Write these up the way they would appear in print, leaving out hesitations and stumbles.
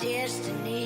destiny.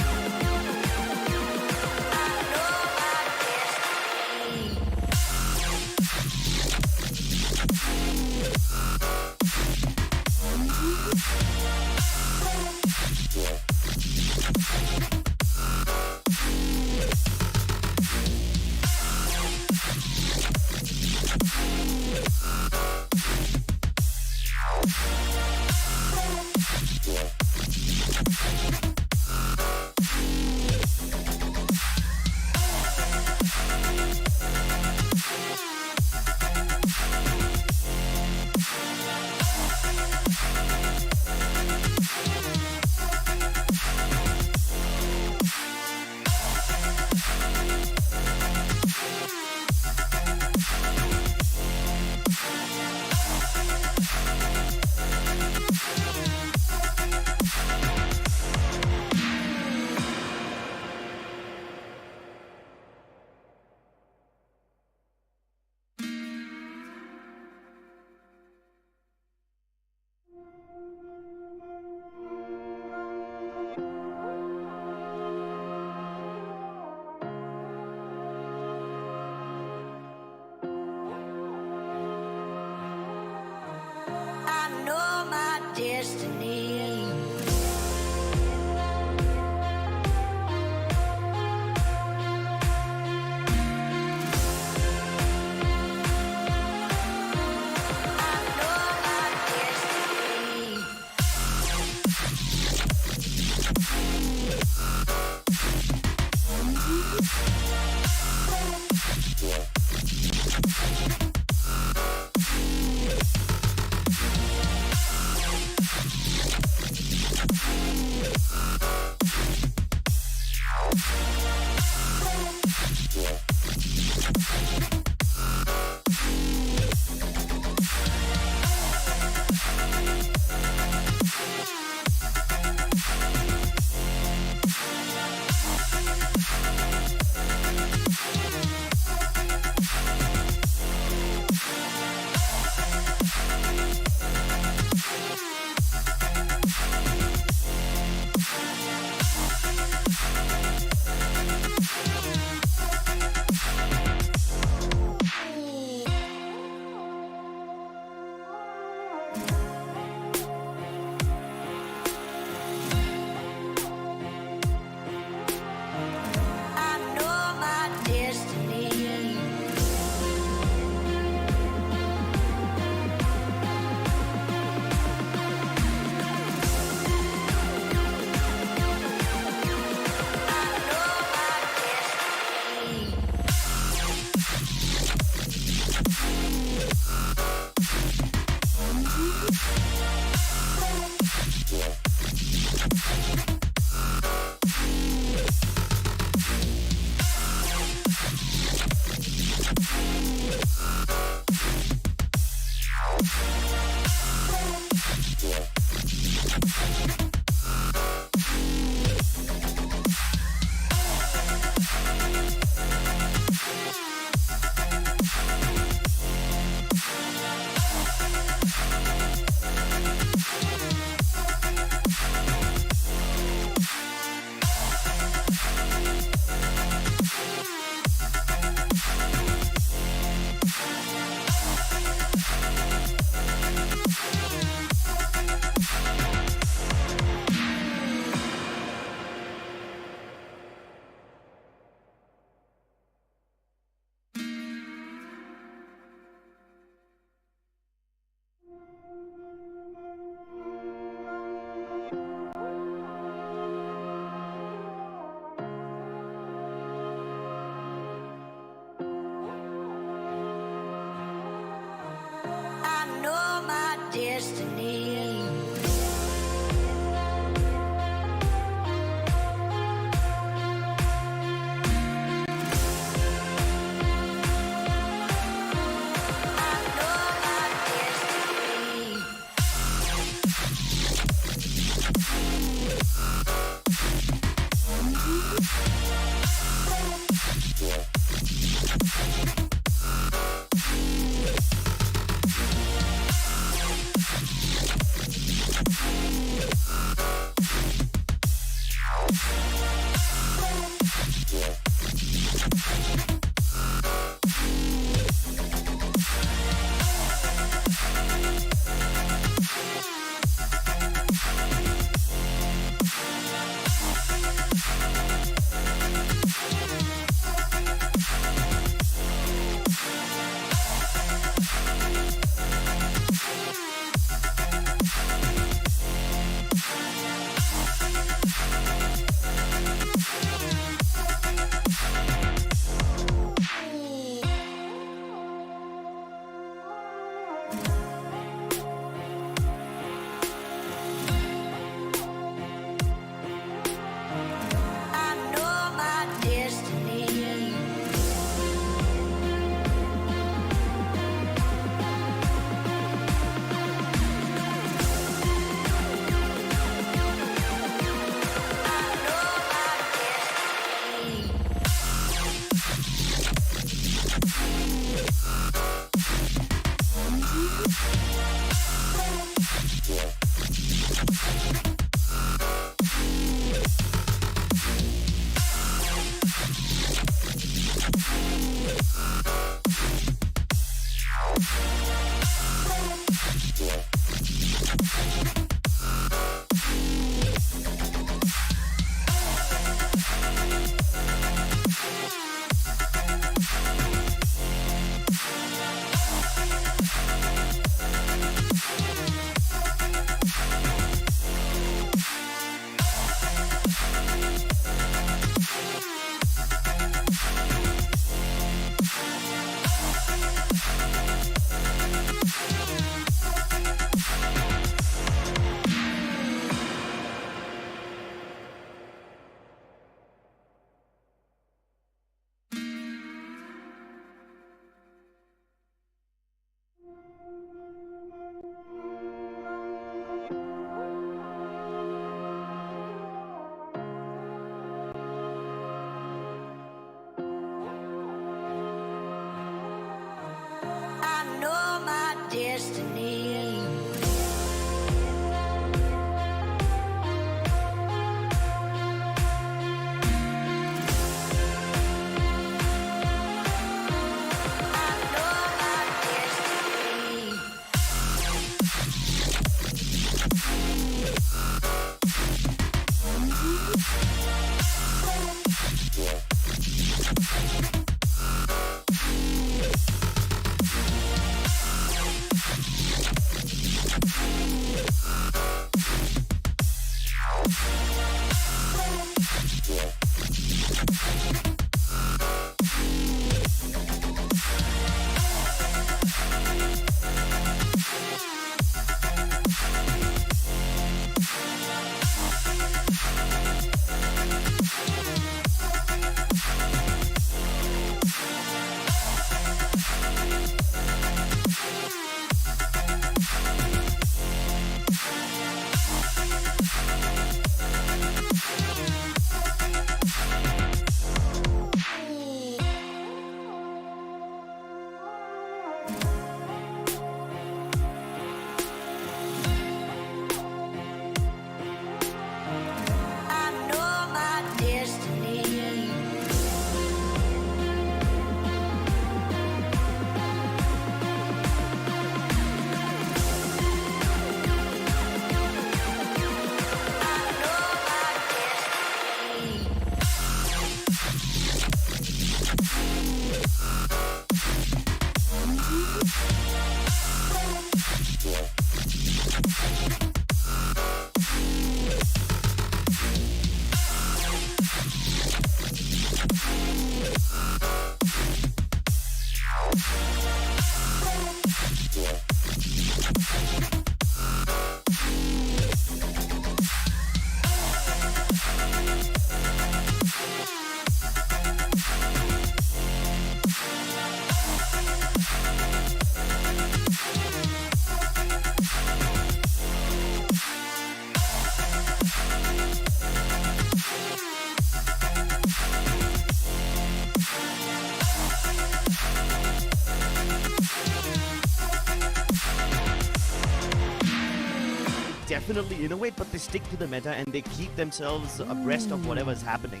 definitely innovate, but they stick to the meta and they keep themselves abreast of whatever's happening.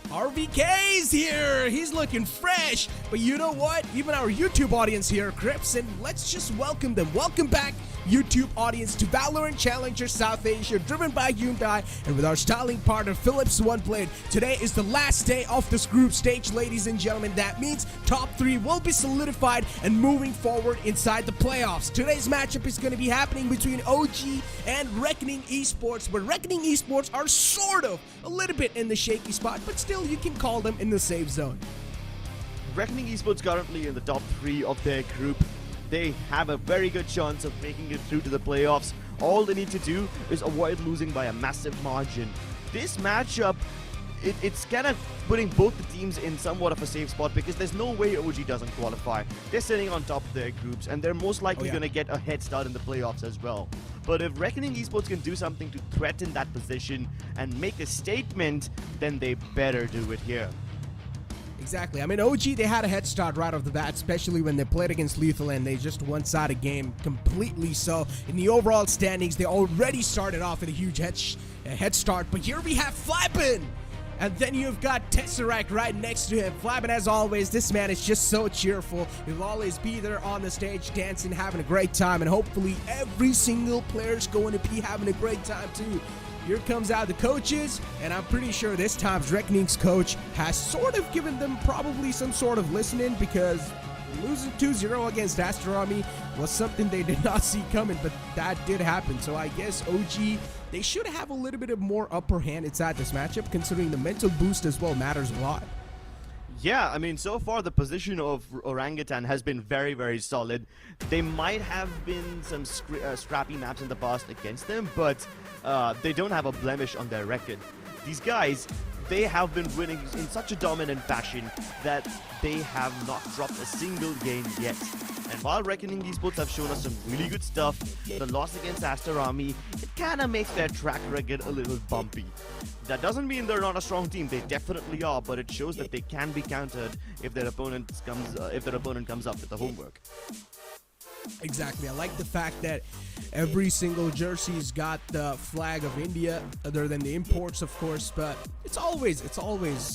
RVK's here! He's looking fresh! But you know what? Even our YouTube audience here grips, and let's just welcome them. Welcome back, YouTube audience, to Valorant Challenger South Asia, driven by Hyundai, and with our styling partner Philips OneBlade. Today is the last day of this group stage, ladies and gentlemen. That means top 3 will be solidified and moving forward inside the playoffs. Today's matchup is going to be happening between OG and Reckoning Esports, where Reckoning Esports are sort of a little bit in the shaky spot, but still you can call them in the safe zone. Reckoning Esports currently in the top 3 of their group. They have a very good chance of making it through to the playoffs. All they need to do is avoid losing by a massive margin. This matchup, it's kind of putting both the teams in somewhat of a safe spot because there's no way OG doesn't qualify. They're sitting on top of their groups and they're most likely going to get a head start in the playoffs as well. But if Reckoning Esports can do something to threaten that position and make a statement, then they better do it here. Exactly. I mean, OG, they had a head start right off the bat, especially when they played against Lethal and they just one-sided game completely. So in the overall standings, they already started off with a huge head start. But here we have Flabbin. And then you've got Tesseract right next to him. Flabbin, as always, this man is just so cheerful. He'll always be there on the stage dancing, having a great time. And hopefully every single player's going to be having a great time too. Here comes out the coaches, and I'm pretty sure this time's Reckoning's coach has sort of given them probably some sort of listening, because losing 2-0 against ASTER Army was something they did not see coming, but that did happen. So I guess OG, they should have a little bit of more upper hand inside this matchup, considering the mental boost as well matters a lot. Yeah, I mean, so far the position of Orangutan has been very, very solid. They might have been some scrappy maps in the past against them, but they don't have a blemish on their record. These guys, they have been winning in such a dominant fashion that they have not dropped a single game yet. And while Reckoning Esports have shown us some really good stuff, the loss against ASTER Army, it kind of makes their track record a little bumpy. That doesn't mean they're not a strong team, they definitely are, but it shows that they can be countered if their opponent comes up with the homework. Exactly. I like the fact that every single jersey's got the flag of India, other than the imports, of course, but it's always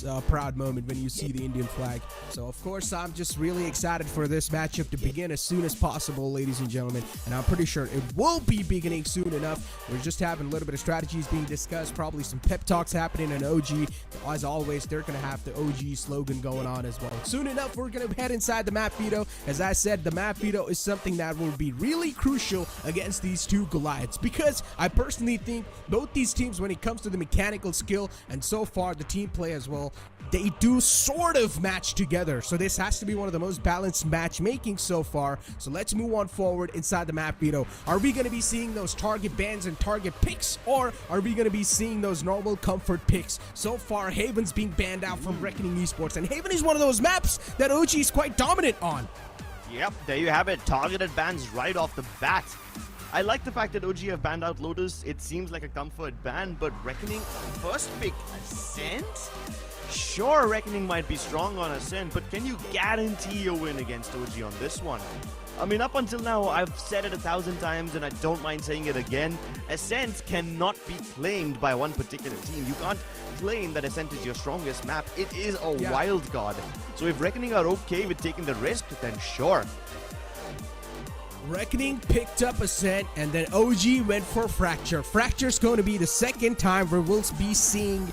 a proud moment when you see the Indian flag. So of course I'm just really excited for this matchup to begin as soon as possible, ladies and gentlemen, and I'm pretty sure it will be beginning soon enough. We're just having a little bit of strategies being discussed, probably some pep talks happening in OG. As always, they're gonna have the OG slogan going on as well. Soon enough, we're gonna head inside the map veto. As I said, the map veto is something that will be really crucial against these two Goliaths, because I personally think both these teams, when it comes to the mechanical skill and so far the team play as well, they do sort of match together. So this has to be one of the most balanced matchmaking so far. So let's move on forward inside the map veto. Are we going to be seeing those target bans and target picks, or are we going to be seeing those normal comfort picks? So far, Haven's being banned out from Reckoning Esports, and Haven is one of those maps that OG is quite dominant on. Yep, there you have it. Targeted bans right off the bat. I like the fact that OG have banned out Lotus. It seems like a comfort ban, but Reckoning, first pick, Ascent? Sure, Reckoning might be strong on Ascent, but can you guarantee a win against OG on this one? I mean, up until now, I've said it 1,000 times, and I don't mind saying it again. Ascent cannot be claimed by one particular team. You can't claim that Ascent is your strongest map. It is a wild card. So if Reckoning are okay with taking the risk, then sure. Reckoning picked up Ascent, and then OG went for Fracture. Fracture's going to be the second time where we'll be seeing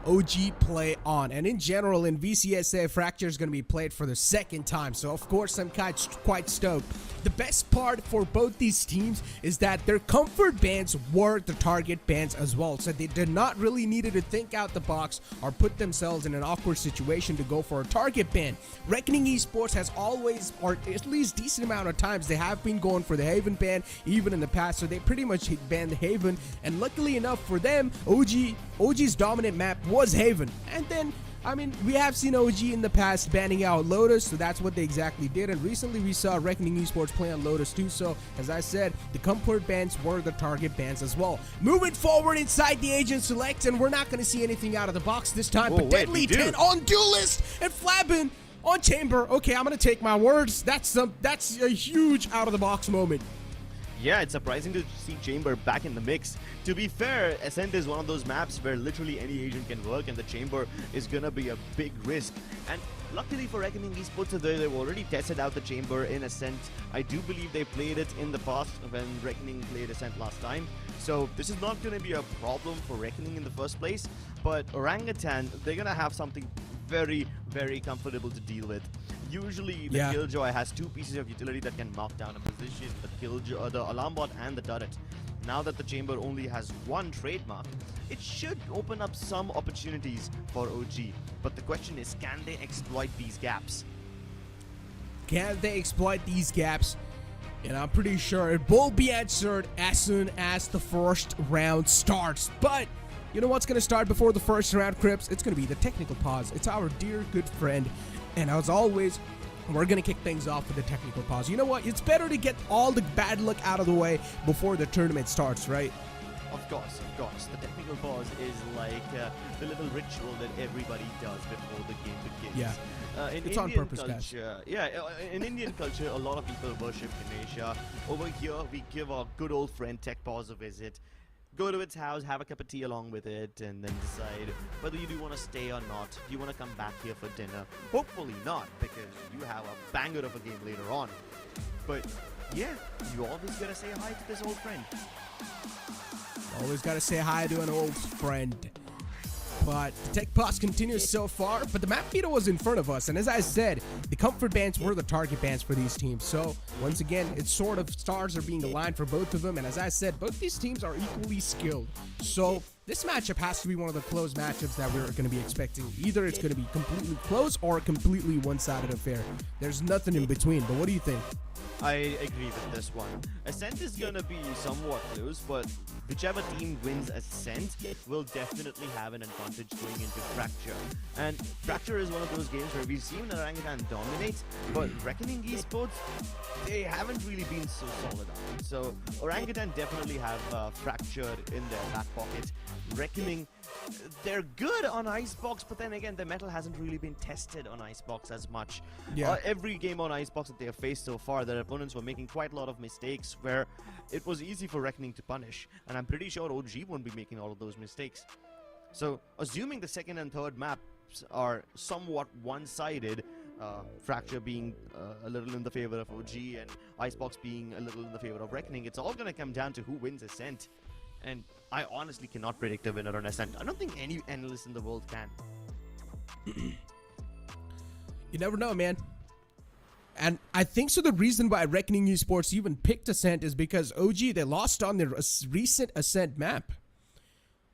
OG play on, and in general in VCSA, Fracture is going to be played for the second time, so of course I'm quite stoked. The best part for both these teams is that their comfort bans were the target bans as well, so they did not really need to think out the box or put themselves in an awkward situation to go for a target ban. Reckoning Esports has always, or at least decent amount of times, they have been going for the Haven ban even in the past, so they pretty much banned the Haven, and luckily enough for them, OG's dominant map was Haven. And then, I mean, we have seen OG in the past banning out Lotus, so that's what they exactly did, and recently we saw Reckoning Esports play on Lotus too, so as I said, the comfort bans were the target bans as well. Moving forward inside the Agent Select, and we're not going to see anything out of the box this time, but Deadly 10 on Duelist and Flabbin on Chamber. Okay, I'm going to take my words. That's a huge out of the box moment. Yeah, it's surprising to see Chamber back in the mix. To be fair, Ascent is one of those maps where literally any agent can work, and the Chamber is gonna be a big risk. And luckily for Reckoning Esports, they've already tested out the Chamber in Ascent. I do believe they played it in the past when Reckoning played Ascent last time. So this is not gonna be a problem for Reckoning in the first place. But Orangutan, they're gonna have something very, very comfortable to deal with. Usually the Killjoy has two pieces of utility that can mark down a position, the alarm bot and the turret. Now that the Chamber only has one trademark, it should open up some opportunities for OG. But the question is, can they exploit these gaps? Can they exploit these gaps? And I'm pretty sure it will be answered as soon as the first round starts. But you know what's going to start before the first round, Crips? It's going to be the technical pause. It's our dear good friend. And as always, we're going to kick things off with the technical pause. You know what? It's better to get all the bad luck out of the way before the tournament starts, right? Of course, of course. The technical pause is like the little ritual that everybody does before the game begins. Yeah. In it's Indian on purpose, culture, guys. Yeah, in Indian culture, a lot of people worship Ganesha. Over here, we give our good old friend Tech Pause a visit. Go to its house, have a cup of tea along with it, and then decide whether you do want to stay or not. Do you want to come back here for dinner? Hopefully not, because you have a banger of a game later on. But yeah, you always gotta say hi to this old friend. Always gotta say hi to an old friend. But the tech pause continues so far, but the map beta was in front of us, and as I said, the comfort bands were the target bands for these teams. So once again, it's sort of stars are being aligned for both of them, and as I said, both these teams are equally skilled. So this matchup has to be one of the close matchups that we're going to be expecting. Either it's going to be completely close or a completely one-sided affair. There's nothing in between, but what do you think? I agree with this one. Ascent is gonna be somewhat close, but whichever team wins Ascent will definitely have an advantage going into Fracture. And Fracture is one of those games where we've seen Orangutan dominate, but Reckoning Esports, they haven't really been so solid on it. So Orangutan definitely have Fracture in their back pocket. Reckoning, they're good on Icebox, but then again, the metal hasn't really been tested on Icebox as much. Yeah. Every game on Icebox that they have faced so far, their opponents were making quite a lot of mistakes where it was easy for Reckoning to punish. And I'm pretty sure OG won't be making all of those mistakes. So, assuming the second and third maps are somewhat one-sided, Fracture being a little in the favor of OG and Icebox being a little in the favor of Reckoning, it's all going to come down to who wins Ascent. And I honestly cannot predict a winner on Ascent. I don't think any analyst in the world can. You never know, man. And I think so the reason why Reckoning Esports even picked Ascent is because OG, they lost on their recent Ascent map.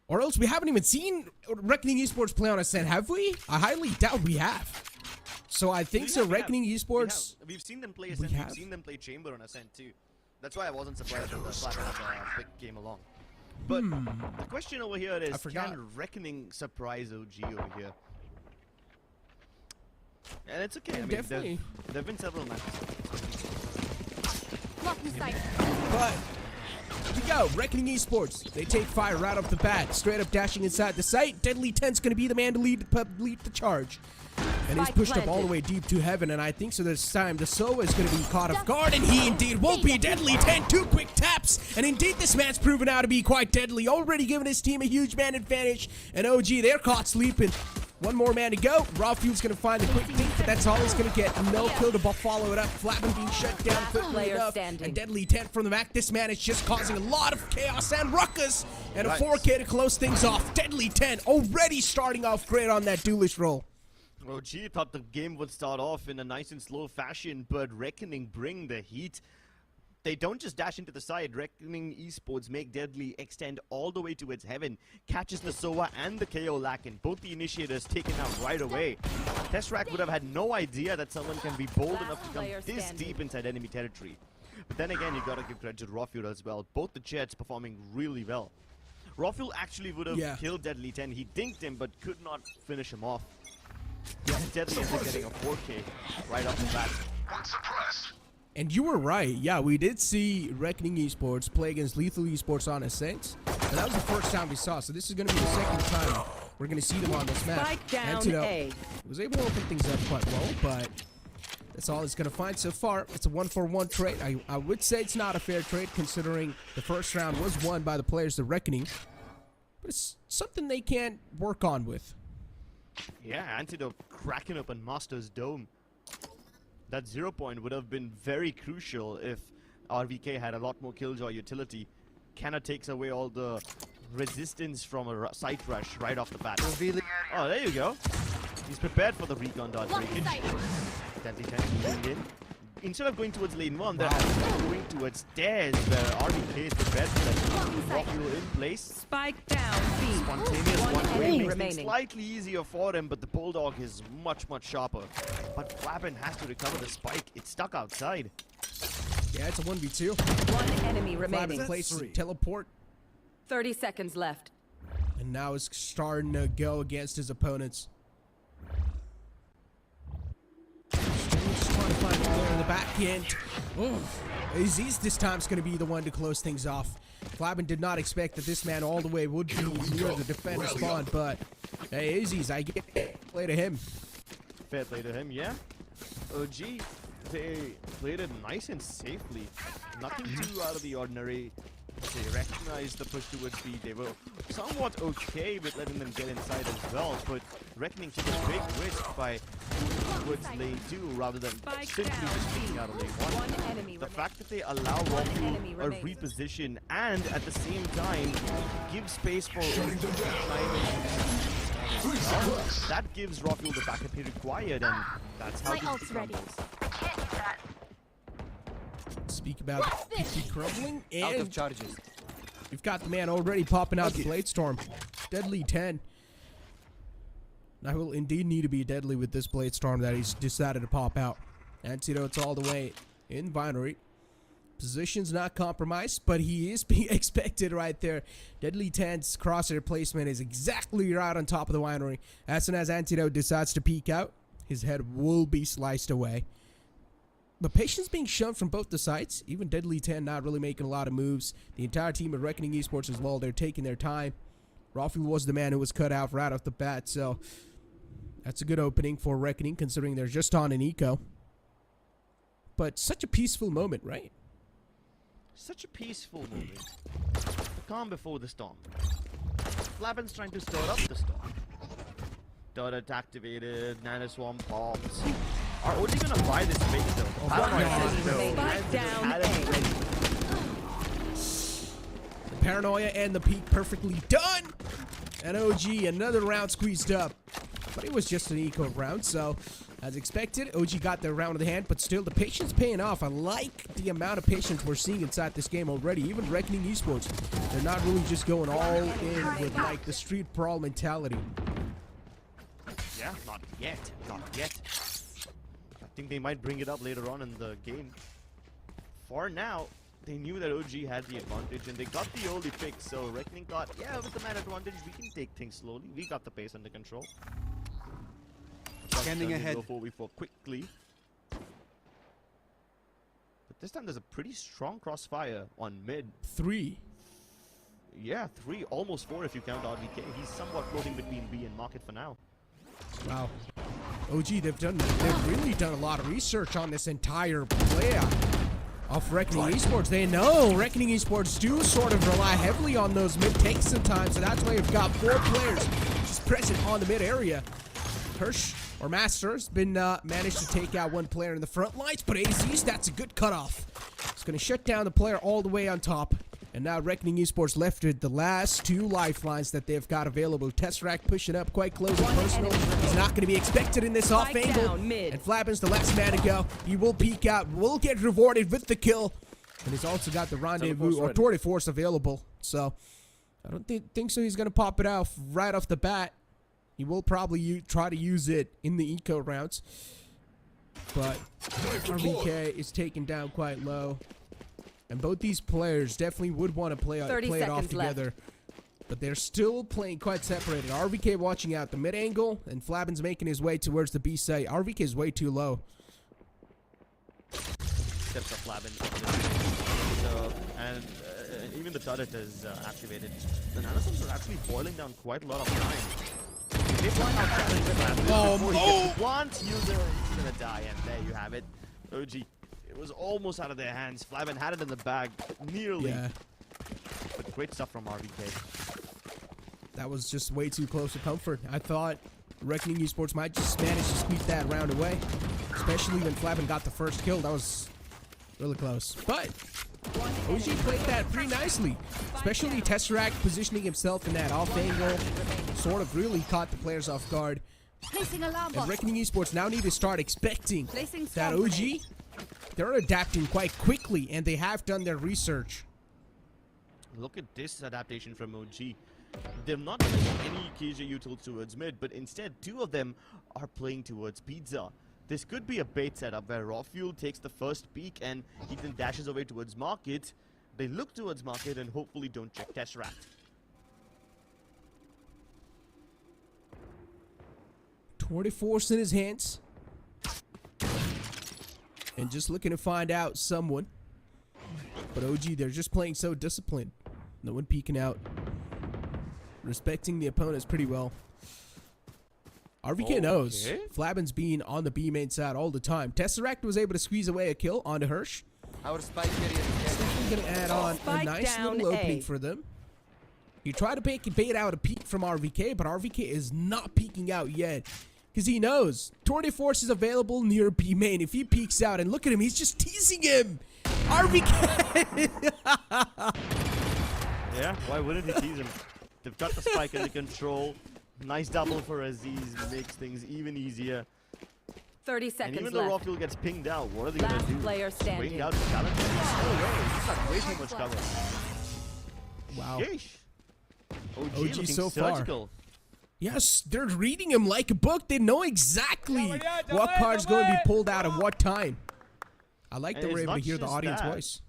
Or else we haven't even seen Reckoning Esports play on Ascent, have we? I highly doubt we have. So I think so Reckoning Esports... We've seen them play Ascent, we've seen them play Chamber on Ascent too. That's why I wasn't surprised that the Platinum came along. But the question over here is, can Reckoning surprise OG over here? And it's okay. I mean, there have been several matches. But here we go. Reckoning Esports. They take fire right off the bat. Straight up dashing inside the site. Deadly 10's going to be the man to lead the charge. And he's pushed up all the way deep to heaven, and I think so this time the Sova is going to be caught off guard, and he indeed won't be. Deadly 10, 2 quick taps, and indeed this man's proven out to be quite deadly, already giving his team a huge man advantage, and OG, they're caught sleeping. One more man to go. Rawfield's going to find the quick dink, but that's all he's going to get. No kill to follow it up. Flappin being shut down quickly enough. And Deadly 10 from the back. This man is just causing a lot of chaos and ruckus. And a 4K to close things off. Deadly 10 already starting off great on that duelist roll. OG thought the game would start off in a nice and slow fashion, but Reckoning bring the heat. They don't just dash into the side. Reckoning Esports make Deadly extend all the way to its heaven, catches the Sova and the KO Lakin. Both the initiators taken out right away. Tesseract would have had no idea that someone can be bold enough to come this deep inside enemy territory. But then again, you gotta give credit to Rawfield as well. Both the Jets performing really well. Rawfield actually would have killed Deadly 10. He dinked him, but could not finish him off. Deadly is getting a 4K right off the bat. And you were right. Yeah, we did see Reckoning Esports play against Lethal Esports on Ascent. And that was the first time we saw. So this is going to be the second time we're going to see them on this map. Spike down A. Was able to open things up quite well, but That's all he's going to find so far. It's a 1-for-1 trade. I would say it's not a fair trade considering the first round was won by the players of Reckoning. But it's something they can work on with. Yeah, Antidote cracking up on Master's Dome. That 0 point would have been very crucial if RVK had a lot more Killjoy utility. Canna takes away all the resistance from a site rush right off the bat. Oh, there you go. He's prepared for the recon dot breakage. Deadly 10 moving in. Instead of going towards lane 1, they're going towards stairs where RVK is prepared for that rock in place. Spike down, B. Spontaneous one-way makes remaining. things slightly easier for him, but the Bulldog is much sharper. But Flappin has to recover the spike. It's stuck outside. Yeah, it's a 1v2. One enemy remaining. Flappin places teleport. 30 seconds left. And now is starting to go against his opponents. Just trying to find the player in the back end. Aziz this time's going to be the one to close things off. Flappin did not expect that this man all the way would be near the defender spawn, but hey, Aziz, I get play to him. Fair play to him, yeah. OG, they played it nice and safely. Nothing too out of the ordinary. They recognized the push towards B. They were somewhat okay with letting them get inside as well, but Reckoning took a big risk by moving towards lane 2 rather than simply just taking out of lane 1. The fact that they allow Rocky a reposition and at the same time give space for that gives Rocky the backup he required, and that's how My ult's ready. Speak about PC crumbling, Out and of charges. we've got the man already popping out the Blade Storm. Deadly 10. I will indeed need to be deadly with this Blade Storm that he's decided to pop out. Antidote's all the way in binary. Position's not compromised, but he is being expected right there. Deadly 10's crosshair placement is exactly right on top of the winery. As soon as Antidote decides to peek out, his head will be sliced away. But patience being shown from both the sides. Even Deadly 10 not really making a lot of moves. The entire team of Reckoning Esports as well, they're taking their time. Rafi was the man who was cut out right off the bat, so that's a good opening for Reckoning considering they're just on an eco. But such a peaceful moment, right? Such a peaceful moment. The calm before the storm. Flappin's trying to stir up the storm. Turret activated, Nano Swarm pops. Are only gonna buy this bait though. Spike down, The paranoia and the peak perfectly done. And OG, another round squeezed up. But it was just an eco round, so as expected, OG got their round of the hand, but still the patience paying off. I like the amount of patience we're seeing inside this game already. Even Reckoning Esports, they're not really just going all in with like the street brawl mentality. Yeah, not yet. Not yet. I think they might bring it up later on in the game. For now, they knew that OG had the advantage and they got the early pick, so Reckoning thought, yeah, with the man advantage, we can take things slowly. We got the pace under control. Scanning ahead. 4v4 quickly. But this time there's a pretty strong crossfire on mid. 3. Yeah, 3, almost 4 if you count RVK. He's somewhat floating between B and market for now. Wow. OG, they've really done a lot of research on this entire layout of Reckoning Esports. They know Reckoning Esports do sort of rely heavily on those mid takes sometimes, so that's why you've got 4 players just present on the mid area. Hirsch or Master's been managed to take out 1 player in the front lines, but AZ's, that's a good cutoff. It's going to shut down the player all the way on top. And now Reckoning Esports left with the last 2 lifelines that they've got available. Tesseract pushing up quite close and personal. He's not going to be expected in this off angle. And Flappin's the last man to go. He will peek out, will get rewarded with the kill. And he's also got the rendezvous or tour de force available. So I don't think so he's going to pop it out right off the bat. He will probably try to use it in the eco rounds. But RVK is taken down quite low. And both these players definitely would want to play it off together. But they're still playing quite separated. RVK watching out the mid angle, and Flappin's making his way towards the B site. RVK is way too low. Steps up Flappin. And even the turret is activated. The nanosons are actually boiling down quite a lot of time. They point out Flappin before he gets once user He's gonna die, and there you have it. OG, it was almost out of their hands. Flaban had it in the bag, nearly. Yeah, But great stuff from RVK. that was just way too close to comfort. I thought Reckoning Esports might just manage to squeeze that round away, especially when Flaban got the first kill. That was really close. But OG played that pretty nicely, especially Tesseract positioning himself in that off angle, sort of really caught the players off guard. Placing alarm And bot. Reckoning Esports now need to start expecting Placing that swarm OG, grenade. they're adapting quite quickly, and they have done their research. Look at this adaptation from OG. They're not playing any KJ utils towards mid, but instead 2 of them are playing towards pizza. This could be a bait setup where Raw Fuel takes the first peek and he then dashes away towards market. They look towards market and hopefully don't check Tesseract. 24's in his hands. And just looking to find out someone. But OG, they're just playing so disciplined. No one peeking out. Respecting the opponents pretty well. RVK knows Flaban's being on the B main side all the time. Tesseract was able to squeeze away a kill onto Hirsch. Our spike area is Definitely going to add on a Spike nice down little A. opening for them. He tried to bait out a peek from RVK, but RVK is not peeking out yet. Because he knows Tour Force is available near B main. If he peeks out, and look at him, he's just teasing him. RVK! Yeah, why wouldn't he tease him? They've got the spike under control. Nice double for Aziz, makes things even easier. 30 And seconds even though Raw left. Fuel gets pinged out, what are they Last gonna do? player standing. Waiting out to challenge him? No way, he's got way too much cover. Wow. Yeesh. OG OG looking so far. surgical. Yes, they're reading him like a book. They know exactly what card's going to be pulled out at what time. I like And that we're it's able to not hear the just audience that. voice.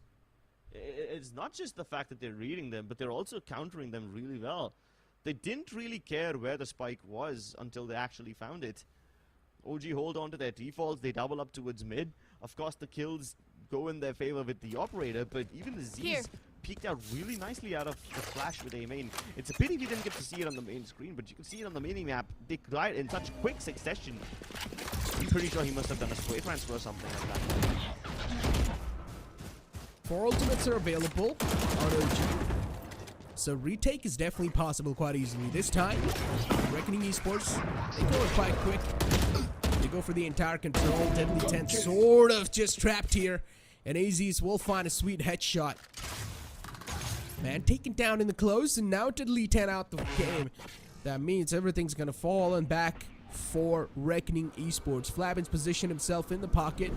It's not just the fact that they're reading them, but they're also countering them really well. They didn't really care where the spike was until they actually found it. OG hold on to their defaults, they double up towards mid. Of course, the kills go in their favor with the operator, but even the Z's peeked out really nicely out of the flash with a main. It's a pity we didn't get to see it on the main screen, but you can see it on the mini-map. They died in such quick succession. I'm pretty sure he must have done a spray transfer or something like that. 4 ultimates are available on OG. So retake is definitely possible quite easily. This time, Reckoning Esports, they go quite quick. They go for the entire control. Deadly 10 sort of just trapped here. And AZs will find a sweet headshot. Man, taken down in the close, and now Deadly 10 out the game. That means everything's gonna fall and back for Reckoning Esports. Flaban's positioned himself in the pocket.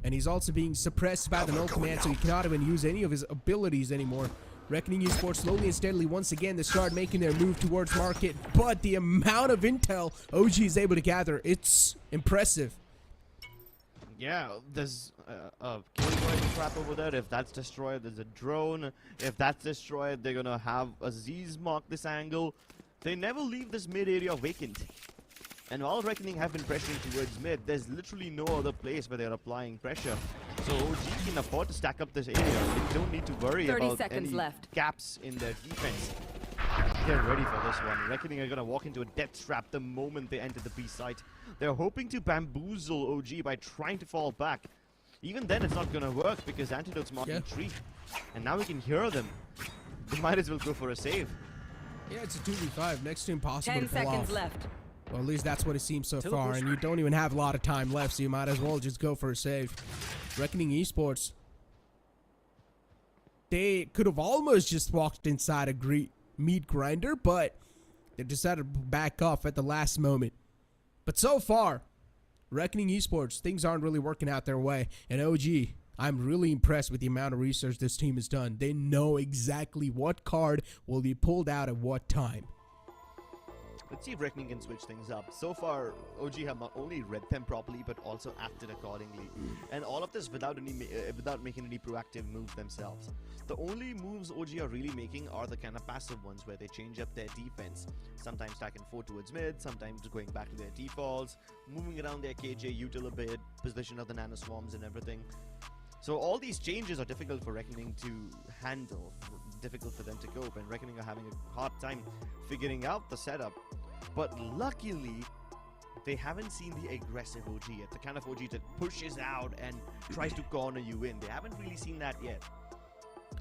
And he's also being suppressed by the null command, so he cannot even use any of his abilities anymore. Reckoning Esports slowly and steadily once again they start making their move towards market, but the amount of intel OG is able to gather, it's impressive. Yeah, there's a Killjoy trap over there. If that's destroyed, there's a drone. If that's destroyed, they're gonna have Aziz mark this angle. They never leave this mid area vacant. And while Reckoning have been pressuring towards mid, there's literally no other place where they're applying pressure. So OG can afford to stack up this area. They don't need to worry 30 about seconds any left. gaps in their defense. They're ready for this one. Reckoning are gonna walk into a death trap the moment they enter the B site. They're hoping to bamboozle OG by trying to fall back. Even then, it's not gonna work because Antidote's marking tree. And now we can hear them. They might as well go for a save. Yeah, it's a 2v5, next to impossible 10 to pull seconds off. left. Well, at least that's what it seems so far, push. and you don't even have a lot of time left, so you might as well just go for a save. Reckoning Esports, they could have almost just walked inside a meat grinder, but they decided to back off at the last moment. But so far, Reckoning Esports, things aren't really working out their way, and OG, I'm really impressed with the amount of research this team has done. They know exactly what card will be pulled out at what time. Let's see if Reckoning can switch things up. So far, OG have not only read them properly, but also acted accordingly. And all of this without making any proactive moves themselves. The only moves OG are really making are the kind of passive ones where they change up their defense. Sometimes stacking 4 towards mid, sometimes going back to their defaults, moving around their KJ util a bit, position of the nano swarms and everything. So all these changes are difficult for Reckoning to handle, difficult for them to cope, and Reckoning are having a hard time figuring out the setup. But luckily, they haven't seen the aggressive OG yet. The kind of OG that pushes out and tries to corner you in. They haven't really seen that yet.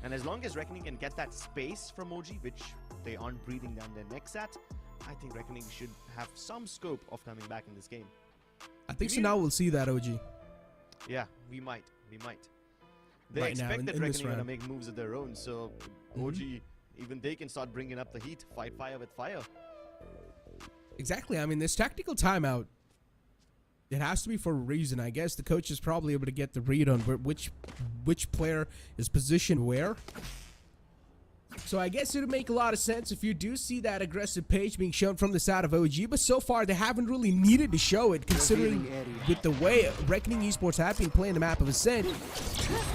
And as long as Reckoning can get that space from OG, which they aren't breathing down their necks at, I think Reckoning should have some scope of coming back in this game. I think so. Now we'll see that, OG. Yeah, we might. They Right now, expect that in this Reckoning are round. going to make moves of their own, so OG, even they can start bringing up the heat, fight fire with fire. Exactly. I mean, this tactical timeout, it has to be for a reason. I guess the coach is probably able to get the read on which player is positioned where. So I guess it would make a lot of sense if you do see that aggressive page being shown from the side of OG, but so far they haven't really needed to show it, considering with the way Reckoning Esports have been playing the map of Ascent.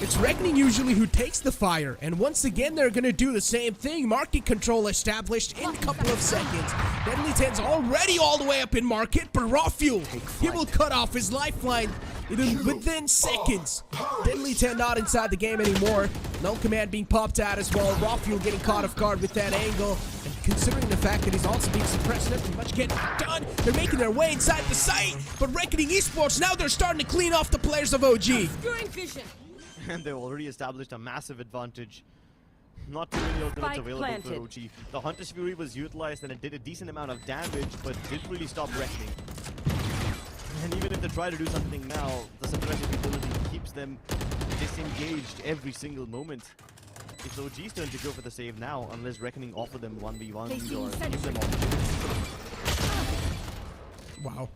It's Reckoning usually who takes the fire, and once again they're going to do the same thing. Market control established in a couple of seconds. Deadly 10's already all the way up in market, but Raw Fuel, he will cut off his lifeline within seconds. Deadly 10 not inside the game anymore. Null command being popped out as well. Raw Fuel getting caught off guard with that angle. And considering the fact that he's also being suppressed, nothing much getting done. They're making their way inside the site. But Reckoning Esports, now they're starting to clean off the players of OG. Obscuring vision. And they've already established a massive advantage. Not too many alternates Spike available planted. for OG. The Hunter's Fury was utilized and it did a decent amount of damage, but didn't really stop Reckoning. And even if they try to do something now, the suppressive ability keeps them disengaged every single moment. It's OG's turn to go for the save now, unless Reckoning offer them 1v1s or give them opportunities. Wow.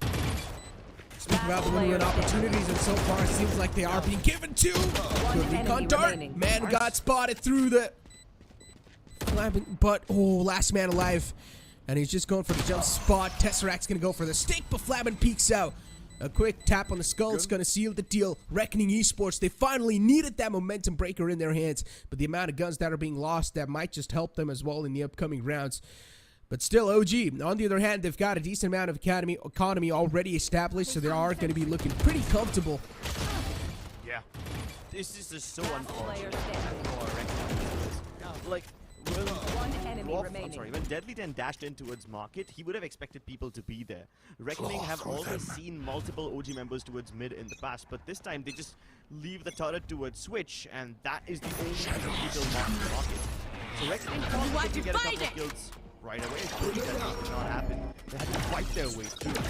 Speak about the win-win opportunities, and so far it seems like they are being given to. Good recon dart. remaining. Man got spotted through the but last man alive. And he's just going for the jump spot. Tesseract's gonna go for the stick, but Flabin peeks out. A quick tap on the skull is gonna seal the deal. Reckoning Esports, they finally needed that momentum breaker in their hands, but the amount of guns that are being lost, that might just help them as well in the upcoming rounds. But still, OG, on the other hand, they've got a decent amount of economy already established, so they are going to be looking pretty comfortable. Yeah. This is just so Player unfortunate standing. for Reckoning. Like, One enemy remaining. when Deadly 10 dashed in towards Market, he would have expected people to be there. Reckoning have always seen multiple OG members towards mid in the past, but this time they just leave the turret towards Switch, and that is the only people Market. So Reckoning thought they could get a couple of kills right away, but that did not happen. They had to fight their way through.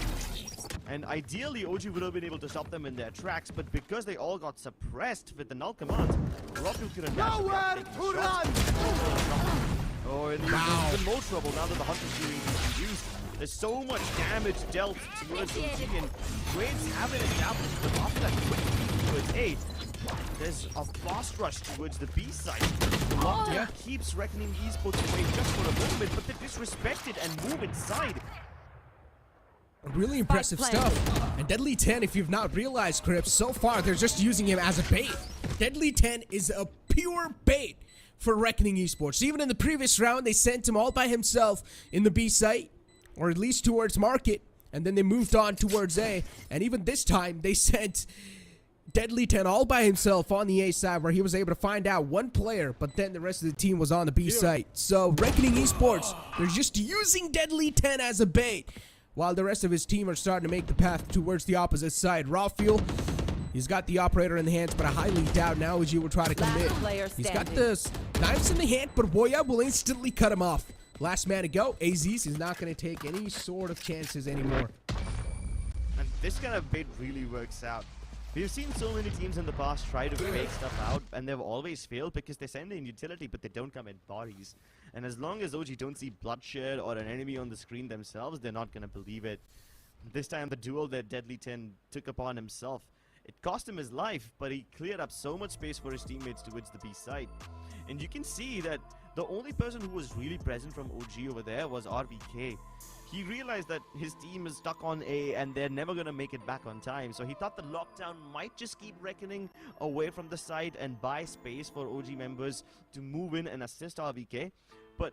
And ideally, OG would have been able to stop them in their tracks, but because they all got suppressed with the null command, Rockfield couldn't dash and take a shot. Oh, and he's in more trouble now that the Hunter's Fury is used. There's so much damage dealt towards OG, and Grades have it established, but after that quick peek towards A, there's a fast rush towards the B side. The lockdown keeps Reckoning Esports away just for a moment, but they disrespect it and move inside. Really impressive stuff. And Deadly 10, if you've not realized, Crips, so far they're just using him as a bait. Deadly 10 is a pure bait for Reckoning Esports. Even in the previous round, they sent him all by himself in the B site, or at least towards Market, and then they moved on towards A. And even this time, they sent Deadly 10 all by himself on the A side, where he was able to find out one player, but then the rest of the team was on the B site. So Reckoning Esports, they're just using Deadly 10 as a bait, while the rest of his team are starting to make the path towards the opposite side. Raw Fuel, he's got the operator in the hands, but I highly doubt now OG will try to commit. He's got the knives in the hand, but Woya will instantly cut him off. Last man to go. AZ's is not going to take any sort of chances anymore. And this kind of bait really works out. We've seen so many teams in the past try to fake stuff out, and they've always failed because they send in utility, but they don't come in bodies. And as long as OG don't see bloodshed or an enemy on the screen themselves, they're not going to believe it. This time, the duel that Deadly 10 took upon himself, it cost him his life, but he cleared up so much space for his teammates towards the B side. And you can see that the only person who was really present from OG over there was RBK. He realized that his team is stuck on A and they're never going to make it back on time. So he thought the lockdown might just keep Reckoning away from the side and buy space for OG members to move in and assist RBK. But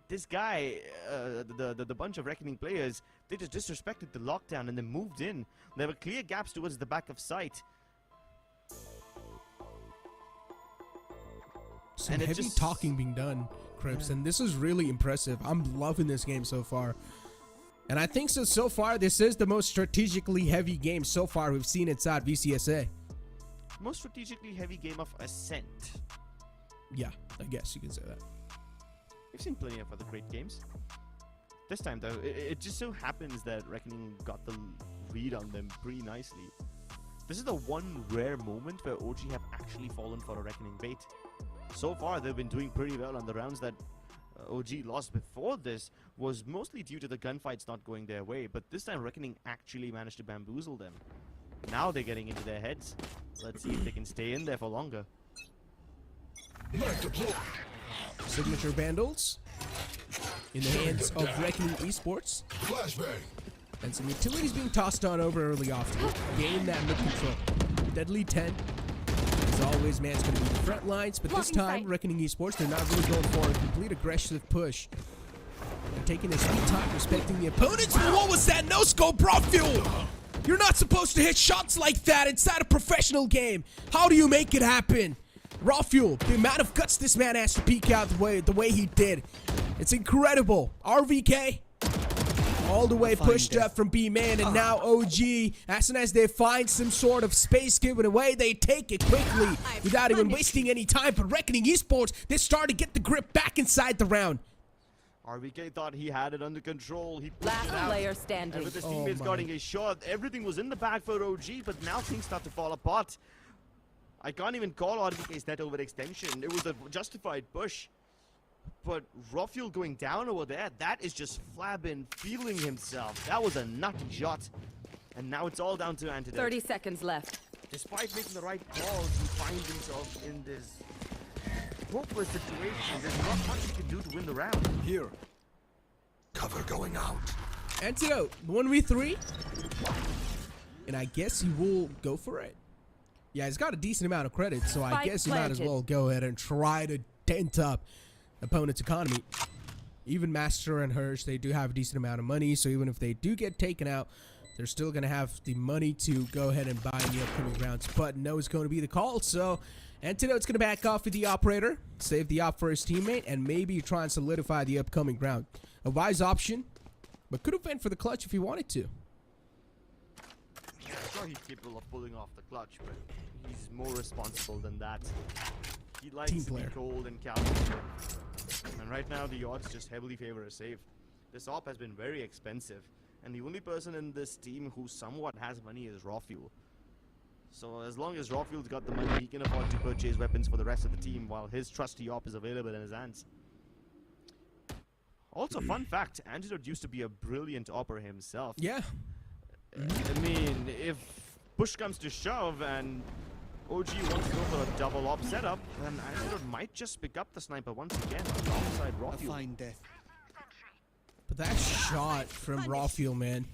this guy, the bunch of Reckoning players, they just disrespected the lockdown and they moved in. There were clear gaps towards the back of site. Some And it heavy just- talking being done, Crips, and this is really impressive. I'm loving this game so far. And I think so far, this is the most strategically heavy game so far we've seen inside VCSA. Most strategically heavy game of Ascent. Yeah, I guess you can say that. We've seen plenty of other great games. This time, though, it just so happens that Reckoning got the read on them pretty nicely. This is the one rare moment where OG have actually fallen for a Reckoning bait. So far, they've been doing pretty well on the rounds that OG lost before this was mostly due to the gunfights not going their way, but this time Reckoning actually managed to bamboozle them. Now they're getting into their heads. Let's see if they can stay in there for longer. Signature Vandals in the hands of Reckoning Esports. And some utilities being tossed on over early off to gain that mid control. Deadly 10. As always, man's going to be the front lines, but this time, Reckoning Esports, they're not really going for a complete aggressive push. They're taking their sweet time, respecting the opponents. What was that? No scope, Fuel! You're not supposed to hit shots like that inside a professional game. How do you make it happen? Raw Fuel, the amount of guts this man has to peek out the way he did. It's incredible. RVK, all the way pushed up from B-Man, and now OG, as soon as they find some sort of space given away, they take it quickly without even wasting any time. But Reckoning Esports, they start to get the grip back inside the round. RVK thought he had it under control. He pushed Last it out. player standing. And with his teammates guarding a shot, everything was in the bag for OG, but now things start to fall apart. I can't even call RVK's net overextension. It was a justified push. But Rafuel going down over there, that is just Flabin feeling himself. That was a nutty shot. And now it's all down to Antidote. 30 seconds left. Despite making the right calls, he finds himself in this hopeless situation. There's not much he can do to win the round. Here. Cover going out. Antidote, 1v3. And I guess he will go for it. Yeah, he's got a decent amount of credit, so I guess he might as well go ahead and try to dent up opponent's economy. Even Master and Hirsch, they do have a decent amount of money, so even if they do get taken out, they're still going to have the money to go ahead and buy in the upcoming rounds. But no is going to be the call, so Antidote's going to back off with the operator, save the op for his teammate, and maybe try and solidify the upcoming round. A wise option, but could have went for the clutch if he wanted to. I'm sure he's capable of pulling off the clutch, but he's more responsible than that. He likes to be cold and calculated. And right now, the odds just heavily favor a save. This op has been very expensive, and the only person in this team who somewhat has money is Rafuel. So as long as Rafuel's got the money, he can afford to purchase weapons for the rest of the team, while his trusty op is available in his hands. Also, fun fact, Antidote used to be a brilliant opper himself. Yeah. I mean, if push comes to shove and OG wants to go for a double op setup, then Antidote might just pick up the sniper once again alongside Rafuel. Fine death. But that shot from Rafuel, man,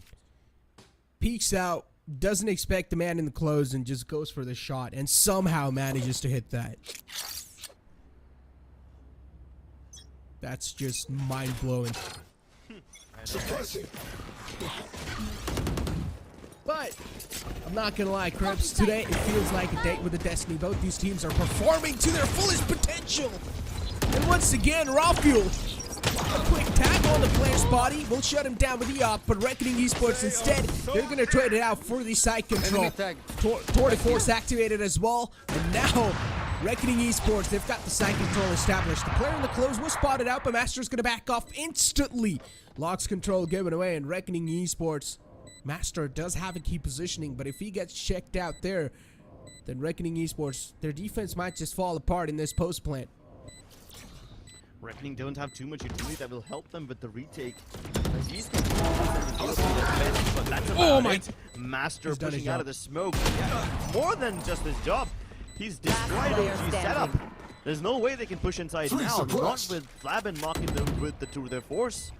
peeks out, doesn't expect the man in the close, and just goes for the shot, and somehow manages to hit that. That's just mind-blowing. But I'm not gonna lie, Crips, today it feels like a date with the Destiny. Both these teams are performing to their fullest potential. And once again, Rafuel, a quick tap on the player's body will shut him down with the op, but Reckoning Esports instead, they're gonna trade it out for the side control. Tour de Force activated as well, and now Reckoning Esports, they've got the side control established. The player in the close was spotted out, but Master's gonna back off instantly. Locks control given away, and Reckoning Esports, Master does have a key positioning, but if he gets checked out there, then Reckoning Esports, their defense might just fall apart in this post plant. Reckoning don't have too much utility that will help them with the retake. As he's but that's about it. Master pushing out of the smoke. Yeah, more than just his job. He's destroyed OG's setup. There's no way they can push inside now, not with Flabin mocking them with the tour de force.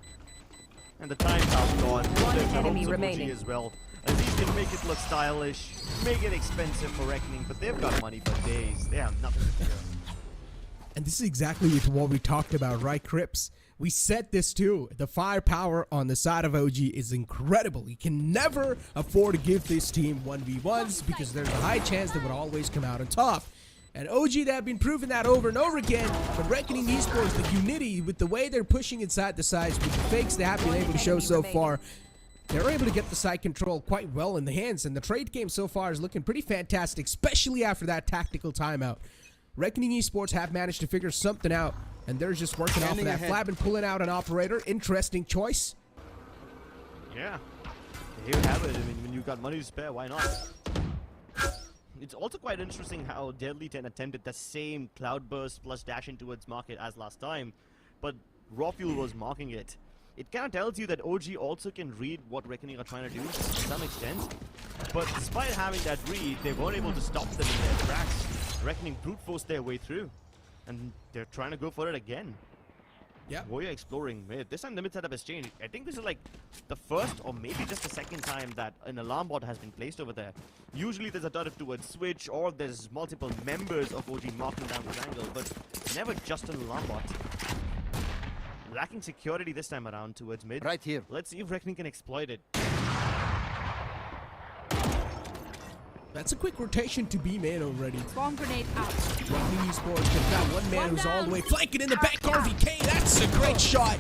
And the time's out gone. One enemy remaining as well. Aziz can make it look stylish, make it expensive for Reckoning, but they've got money for days. They have nothing to fear. And this is exactly what we talked about, right, Crips? We said this too. The firepower on the side of OG is incredible. You can never afford to give this team 1v1s because there's a high chance they would always come out on top. And OG, they have been proving that over and over again. But Reckoning Esports, the unity with the way they're pushing inside the sides with the fakes they have been able to show so far, they're able to get the side control quite well in the hands, and the trade game so far is looking pretty fantastic, especially after that tactical timeout. Reckoning Esports have managed to figure something out, and they're just working off of that. Flabin pulling out an operator. Interesting choice. Yeah. Here you have it. I mean, when you got money to spare, why not? It's also quite interesting how Deadly 10 attempted the same cloudburst plus dash into its market as last time, but Raw Fuel was marking it. It kind of tells you that OG also can read what Reckoning are trying to do to some extent, but despite having that read, they weren't able to stop them in their tracks. Reckoning brute forced their way through, and they're trying to go for it again. Yeah. Warrior exploring mid. This time the mid setup has changed. I think this is like the first or maybe just the second time that an alarm bot has been placed over there. Usually there's a turret towards switch, or there's multiple members of OG marking down the angle, but never just an alarm bot. Lacking security this time around towards mid. Right here. Let's see if Reckoning can exploit it. That's a quick rotation to B main already. Bomb grenade out. Reckoning Esports, they've got one man who's all the way flanking in the back. RVK, that's a great shot.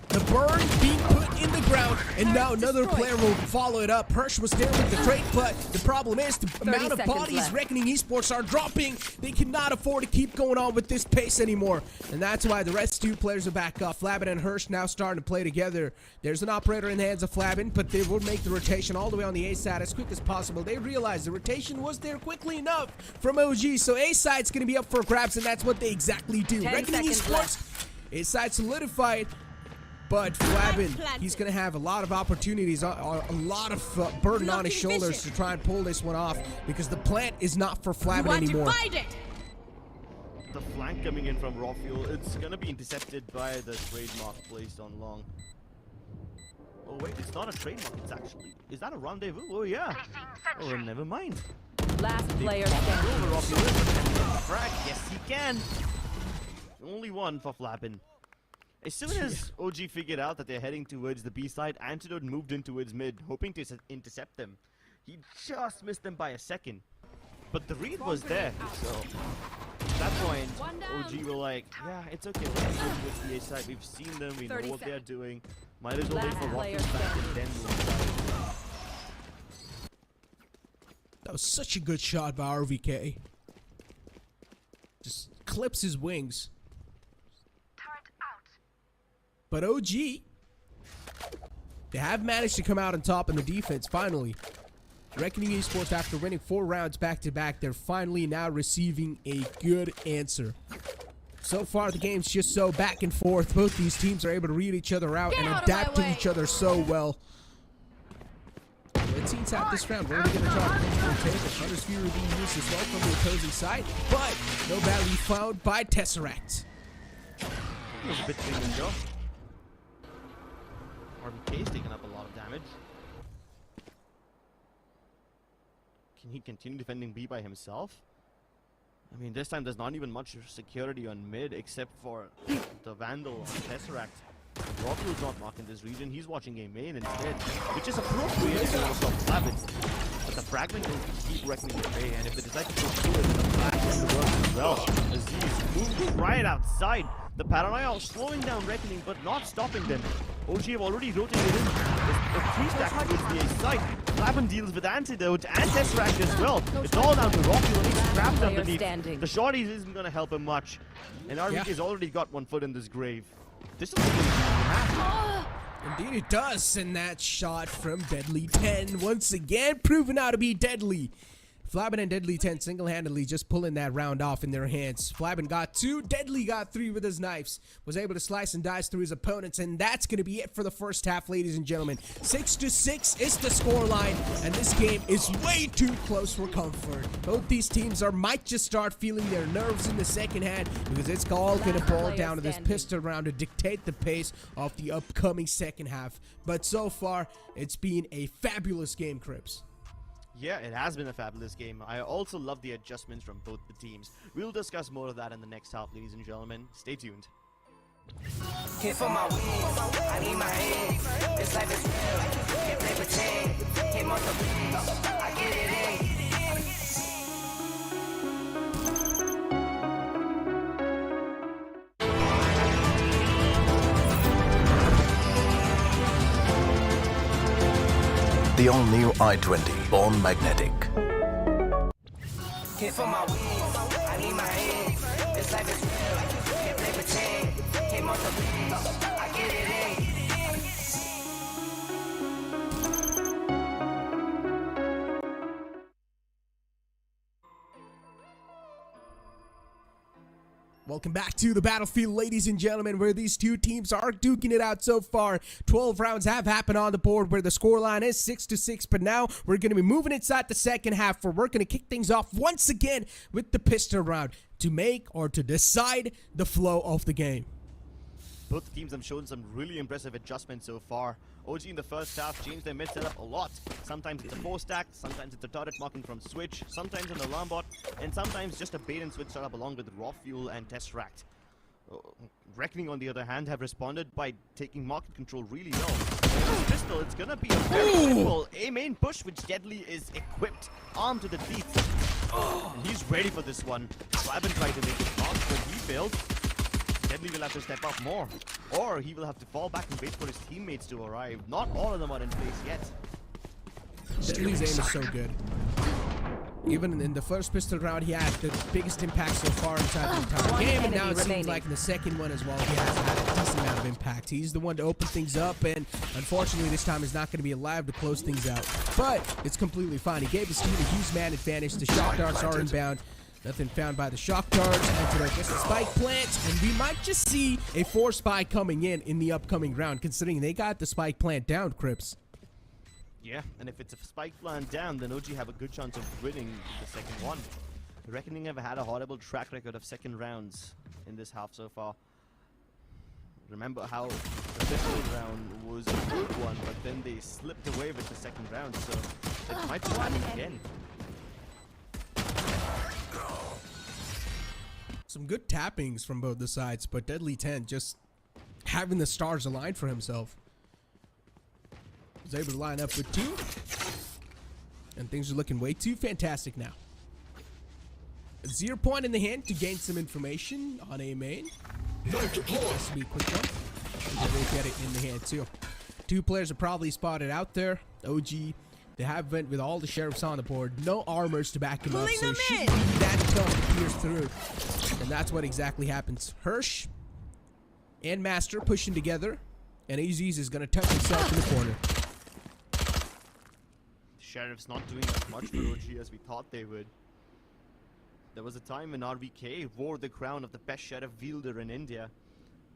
The burn being put in the ground, and now another player will follow it up. Hirsch was there with the trade, but the problem is the amount of bodies left. Reckoning Esports are dropping. They cannot afford to keep going on with this pace anymore, and that's why the rest two players are back up. Flabin and Hirsch now starting to play together. There's an operator in the hands of Flabin, but they will make the rotation all the way on the A side as quick as possible. They realize the rotation was there quickly enough from OG, so A side's going to be up for grabs, and that's what they exactly do. 10 Reckoning seconds Esports, left. A side solidified. But Flabin, he's going to have a lot of opportunities, a lot of burden on his shoulders to try and pull this one off, because the plant is not for Flabin anymore. The flank coming in from Raw Fuel, it's going to be intercepted by the trademark placed on long. Oh wait, it's not a trademark, it's actually... Is that a rendezvous? Oh yeah. Oh, never mind. Last player standing. Raw Fuel is frag. Yes, he can. Only one for Flabin. As soon as OG figured out that they're heading towards the B side, Antidote moved in towards mid, hoping to intercept them. He just missed them by a second. But the read was there, so at that point, OG were like, yeah, it's okay, let's go towards the A side. We've seen them, we know what they're doing. Might as well wait for Rockets back and then move. That was such a good shot by RVK. Just clips his wings. But OG, they have managed to come out on top in the defense, finally. Reckoning Esports, after winning 4 rounds back-to-back, they're finally now receiving a good answer. So far, the game's just so back and forth. Both these teams are able to read each other out and adapt to each other so well. Let's see inside this round. Where are they going to try to come to the table? Hunter's Fury being used as well from the opposing side, but no value found by Tesseract. It was a bit clean and go. RBK's taking up a lot of damage. Can he continue defending B by himself? I mean, this time there's not even much security on mid except for the Vandal on Tesseract. Rockwood's not marking this region, he's watching a main instead, which is appropriate if you want to stop Flavitz. But the fragment will keep Reckoning away, and if they decide to go through it, the flash has to work as well. Aziz moves right outside. The Paranoia are slowing down Reckoning, but not stopping them. OG have already rotated in. There's a 3-stack towards the A side. Flavin deals with Antidote and Tesseract as well. It's all down to Rocky when he's trapped underneath. The shorties isn't going to help him much. And RVK's already got one foot in this grave. This is a good. Indeed it does, and that shot from Deadly 10 once again proven out to be deadly. Flabin and Deadly 10 single-handedly just pulling that round off in their hands. Flabin got 2, Deadly got 3 with his knives. Was able to slice and dice through his opponents, and that's going to be it for the first half, ladies and gentlemen. 6-6 is the scoreline, and this game is way too close for comfort. Both these teams might just start feeling their nerves in the second half, because it's all going to boil down to this pistol round to dictate the pace of the upcoming second half. But so far, it's been a fabulous game, Crips. Yeah, it has been a fabulous game. I also love the adjustments from both the teams. We'll discuss more of that in the next half, ladies and gentlemen. Stay tuned. Here for my wins, I need my hands. This life is real, can't play pretend. Came on the wins, I get it in. The all-new i20 Born Magnetic. Hit for my wins, I need my hands. This life is real, can't play pretend. Came off the bench, I get it in. Welcome back to the battlefield, ladies and gentlemen, where these two teams are duking it out so far. 12 rounds have happened on the board where the scoreline is 6-6, but now we're going to be moving inside the second half where we're going to kick things off once again with the pistol round to make or to decide the flow of the game. Both teams have shown some really impressive adjustments so far. OG in the first half changed their mid setup a lot. Sometimes it's a 4-stack, sometimes it's a turret marking from switch, sometimes an alarm bot, and sometimes just a bait and switch setup along with raw fuel and tesseract. Reckoning, on the other hand, have responded by taking market control really well. With this pistol, it's gonna be a very simple A-main push, which Deadly is equipped, armed to the teeth. And he's ready for this one. Flabbin tried to make it mark, but he failed. Deadly will have to step up more, or he will have to fall back and wait for his teammates to arrive. Not all of them are in place yet. Deadly's aim is so good. Even in the first pistol round, he had the biggest impact so far inside the entire game, and now it seems like in the second one as well, he has had a decent amount of impact. He's the one to open things up, and unfortunately this time he's not going to be alive to close things out. But it's completely fine. He gave his team a huge man advantage. The shock darts are inbound. Nothing found by the shock darts. Enter just a spike plant, and we might just see a 4 spike coming in the upcoming round, considering they got the spike plant down, Crips. Yeah, and if it's a spike plant down, then OG have a good chance of winning the second one. Reckoning have had a horrible track record of second rounds in this half so far. Remember how the pistol round was a good one, but then they slipped away with the second round, so it might be happening again. Some good tappings from both the sides, but Deadly 10 just having the stars aligned for himself. Was able to line up with 2, and things are looking way too fantastic now. 0 point in the hand to gain some information on a main. This will be a quick one. And they get it in the hand too. 2 players are probably spotted out there. OG, they have went with all the sheriffs on the board. No armors to back him up, so it shouldn't be that tough to pierce through. And that's what exactly happens. Hirsch and Master pushing together, and Aziz is going to touch himself in the corner. Sheriff's not doing as much for OG as we thought they would. There was a time when RVK wore the crown of the best sheriff wielder in India.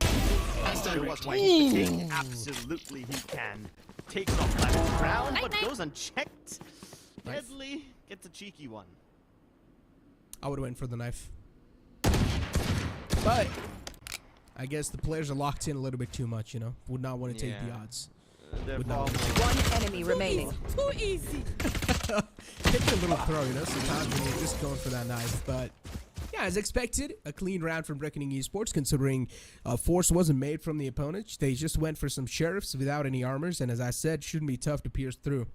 Show us why he can take. Absolutely he can. Takes off that crown, but goes unchecked. Deadly gets a cheeky one. I would have went for the knife. But I guess the players are locked in a little bit too much, you know. Would not want to take the odds. Would not. One enemy remaining. Too easy. Take a little throw, you know. Sometimes when you're just going for that knife. But yeah, as expected, a clean round from Reckoning Esports, considering force wasn't made from the opponent. They just went for some sheriffs without any armors, and as I said, shouldn't be tough to pierce through.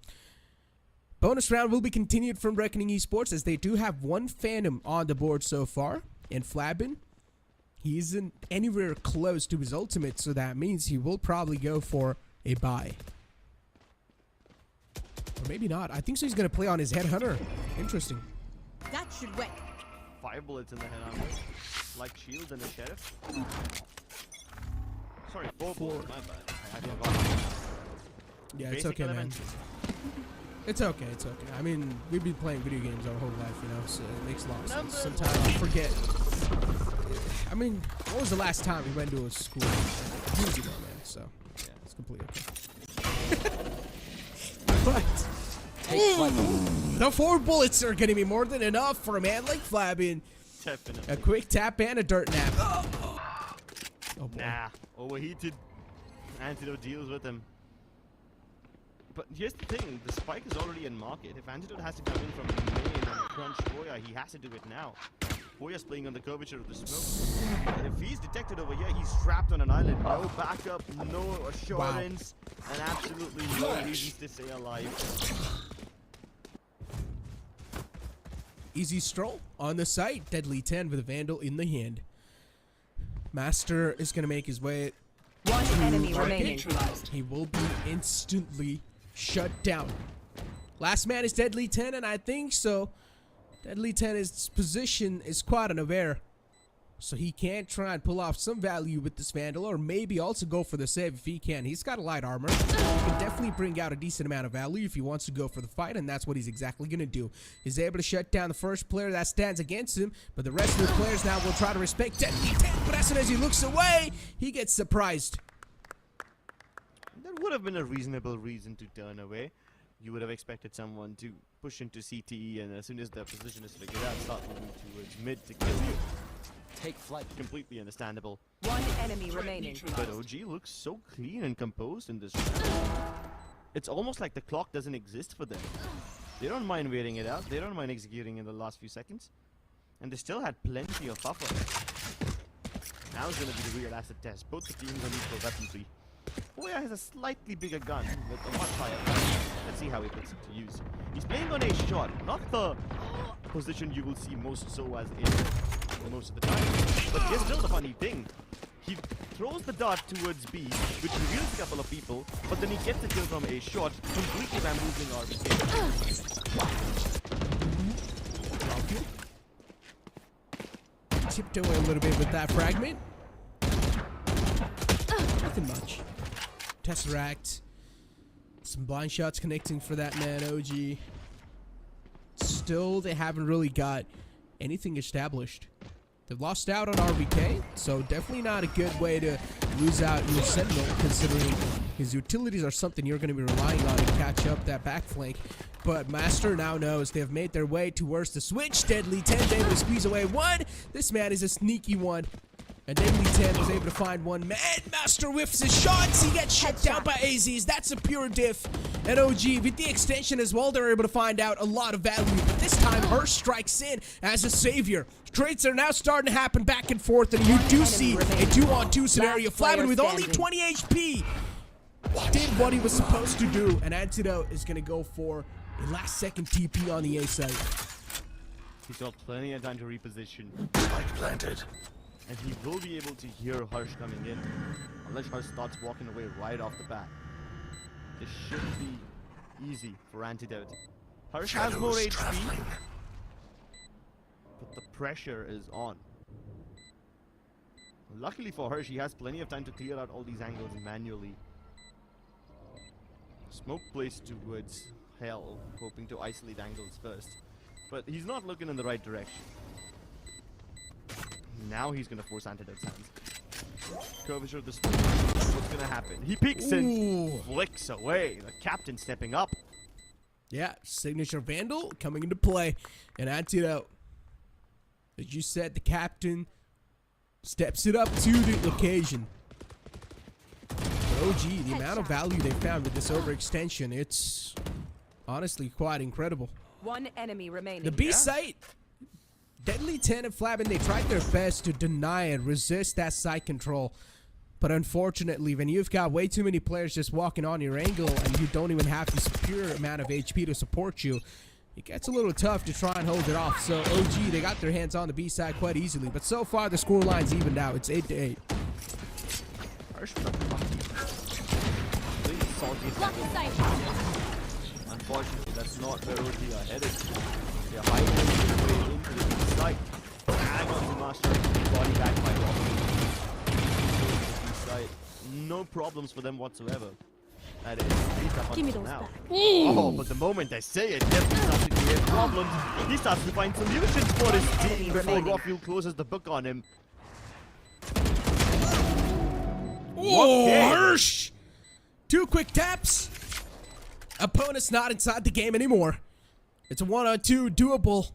Bonus round will be continued from Reckoning Esports, as they do have 1 Phantom on the board so far, and Flabbin, he isn't anywhere close to his ultimate, so that means he will probably go for a buy. Or maybe not. I think so. He's going to play on his Headhunter. Interesting. That should work. 5 bullets in the head armor. Like shields and a sheriff. Sorry, 4 bullets. My bad. I forgot. Yeah, it's Basic okay, man. elements. It's okay, it's okay. I mean, we've been playing video games our whole life, you know, so it makes a lot of sense. Sometimes I forget. I mean, what was the last time we went to a school? Years ago, man, so yeah, it's completely okay. But the 4 bullets are going to be more than enough for a man like Flabbin. Definitely. A quick tap and a dirt nap. Oh boy. Nah, overheated. Antidote deals with him. But here's the thing, the spike is already in market. If Antidote has to come in from the main and crunch Boya, he has to do it now. Boya's playing on the curvature of the smoke. And if he's detected over here, he's trapped on an island. No backup, no assurance, and absolutely no reasons to stay alive. Easy stroll on the site. Deadly 10 with a Vandal in the hand. Master is going to make his way. 1 enemy remaining. He will be instantly shut down Last man is Deadly 10, and I think so. Deadly 10's position is quite unaware. So he can try and pull off some value with this Vandal, or maybe also go for the save if he can. He's got a light armor. He can definitely bring out a decent amount of value if he wants to go for the fight, and that's what he's exactly going to do. He's able to shut down the first player that stands against him, but the rest of the players now will try to respect Deadly 10, but as soon as he looks away, he gets surprised. That would have been a reasonable reason to turn away. You would have expected someone to push into CTE, and as soon as their position is figured out, start moving towards mid to kill you. Take flight. Completely understandable. One enemy remaining. But OG looks so clean and composed in this round. It's almost like the clock doesn't exist for them. They don't mind waiting it out. They don't mind executing in the last few seconds. And they still had plenty of buffer. Now it's going to be the real asset test. Both the teams are equal weaponry. Oya has a slightly bigger gun with a much higher gun. Let's see how he puts it to use. He's playing on a shot, not the position you will see most SOAs in most of the time. But here's still the funny thing. He throws the dart towards B, which reveals a couple of people, but then he gets the kill from a shot, completely bamboozling RBK. Tipped away a little bit with that fragment. Nothing much. Tesseract. Some blind shots connecting for that man, OG. Still, they haven't really got anything established. They've lost out on RBK, so definitely not a good way to lose out your Sentinel, considering his utilities are something you're going to be relying on to catch up that back flank. But Master now knows they've made their way towards the switch. Deadly 10 able to squeeze away one. This man is a sneaky one. And Deadly 10 was able to find one man. Master whiffs his shots. He gets shut down by AZs. That's a pure diff. And OG, with the extension as well, they're able to find out a lot of value. But this time, Hirsch strikes in as a savior. Trades are now starting to happen back and forth. And you do see a 2-on-2 scenario. Flavin with only 20 HP did what he was supposed to do. And Antidote is going to go for a last-second TP on the A site. He's got plenty of time to reposition. Spike planted. And he will be able to hear Harsh coming in, unless Harsh starts walking away right off the bat. This should be easy for Antidote. Harsh has more HP, but the pressure is on. Luckily for Harsh, he has plenty of time to clear out all these angles manually. Smoke plays towards Hell, hoping to isolate angles first. But he's not looking in the right direction. Now he's gonna force Antidote's hands. Curvature of the split. What's gonna happen? He peeks and flicks away. The captain stepping up. Yeah, signature Vandal coming into play. And Antidote, as you said, the captain steps it up to the occasion. But OG, the amount of value they found with this overextension, it's honestly quite incredible. One enemy remaining. The B site, Deadly 10 and Flavin, they tried their best to deny and resist that site control. But unfortunately, when you've got way too many players just walking on your angle and you don't even have the superior amount of HP to support you, it gets a little tough to try and hold it off. So OG, they got their hands on the B side quite easily. But so far, the score line's evened out. It's 8-8. Unfortunately, that's not where OG are headed. They're hiding their way into the B site. And on the Master, body back by Rocky. No problems for them whatsoever. That is, Give me those now. back. Oh, but the moment I say it, definitely starts to create problems. He starts to find solutions for his team before Rockfield closes the book on him. Oh, Hirsch! 2 quick taps. Opponent's not inside the game anymore. It's a 1-on-2 doable.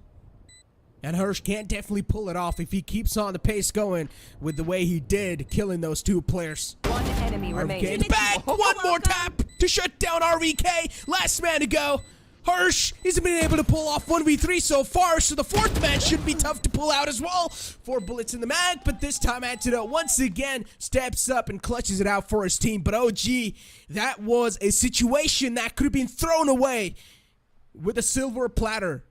And Hirsch can't definitely pull it off if he keeps on the pace going with the way he did, killing those 2 players. One enemy RVK remaining. in the back. One more tap to shut down RVK. Last man to go. Hirsch, he's been able to pull off 1v3 so far, so the 4th man should be tough to pull out as well. 4 bullets in the mag, but this time Antidote once again steps up and clutches it out for his team. But OG, that was a situation that could have been thrown away with a silver platter.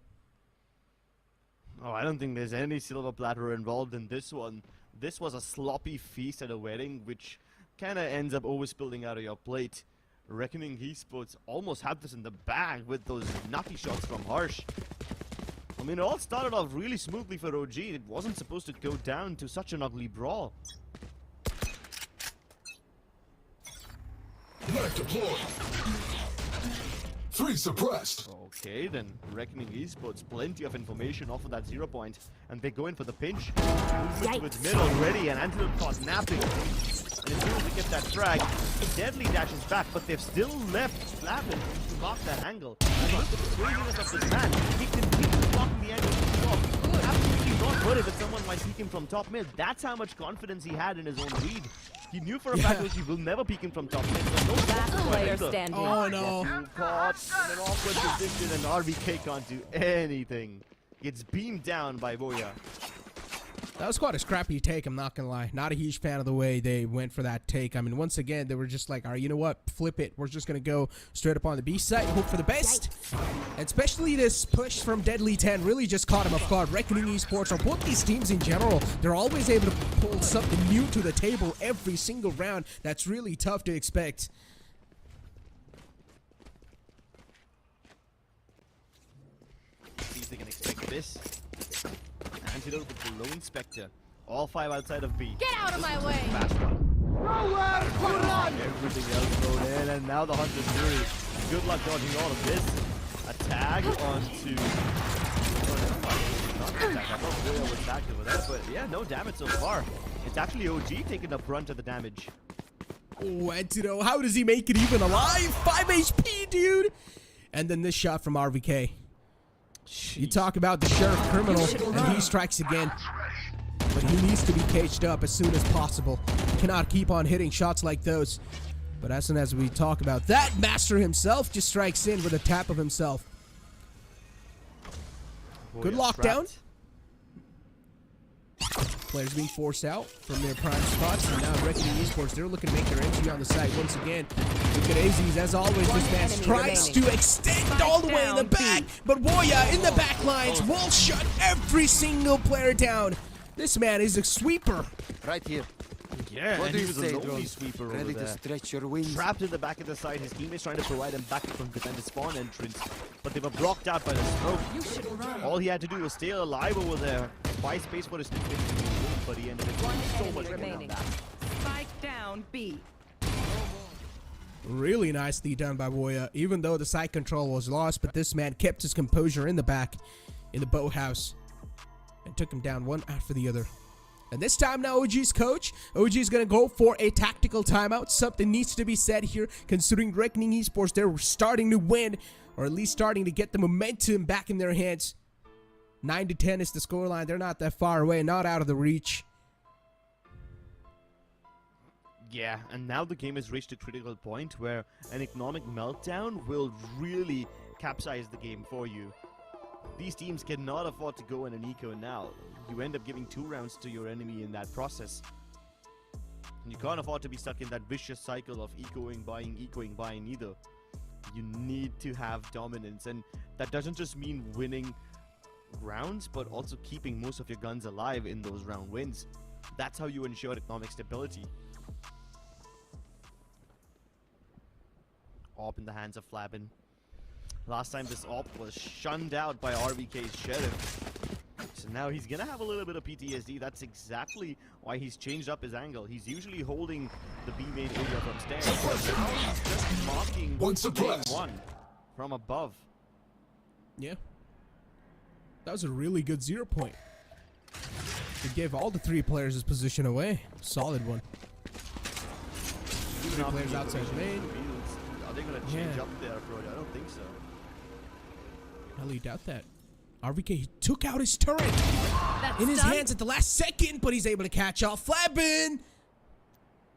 Oh, I don't think there's any silver platter involved in this one. This was a sloppy feast at a wedding, which kind of ends up overspilling out of your plate. Reckoning Esports almost had this in the bag with those nutty shots from Harsh. I mean, it all started off really smoothly for OG. It wasn't supposed to go down to such an ugly brawl. Knife deployed. 3 suppressed. Okay, then Reckoning Esports, plenty of information off of that 0 point, and they go in for the pinch. With mid already, and Antelope caught napping. And as soon as they get that frag, Deadly dashes back, but they've still left Flavin to mark that angle. And look at the craziness of this man. He continues blocking the angle from top. Absolutely not worried that someone might peek him from top mid. That's how much confidence he had in his own read. He knew for a fact that he will never peek him from top mid. So no Last player standing. Oh no. Caught in an awkward position, and RVK can't do anything. Gets beamed down by Voya. That was quite a scrappy take, I'm not gonna lie. Not a huge fan of the way they went for that take. I mean, once again, they were just like, all right, you know what? Flip it. We're just gonna go straight up on the B side, hope for the best. And especially this push from Deadly 10 really just caught him off guard. Reckoning Esports, or both these teams in general, they're always able to pull something new to the table every single round. That's really tough to expect. See if they can expect this. Antidote with the Lone Spectre. All 5 outside of B. Get out of my way! Fast one. Everything else thrown in, and now the Hunter's through. Good luck dodging all of this. A tag onto... Not a tag. I thought Voya was back over there, but yeah, no damage so far. It's actually OG taking the brunt of the damage. Oh, Antidote, how does he make it even alive? 5 HP, dude! And then this shot from RVK. You talk about the sheriff criminal, and he strikes again. But he needs to be caged up as soon as possible. Cannot keep on hitting shots like those. But as soon as we talk about that, Master himself just strikes in with a tap of himself. Good lockdown. Players being forced out from their prime spots, and now Reckoning Esports, they're looking to make their entry on the site once again. Look at AZs, as always, this man tries to extend all the way in the back, but Voya in the back lines will shut every single player down. This man is a sweeper. Right here. Yeah, What and do he you was say, a lonely drone? sweeper over Ready to there. stretch your wings? Trapped in the back of the side, his teammates trying to provide him backup from behind the spawn entrance, but they were blocked out by the smoke. All he had to do was stay alive over there, buy space for his teammates to move, but he ended up doing so much more than Remaining. that. Spike down B. Really nicely done by Voya, even though the side control was lost, but this man kept his composure in the back, in the boathouse, and took him down one after the other. And this time now, OG's coach. OG's going to go for a tactical timeout. Something needs to be said here, considering Reckoning Esports, they're starting to win, or at least starting to get the momentum back in their hands. 9-10 is the scoreline. They're not that far away, not out of the reach. Yeah, and now the game has reached a critical point where an economic meltdown will really capsize the game for you. These teams cannot afford to go in an eco now. You end up giving 2 rounds to your enemy in that process. And you can't afford to be stuck in that vicious cycle of ecoing, buying either. You need to have dominance, and that doesn't just mean winning rounds, but also keeping most of your guns alive in those round wins. That's how you ensure economic stability. AWP in the hands of Flabin. Last time this AWP was shunned out by RVK's Sheriff. So now he's gonna have a little bit of PTSD. That's exactly why he's changed up his angle. He's usually holding the B main area from stairs, but now he's just marking One main suppressed. 1 from above. Yeah. That was a really good 0 point. It gave all the 3 players his position away. Solid one. 3 players outside the main. Are they gonna change Yeah. up their approach? I don't think so. I really doubt that. RVK took out his turret That's in his done. hands at the last second, but he's able to catch off Flabin.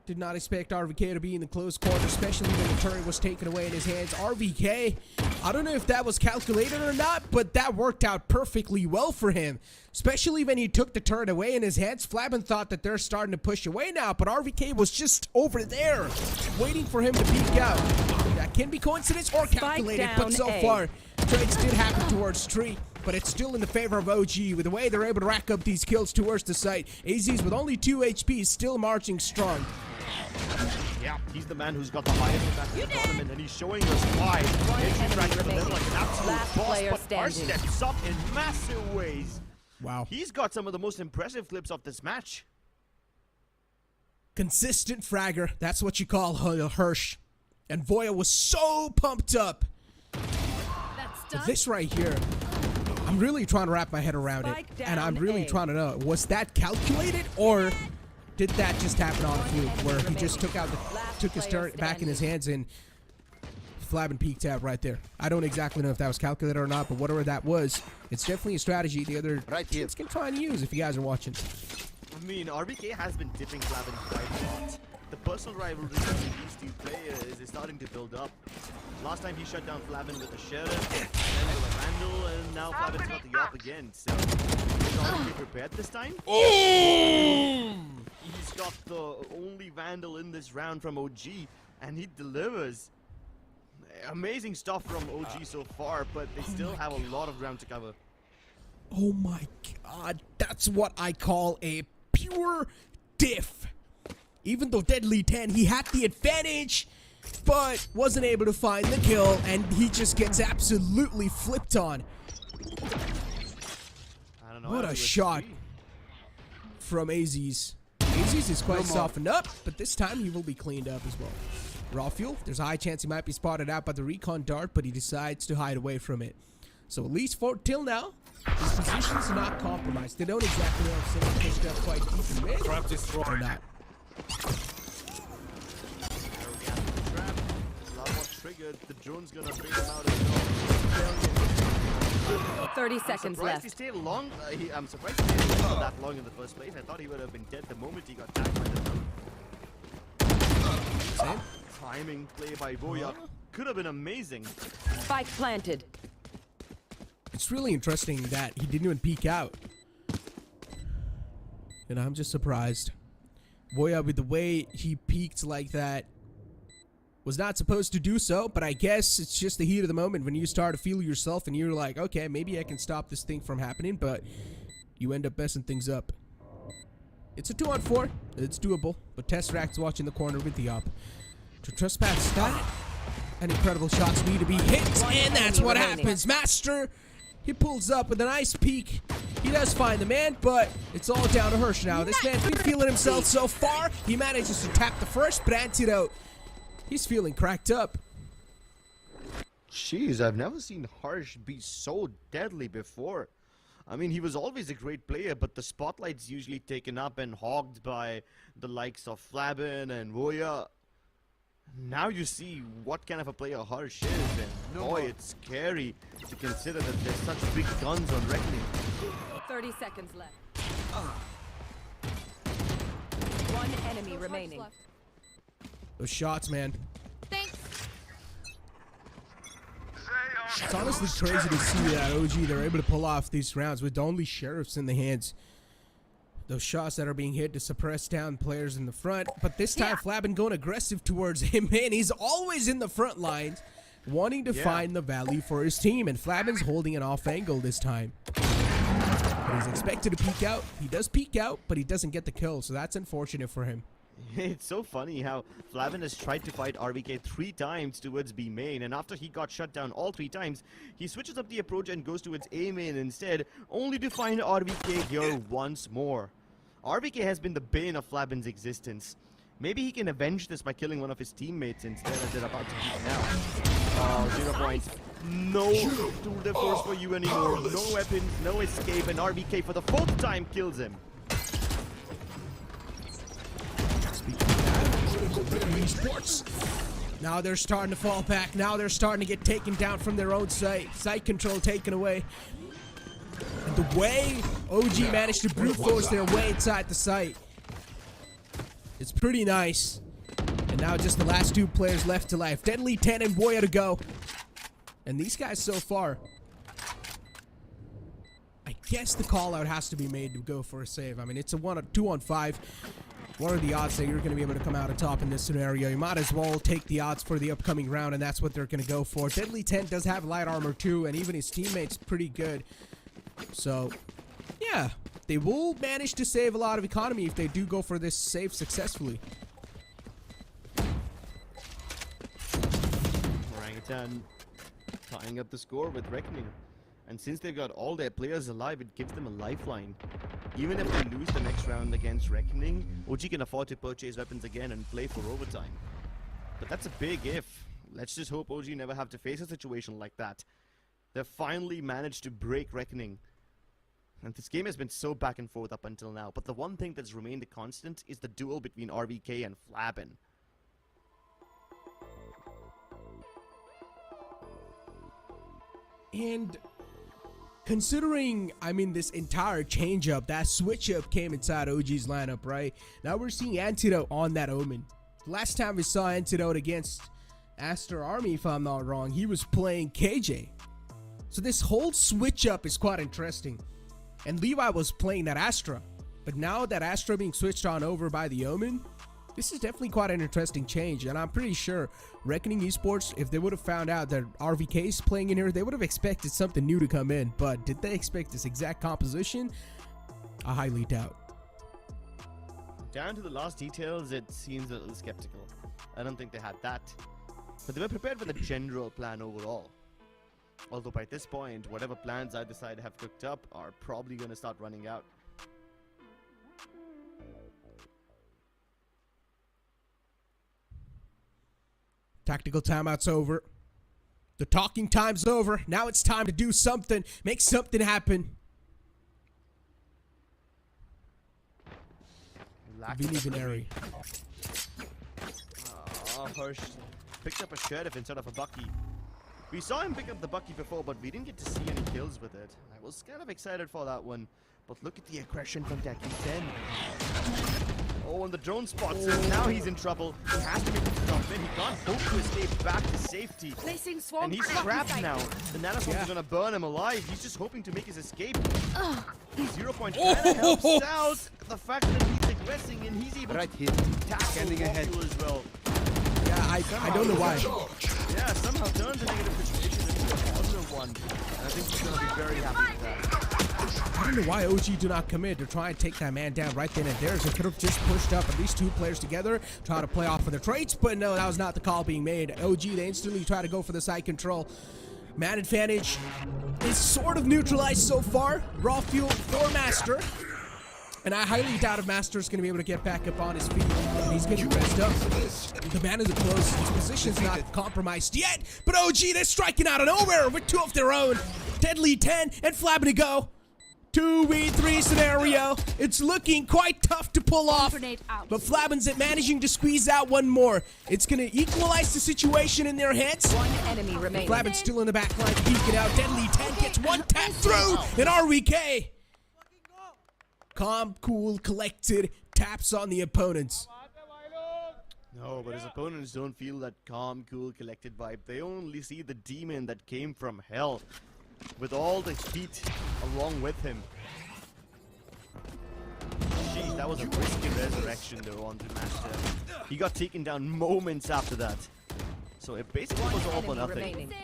Did not expect RVK to be in the close corner, especially when the turret was taken away in his hands. RVK, I don't know if that was calculated or not, but that worked out perfectly well for him. Especially when he took the turret away in his hands. Flabin thought that they're starting to push away now, but RVK was just over there, waiting for him to peek out. That can be coincidence or calculated, down but so A. far, trades did happen towards Tree. But it's still in the favor of OG with the way they're able to rack up these kills towards the site. AZ's with only 2 HP still marching strong. Yeah, he's the man who's got the highest impact in the tournament, and he's showing us why. Entry track to the middle like an absolute Last boss, player but Harsh standing. steps up in massive ways. Wow. He's got some of the most impressive clips of this match. Consistent fragger. That's what you call Hirsch. And Voya was so pumped up. That's But done. this right here, I'm really trying to wrap my head around it. Spike And I'm down really A. trying to know, was that calculated or did that just happen on a fluke where he just took his turn back in his hands and Flabin peeked out right there? I don't exactly know if that was calculated or not, but whatever that was, it's definitely a strategy the other Right here. teams can try and use if you guys are watching. I mean, RBK has been tipping Flavin quite a lot. The personal rivalry between these two players is starting to build up. Last time he shut down Flavin with a Sheriff, then with a Vandal, and now Flavin's got the op again. So, is RBK prepared this time? He's got the only Vandal in this round from OG, and he delivers. Amazing stuff from OG so far, but they still have a lot of ground to cover. Oh my god, that's what I call a pure diff. Even though Deadly 10, he had the advantage, but wasn't able to find the kill, and he just gets absolutely flipped on. I don't know. What how a he was shot free. from Aziz. Aziz is quite softened up, but this time he will be cleaned up as well. Raw fuel, there's a high chance he might be spotted out by the recon dart, but he decides to hide away from it. So at least till now, his position's not compromised. They don't exactly know if someone pushed up quite deep in mid or not. Trap. Lava triggered. The drone's gonna bring him out as well. 30 I'm seconds surprised he left. stayed long. I'm surprised he stayed for that long in the first place. I thought he would have been dead the moment he got tagged by the drone. Same. Timing play by Boyak could have been amazing. Spike planted. It's really interesting that he didn't even peek out. And I'm just surprised. Boya, with the way he peeked like that, was not supposed to do so, but I guess it's just the heat of the moment when you start to feel yourself and you're like, okay, maybe I can stop this thing from happening, but you end up messing things up. It's a 2-on-4. It's doable, but Tesseract's watching the corner with the op. To trespass that, and incredible shots need to be hit, and that's what happens. Master, he pulls up with a nice peek. He does find the man, but it's all down to Hirsch now. This man's been feeling himself so far. He manages to tap the first, but Antidote, he's feeling cracked up. Jeez, I've never seen Harsh be so deadly before. I mean, he was always a great player, but the spotlight's usually taken up and hogged by the likes of Flabin and Voya. Now you see what kind of a player Harsh is, and boy, it's scary to consider that there's such big guns on Reckoning. 30 seconds left. One enemy remaining. Those shots, man. Thanks. It's honestly crazy to see that OG, they're able to pull off these rounds with only sheriffs in the hands. Those shots that are being hit to suppress down players in the front. But this time, Flabin going aggressive towards him, and he's always in the front lines, wanting to find the value for his team. And Flabin's holding an off angle this time. But he's expected to peek out. He does peek out, but he doesn't get the kill, so that's unfortunate for him. It's so funny how Flavin has tried to fight RBK 3 times towards B main, and after he got shut down all 3 times, he switches up the approach and goes towards A main instead, only to find RBK here once more. RBK has been the bane of Flavin's existence. Maybe he can avenge this by killing one of his teammates instead, as they're about to do now. Oh, 0 points. No tool de force for you anymore. No weapons, no escape, and RBK for the 4th time kills him. Esports. Now they're starting to fall back. Now they're starting to get taken down from their own site. Site control taken away. And the way OG managed to brute force their way inside the site, it's pretty nice. And now just the last 2 players left to life. Deadly 10 and Boya to go. And these guys so far, I guess the call out has to be made to go for a save. I mean, it's a 2-on-5. What are the odds that you're going to be able to come out on top in this scenario? You might as well take the odds for the upcoming round, and that's what they're going to go for. Deadly 10 does have light armor too, and even his teammates pretty good. So, yeah, they will manage to save a lot of economy if they do go for this save successfully. Orangutan tying up the score with Reckoning. And since they've got all their players alive, it gives them a lifeline. Even if they lose the next round against Reckoning, OG can afford to purchase weapons again and play for overtime. But that's a big if. Let's just hope OG never have to face a situation like that. They've finally managed to break Reckoning. And this game has been so back and forth up until now, but the one thing that's remained a constant is the duel between RVK and Flabin. And considering, I mean, this entire change-up, that switch-up came inside OG's lineup, right? Now we're seeing Antidote on that Omen. Last time we saw Antidote against ASTER Army, if I'm not wrong, he was playing KJ. So this whole switch-up is quite interesting. And Levi was playing that Astra. But now that Astra being switched on over by the Omen, this is definitely quite an interesting change. And I'm pretty sure Reckoning Esports, if they would have found out that RVK is playing in here, they would have expected something new to come in. But did they expect this exact composition? I highly doubt. Down to the last details, it seems a little skeptical. I don't think they had that. But they were prepared with a general plan overall. Although by this point, whatever plans either side have cooked up are probably going to start running out. Tactical timeout's over. The talking time's over. Now it's time to do something. Make something happen. Vini Binary. Hirsch picked up a Sheriff instead of a Bucky. We saw him pick up the Bucky before, but we didn't get to see any kills with it. I was kind of excited for that one, but look at the aggression from Taki 10. Oh, and the drone spots him. Now he's in trouble. He has to make a jump in. He can't hope to escape back to safety. Placing swarm. And he's trapped now. The nanoswarms are gonna burn him alive. He's just hoping to make his escape. 0 point kinda helps out. The fact that he's aggressing and he's able Right to here. tackle Scanning ahead. Voxel as well. Yeah, I don't know why. Yeah, somehow turns a negative situation into a positive one. And I think he's gonna be very happy with that. I don't know why OG do not commit to try and take that man down right then and there. So could have just pushed up at least two players together, try to play off of their traits, but no, that was not the call being made. OG, they instantly try to go for the side control. Man advantage is sort of neutralized so far. Raw fuel for Master. And I highly doubt if Master is going to be able to get back up on his feet. And he's getting rest up. The man is close. His position's not compromised yet. But OG, they're striking out of nowhere with two of their own. Deadly 10 and Flabin to go. 2v3 scenario. It's looking quite tough to pull off. But Flabin's managing to squeeze out one more. It's going to equalize the situation in their heads. One enemy remaining. Flabin's still in the back line, peeking out. Deadly 10 gets one tap through. And RVK. Calm, cool, collected, taps on the opponents. No, but his opponents don't feel that calm, cool, collected vibe. They only see the demon that came from hell, with all the heat along with him. Jeez, that was a risky resurrection though on the Master. He got taken down moments after that. So it basically was all for nothing. remaining.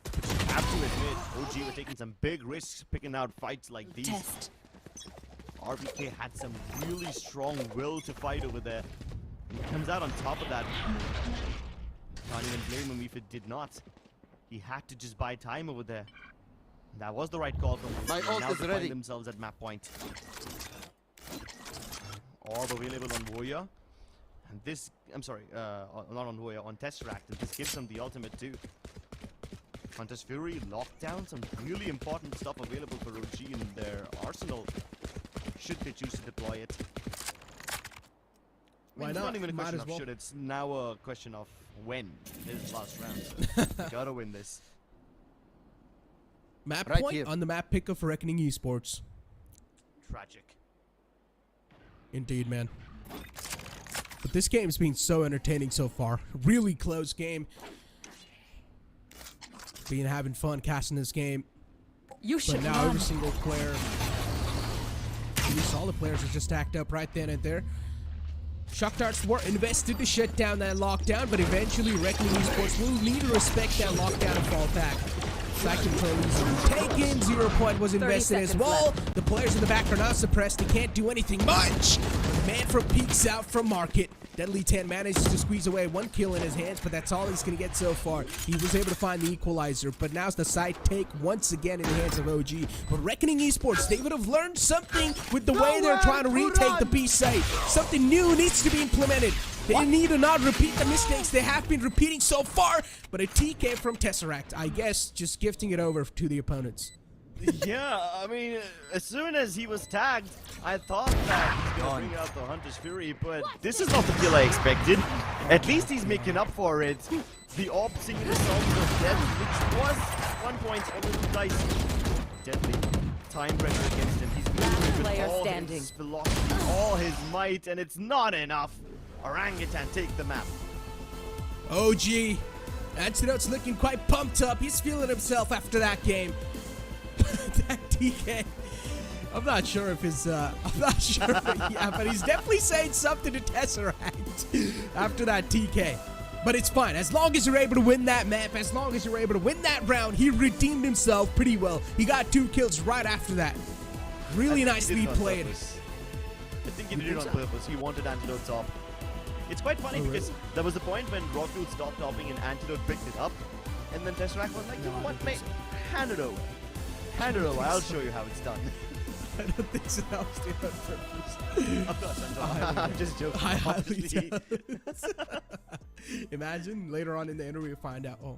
But you have to admit, OG were taking some big risks picking out fights like these. RVK had some really strong will to fight over there. And he comes out on top of that. Can't even blame him if it did not. He had to just buy time over there. And that was the right call from him. My ult Now is they ready. find themselves at map point. All available on Voya. And this, I'm sorry, not on Voya, on Tesseract. And this gives them the ultimate too. Contest Fury, Lockdown, some really important stuff available for OG in their arsenal. Should they choose to deploy it? Why It's not? not even a Might question as of well. should, it's now a question of when. This is last round, so we gotta win this. Map Right point here. on the map picker for Reckoning Esports. Tragic. Indeed, man. But this game's been so entertaining so far. Really close game. Been having fun casting this game. You But should now run. every single player, at least all the players are just stacked up right then and there. Shock darts were invested to shut down that lockdown, but eventually Reckoning Esports will need to respect that lockdown and fall back. Side control easily taken. 0 point was 30 invested as seconds well. left. The players in the back are not suppressed. They can't do anything much. The man from peeks out from market. Deadly 10 manages to squeeze away 1 kill in his hands, but that's all he's going to get so far. He was able to find the equalizer, but now's the side take once again in the hands of OG. But Reckoning Esports, they would have learned something with the way they're trying to retake the B site. Something new needs to be implemented. They need to not repeat the mistakes they have been repeating so far, but a TK from Tesseract, I guess, just gifting it over to the opponents. Yeah, I mean, as soon as he was tagged, I thought that he's gonna bring out the Hunter's Fury, but this is not the kill I expected. At least he's making up for it. The orb singing the song of death, which was at one point a little dicey. Deadly time pressure against him. He's moving with player all standing. his velocity, all his might, and it's not enough. Orangutan take the map. OG, Antidote's looking quite pumped up. He's feeling himself after that game. That TK, I'm not sure if his, I'm not sure, yeah, but he's definitely saying something to Tesseract after that TK. But it's fine, as long as you're able to win that map, as long as you're able to win that round, he redeemed himself pretty well. He got 2 kills right after that. Really nicely played. I think he did it on purpose. He wanted Antidote top. It's quite funny because there was a point when Rockwood stopped topping and Antidote picked it up, and then Tesseract was like, you know what, mate, hand it over. Hand it over, I'll show you how it's done. I don't think so. I was doing it on purpose. Of course, I'm just joking. I highly obviously. doubt. Imagine later on in the interview find out. Oh,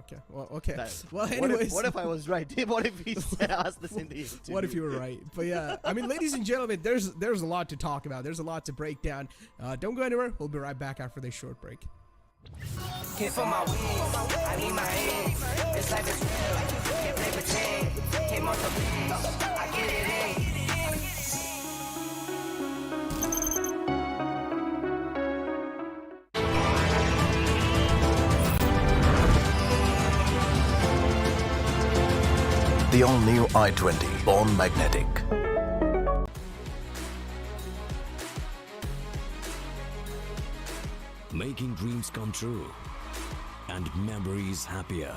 okay. Well, okay. That- Well, what anyways. if I was right? What if he said asked this in the interview? What if you were right? But yeah, I mean, ladies and gentlemen, there's a lot to talk about. There's a lot to break down. Don't go anywhere. We'll be right back after this short break. Hit for my wings, I need my eggs. This life is real, can't play pretend. Came off the beach, I get it in. The all-new i20, born magnetic. Making dreams come true and memories happier.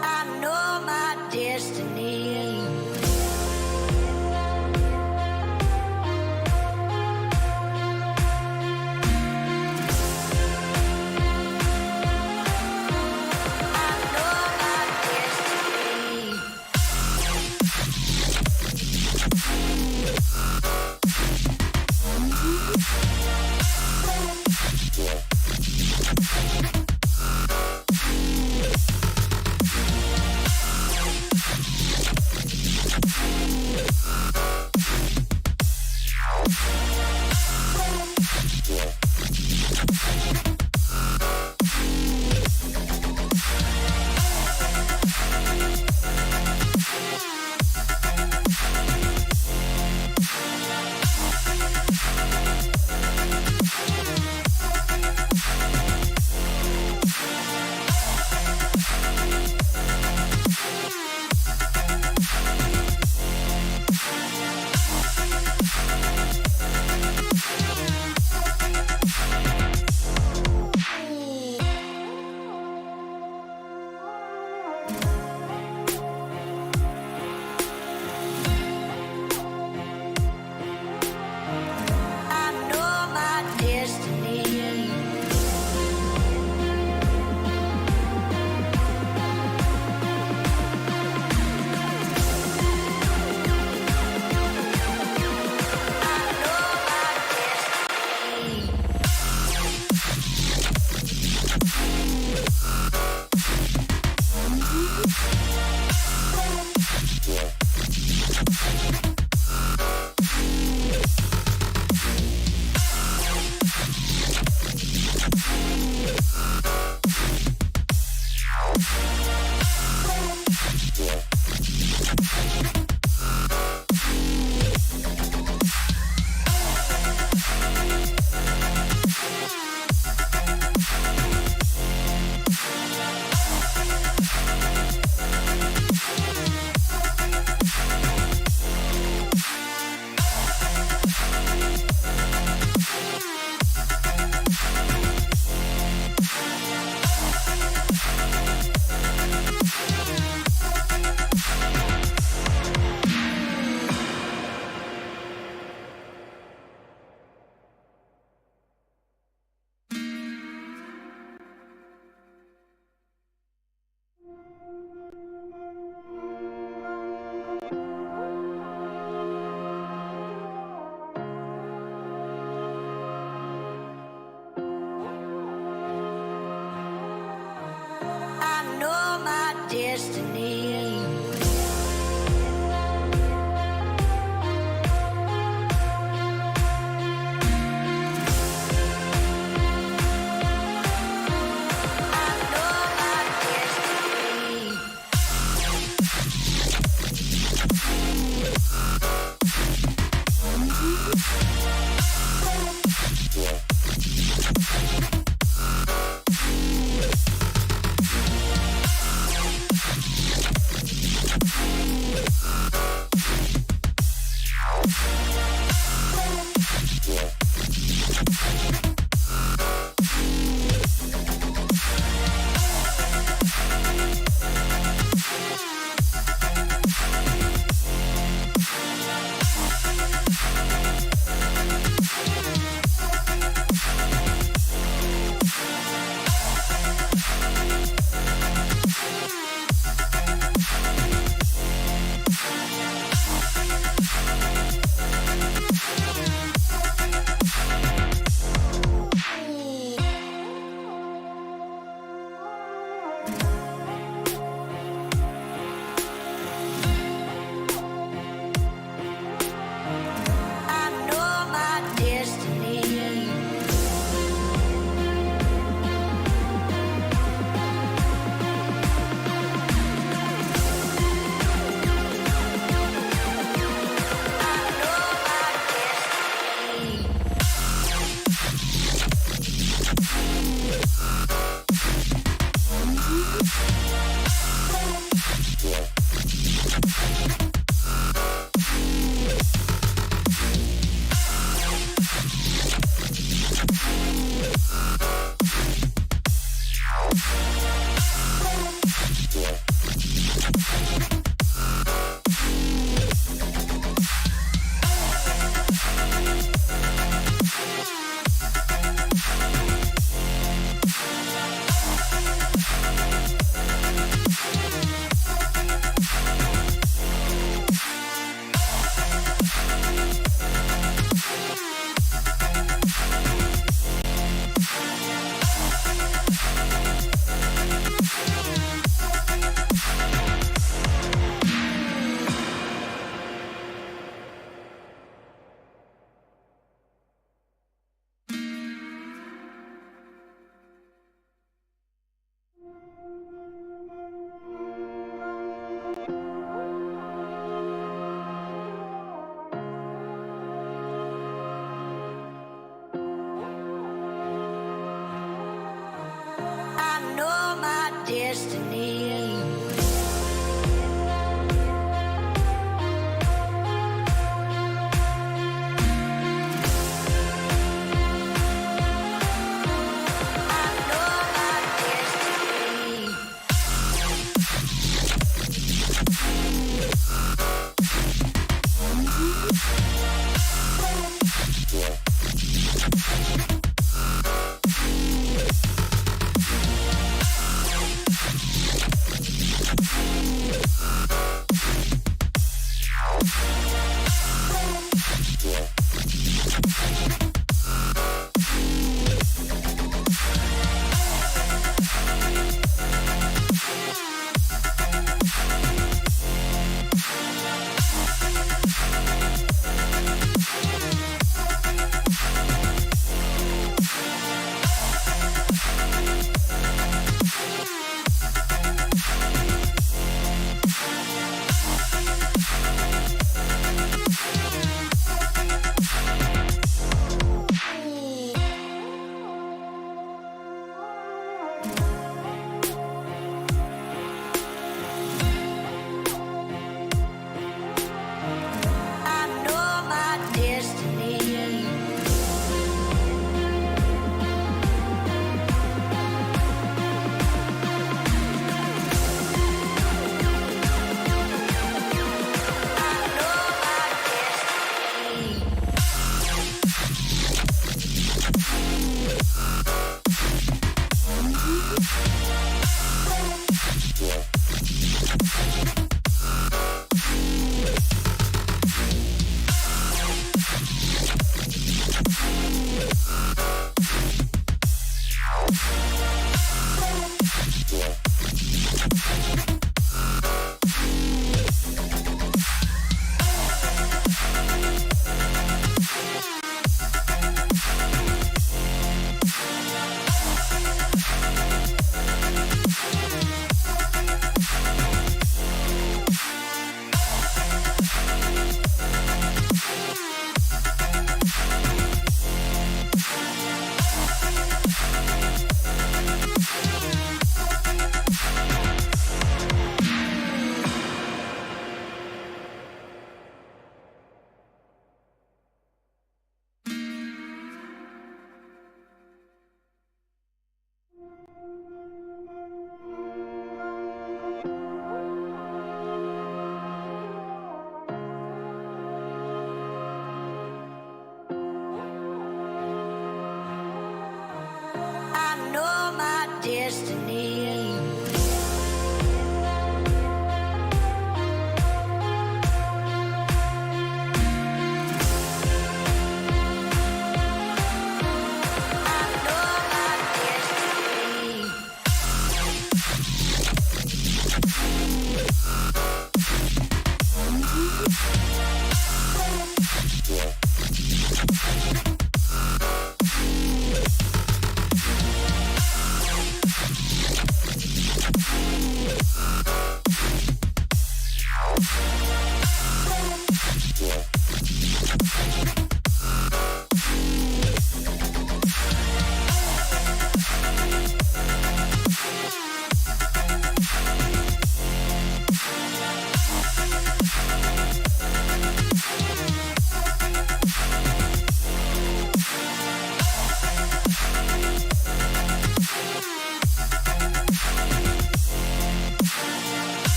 I know my destiny.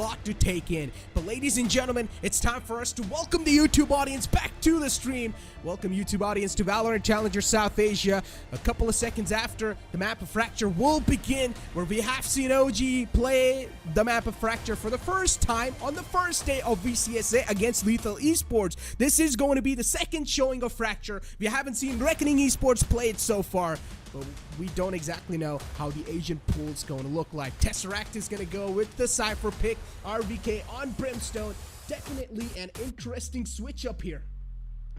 lot to take in. But ladies and gentlemen, it's time for us to welcome the YouTube audience back to the stream. Welcome YouTube audience to Valorant Challenger South Asia. A couple of seconds after the map of Fracture will begin, where we have seen OG play the map of Fracture for the first time on the first day of VCSA against Lethal Esports. This is going to be the second showing of Fracture. We haven't seen Reckoning Esports play it so far, but we don't exactly know how the Asian pool is going to look like. Tesseract is going to go with the Cypher pick. RVK on Brimstone. Definitely an interesting switch up here.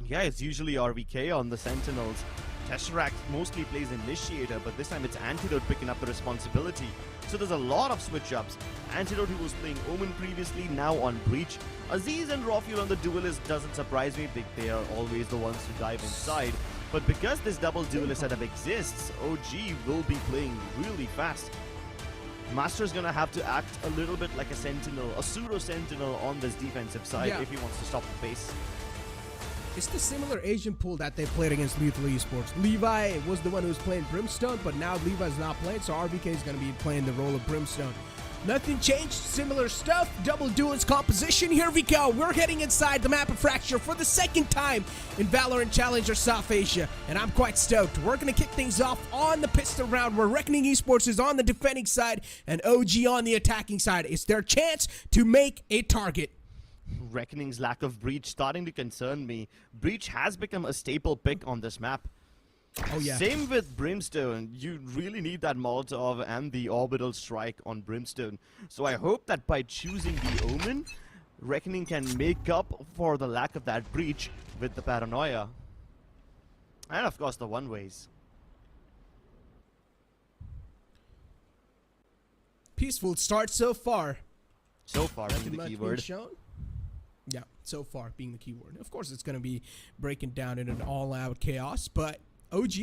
Yeah, it's usually RVK on the Sentinels. Tesseract mostly plays Initiator, but this time it's Antidote picking up the responsibility. So there's a lot of switch-ups. Antidote, who was playing Omen previously, now on Breach. Aziz and Rafiel on the Duelist doesn't surprise me. They are always the ones to dive inside. But because this double Duelist setup exists, OG will be playing really fast. Master's gonna have to act a little bit like a Sentinel, a pseudo-Sentinel on this defensive side if he wants to stop the pace. It's the similar Asian pool that they played against Lethal Esports. Levi was the one who was playing Brimstone, but now Levi's not playing, so RVK is going to be playing the role of Brimstone. Nothing changed, similar stuff, double duelist composition. Here we go. We're heading inside the map of Fracture for the second time in Valorant Challenger South Asia, and I'm quite stoked. We're going to kick things off on the pistol round, where Reckoning Esports is on the defending side and OG on the attacking side. It's their chance to make a target. Reckoning's lack of Breach starting to concern me. Breach has become a staple pick on this map. Oh yeah. Same with Brimstone. You really need that Molotov and the Orbital Strike on Brimstone. So I hope that by choosing the Omen, Reckoning can make up for the lack of that Breach with the Paranoia. And of course the one-ways. Peaceful start so far. So far, being Nothing the much keyword. being shown. Yeah, so far being the keyword. Of course, it's going to be breaking down in an all-out chaos, but OG,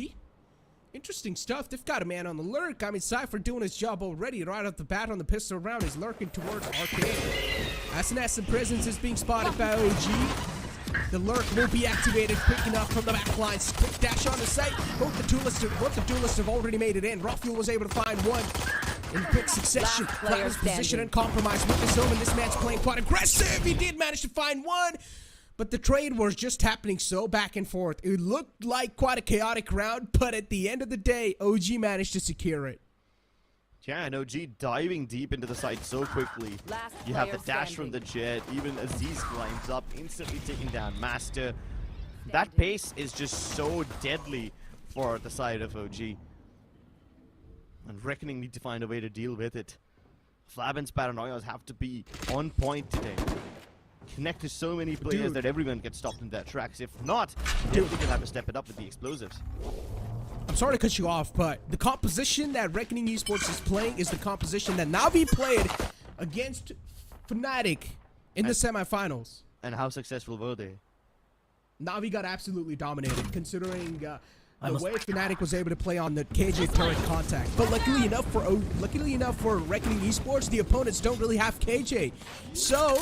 interesting stuff. They've got a man on the lurk. I mean, Cypher doing his job already right off the bat on the pistol round. He's lurking towards Arcade. SNS presence is being spotted by OG. The lurk will be activated, picking up from the back lines. Quick dash on the site. Both the duelists have already made it in. Rafiel was able to find one in quick succession. Flatters position and compromise with his own, and this man's playing quite aggressive. He did manage to find one, but the trade was just happening so back and forth. It looked like quite a chaotic round, but at the end of the day, OG managed to secure it. Yeah, and OG diving deep into the site so quickly. You have the dash from the Jet. Even Aziz climbs up, instantly taking down Master. That pace is just so deadly for the side of OG. And Reckoning need to find a way to deal with it. Flabin's Paranoias have to be on point today. Connect to so many players that everyone gets stopped in their tracks. If not, they'll have to step it up with the explosives. I'm sorry to cut you off, but the composition that Reckoning Esports is playing is the composition that Navi played against Fnatic in the semifinals. And how successful were they? Navi got absolutely dominated, considering the way Fnatic was able to play on the KJ turret contact. But luckily enough for Reckoning Esports, the opponents don't really have KJ. So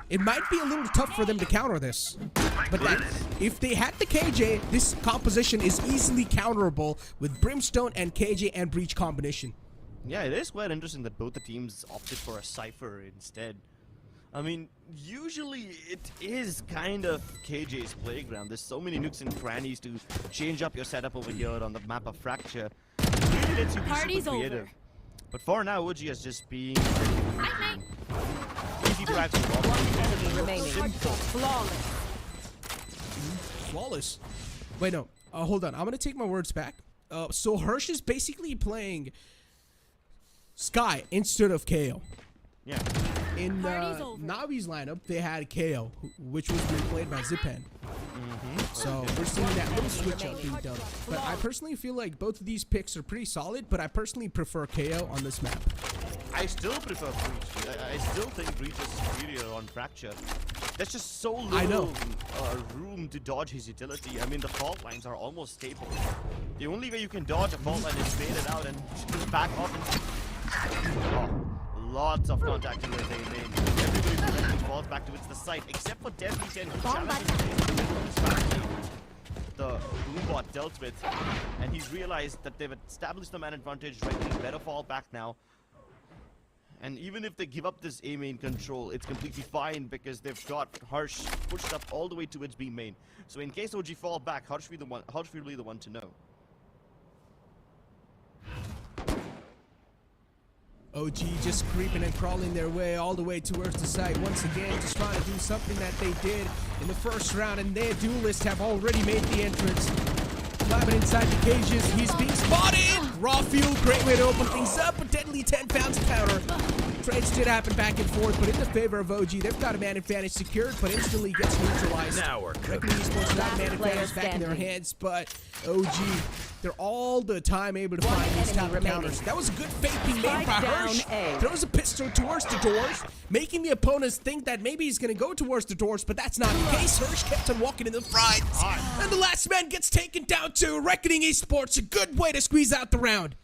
it might be a little tough for them to counter this. But if they had the KJ, this composition is easily counterable with Brimstone and KJ and Breach combination. Yeah, it is quite interesting that both the teams opted for a Cypher instead. I mean, usually it is kind of KJ's playground. There's so many nooks and crannies to change up your setup over here on the map of Fracture. It really lets you be super creative. But for now, OG is just being easy to actually walk. One enemy remaining. Simple. Flawless. Wait, no. Hold on. I'm going to take my words back. So Hirsch is basically playing Sky instead of KO. Yeah. In Navi's lineup, they had KO, which was being played by Zipan. So we're seeing that little switch up being done. But I personally feel like both of these picks are pretty solid, but I personally prefer KO on this map. I still prefer Breach. I still think Breach is superior on Fracture. There's just so little room to dodge his utility. I mean, the fault lines are almost stable. The only way you can dodge a fault line is fade it out and just back off. Lots of contacting with A-Main. Everybody falls back towards the site, except for Deadly 10, who challenges the Boombot dealt with. And he's realized that they've established the man advantage, right? He better fall back now. And even if they give up this A main control, it's completely fine because they've got Harsh pushed up all the way to its B main. So in case OG fall back, Harsh will be the one to know. OG just creeping and crawling their way all the way towards the site. Once again, just trying to do something that they did in the first round, and their duelists have already made the entrance. Flabbing inside the cages, he's being spotted! Raw fuel, great way to open things up, a deadly 10 pounds counter. Trades did happen back and forth, but in the favor of OG, they've got a man advantage secured, but instantly gets neutralized. Now we're cooking. NODWIN Esports got a man Last player advantage back in their standing. hands, but OG, they're all the time able to find these enemy type of remaining. counters. That was a good fake being made Spike by down Hirsch. A. Throws a pistol towards the doors, making the opponents think that maybe he's going to go towards the doors, but that's not the case. Hirsch kept on walking in the front, and the last man gets taken down too. Reckoning Esports, a good way to squeeze out the round.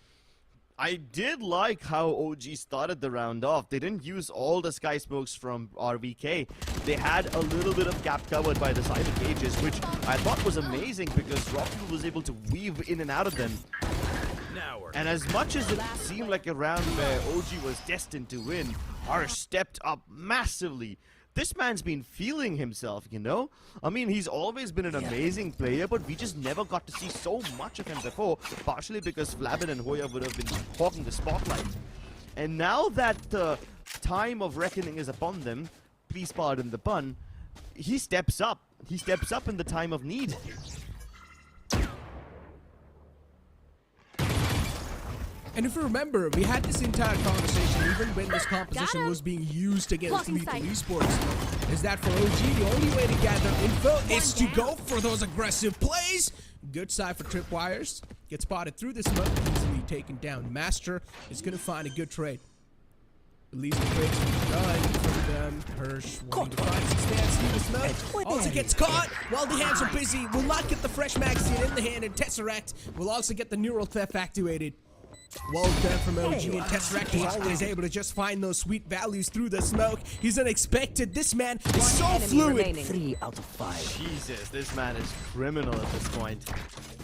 I did like how OG started the round off. They didn't use all the sky smokes from RVK. They had a little bit of gap covered by the side of cages, which I thought was amazing because Rocky was able to weave in and out of them. Now we're And as much as it seemed like a round where OG was destined to win, Harsh stepped up massively. This man's been feeling himself, you know? I mean, he's always been an amazing player, but we just never got to see so much of him before, partially because Flabbin and Hoya would have been hogging the spotlight. And now that the time of reckoning is upon them, please pardon the pun, he steps up. He steps up in the time of need. And if you remember, we had this entire conversation even when this composition was being used against Blocking Lethal sight. Esports. Is that for OG, the only way to gather info is to go for those aggressive plays. Good side for Tripwires. Gets spotted through the smoke, easily taken down. Master is going to find a good trade. At least the trade's been done from them. Hirsch wanting to find some stance through the smoke. Also gets caught while the hands are busy. Will not get the fresh magazine in the hand, and Tesseract will also get the neural theft activated. Well done from OG, and Tesseract is always able to just find those sweet values through the smoke. He's unexpected. This man is so Enemy fluid. remaining. 3 out of 5. Jesus, this man is criminal at this point.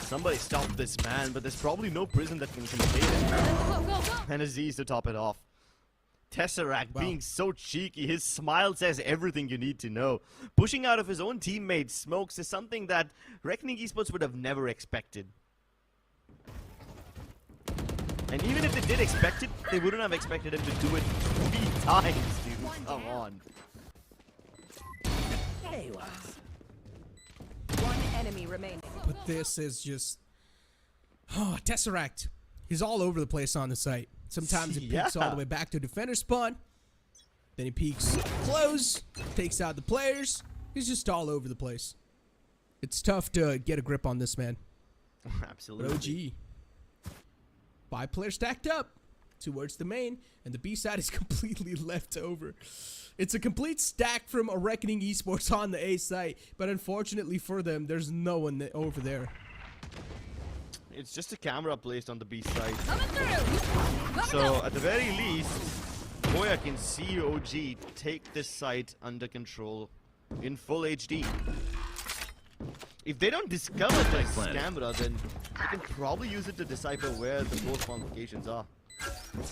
Somebody stop this man, but there's probably no prison that can contain him. Go, go, go. And Aziz to top it off. Tesseract being so cheeky, his smile says everything you need to know. Pushing out of his own teammates' smokes is something that Reckoning Esports would have never expected. And even if they did expect it, they wouldn't have expected him to do it 3 times, dude. Come on. One enemy remaining. But this is just... Oh, Tesseract. He's all over the place on the site. Sometimes it peeks all the way back to defender spawn. Then he peeks close, takes out the players. He's just all over the place. It's tough to get a grip on this man. But Absolutely. OG. 5 players stacked up towards the main, and the B side is completely left over. It's a complete stack from a Reckoning Esports on the A site, but unfortunately for them, there's no one over there. It's just a camera placed on the B side. Coming through. So at the very least, Hoya can see OG take this site under control in full HD. If they don't discover this camera, then they can probably use it to decipher where the both locations are.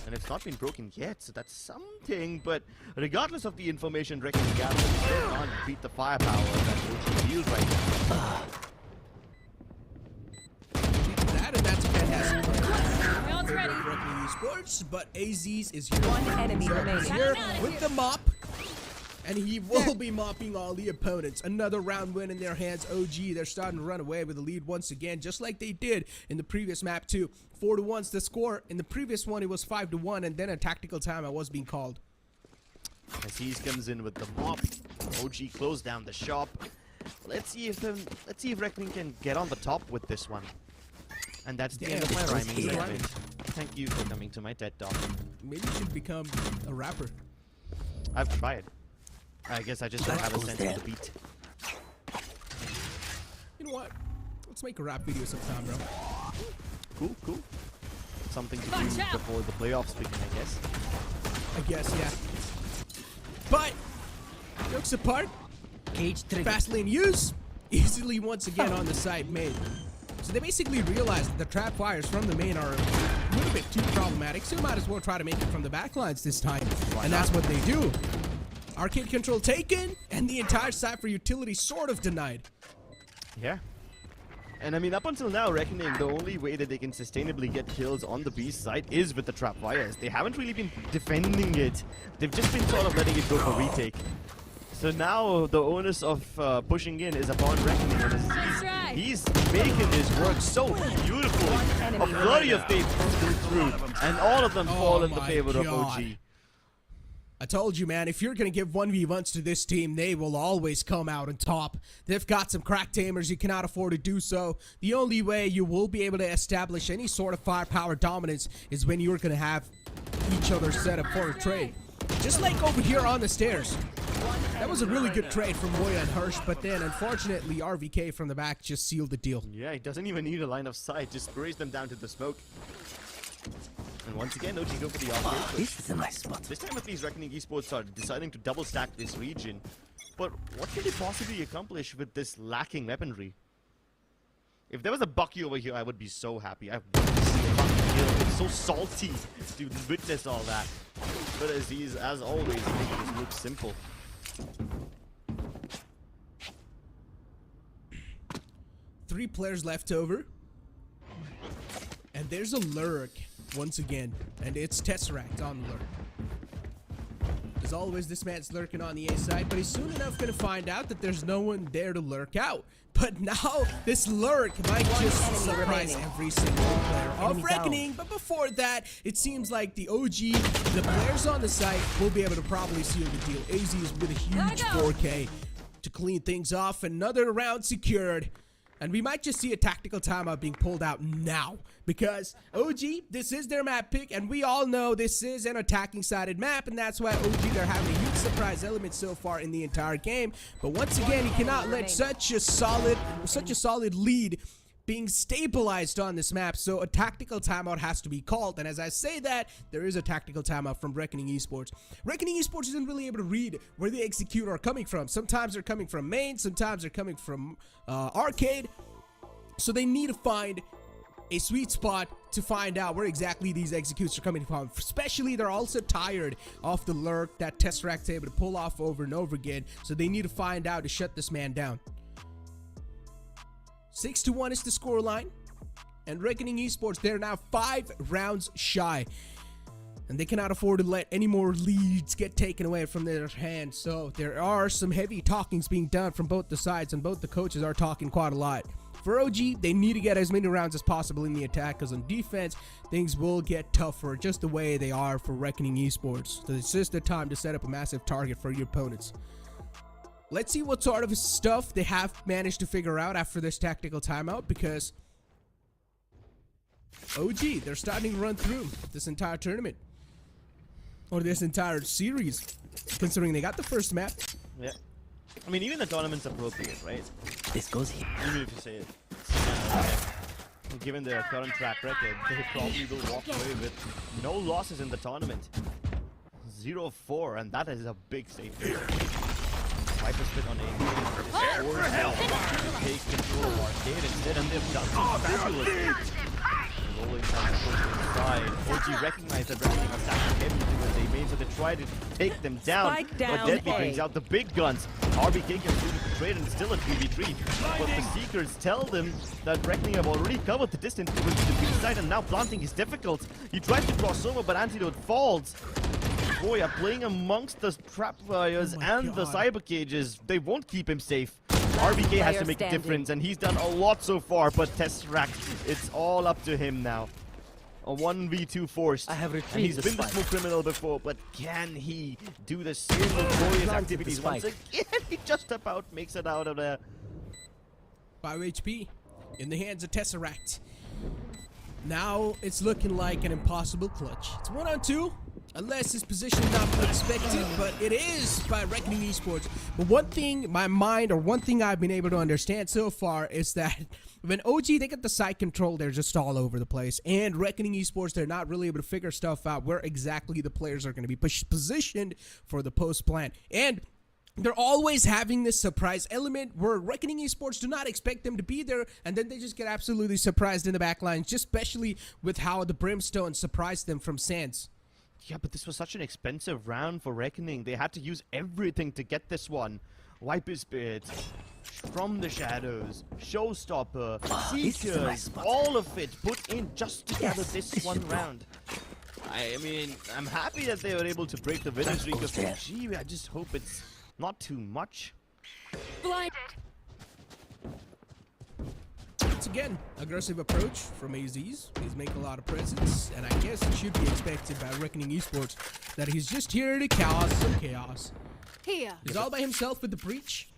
And it's not been broken yet, so that's something. But regardless of the information Reckoning gathered, they still can't beat the firepower that OG feels right now. That, and that's a fantastic play. Round's ready. Reckoning Esports, but Aziz is here. One enemy remaining. Here with the mop. And he will be mopping all the opponents. Another round win in their hands. OG, they're starting to run away with the lead once again, just like they did in the previous map too. 4-1's the score. In the previous one, it was 5-1, and then a tactical timeout was being called. Aziz comes in with the mop. OG closed down the shop. Let's see if Reckoning can get on the top with this one. And that's the end of my rhyming segment. Thank you for coming to my TED Talk. Maybe you should become a rapper. I've tried. I guess I just don't have a sense of the beat. You know what? Let's make a rap video sometime, bro. Cool, cool. Something to do Watch out. before the playoffs begin, I guess. I guess, yeah. But, jokes apart, Cage trigger. fast lane use easily once again on the side main. So they basically realized that the trap fires from the main are a little bit too problematic, so might as well try to make it from the backlines this time. And that's what they do. Arcade control taken, and the entire side for utility sort of denied. Yeah. And I mean, up until now, Reckoning, the only way that they can sustainably get kills on the B side is with the trap wires. They haven't really been defending it. They've just been sort of letting it go for retake. So now the onus of pushing in is upon Reckoning, and he's making his work so beautifully. A flurry of tape comes through, and all of them fall in the favor of OG. I told you, man, if you're going to give 1v1s to this team, they will always come out on top. They've got some crack tamers. You cannot afford to do so. The only way you will be able to establish any sort of firepower dominance is when you're going to have each other set up for a trade. Just like over here on the stairs. That was a really good trade from Moya and Hirsch, but then unfortunately RVK from the back just sealed the deal. Yeah, he doesn't even need a line of sight. Just sprays them down to the smoke. And once again, OG go for the arcade. This is a nice spot. This time at least, Reckoning Esports are deciding to double stack this region. But what can they possibly accomplish with this lacking weaponry? If there was a Bucky over here, I would be so happy. I want to see a Bucky kill. It's so salty to witness all that. But as always, making this look simple. Three players left over. And there's a lurk once again. And it's Tesseract on the lurk. As always, this man's lurking on the A side, but he's soon enough going to find out that there's no one there to lurk out. But now, this lurk might just surprise every single player of Reckoning. But before that, it seems like the OG, the players on the site, will be able to probably seal the deal. AZ is with a huge 4K to clean things off. Another round secured. And we might just see a tactical timeout being pulled out now. Because OG, this is their map pick, and we all know this is an attacking-sided map, and that's why OG, they're having a huge surprise element so far in the entire game. But once again, you cannot let such a solid lead being stabilized on this map, so a tactical timeout has to be called. And as I say that, there is a tactical timeout from Reckoning Esports. Reckoning Esports isn't really able to read where the execute are coming from. Sometimes they're coming from main, sometimes they're coming from arcade. So they need to find a sweet spot to find out where exactly these executes are coming from. Especially, they're also tired of the lurk that Tesseract's able to pull off over and over again. So they need to find out to shut this man down. 6-1 is the scoreline, and Reckoning Esports, they're now 5 rounds shy, and they cannot afford to let any more leads get taken away from their hands. So there are some heavy talkings being done from both the sides, and both the coaches are talking quite a lot. For OG, they need to get as many rounds as possible in the attack, because on defense, things will get tougher just the way they are for Reckoning Esports. So it's just the time to set up a massive target for your opponents. Let's see what sort of stuff they have managed to figure out after this tactical timeout, because OG, they're starting to run through this entire tournament. Or this entire series, considering they got the first map. Yeah. I mean, even the tournament's appropriate, right? This goes here. Even if you say it. Given their current track record, they probably will walk away with no losses in the tournament. 0-4, and that is a big safety. Viper spit on A. Take control of arcade instead, and they've done some visual escapes. Rolling down the side. OG recognized that Reckoning was stacking heavy towards A main, so they try to take them down. Spike down But Deadly A. brings out the big guns. RBK can do the trade, and it's still a 3v3. But the Seekers tell them that Reckoning have already covered the distance towards the B side, and now planting is difficult. He tries to cross over, but Antidote falls. Boy, playing amongst the trap wires and the cyber cages, they won't keep him safe. RBK has to make a difference, and he's done a lot so far, but Tesseract, it's all up to him now. A 1v2 forced. I have and retrieved he's the been the spike. smoke criminal before, but can he do the same glorious Planted activities the once spike. again? He just about makes it out of there. 5 HP in the hands of Tesseract. Now it's looking like an impossible clutch. It's 1-on-2. Unless his position is not expected, but it is by Reckoning Esports. But one thing one thing I've been able to understand so far is that when OG, they get the side control, they're just all over the place. And Reckoning Esports, they're not really able to figure stuff out where exactly the players are going to be positioned for the post plan. And they're always having this surprise element where Reckoning Esports do not expect them to be there, and then they just get absolutely surprised in the back line, just especially with how the Brimstone surprised them from Sands. Yeah, but this was such an expensive round for Reckoning. They had to use everything to get this one. Viper Spirit, From the Shadows, Showstopper, Seekers, all of it put in just to gather this one round. I mean, I'm happy that they were able to break the winning streak of OG. I just hope it's not too much. Blinded. Once again, aggressive approach from AZ's. He's making a lot of presence, and I guess it should be expected by Reckoning Esports that he's just here to cause some chaos. Here. He's all by himself with the breach.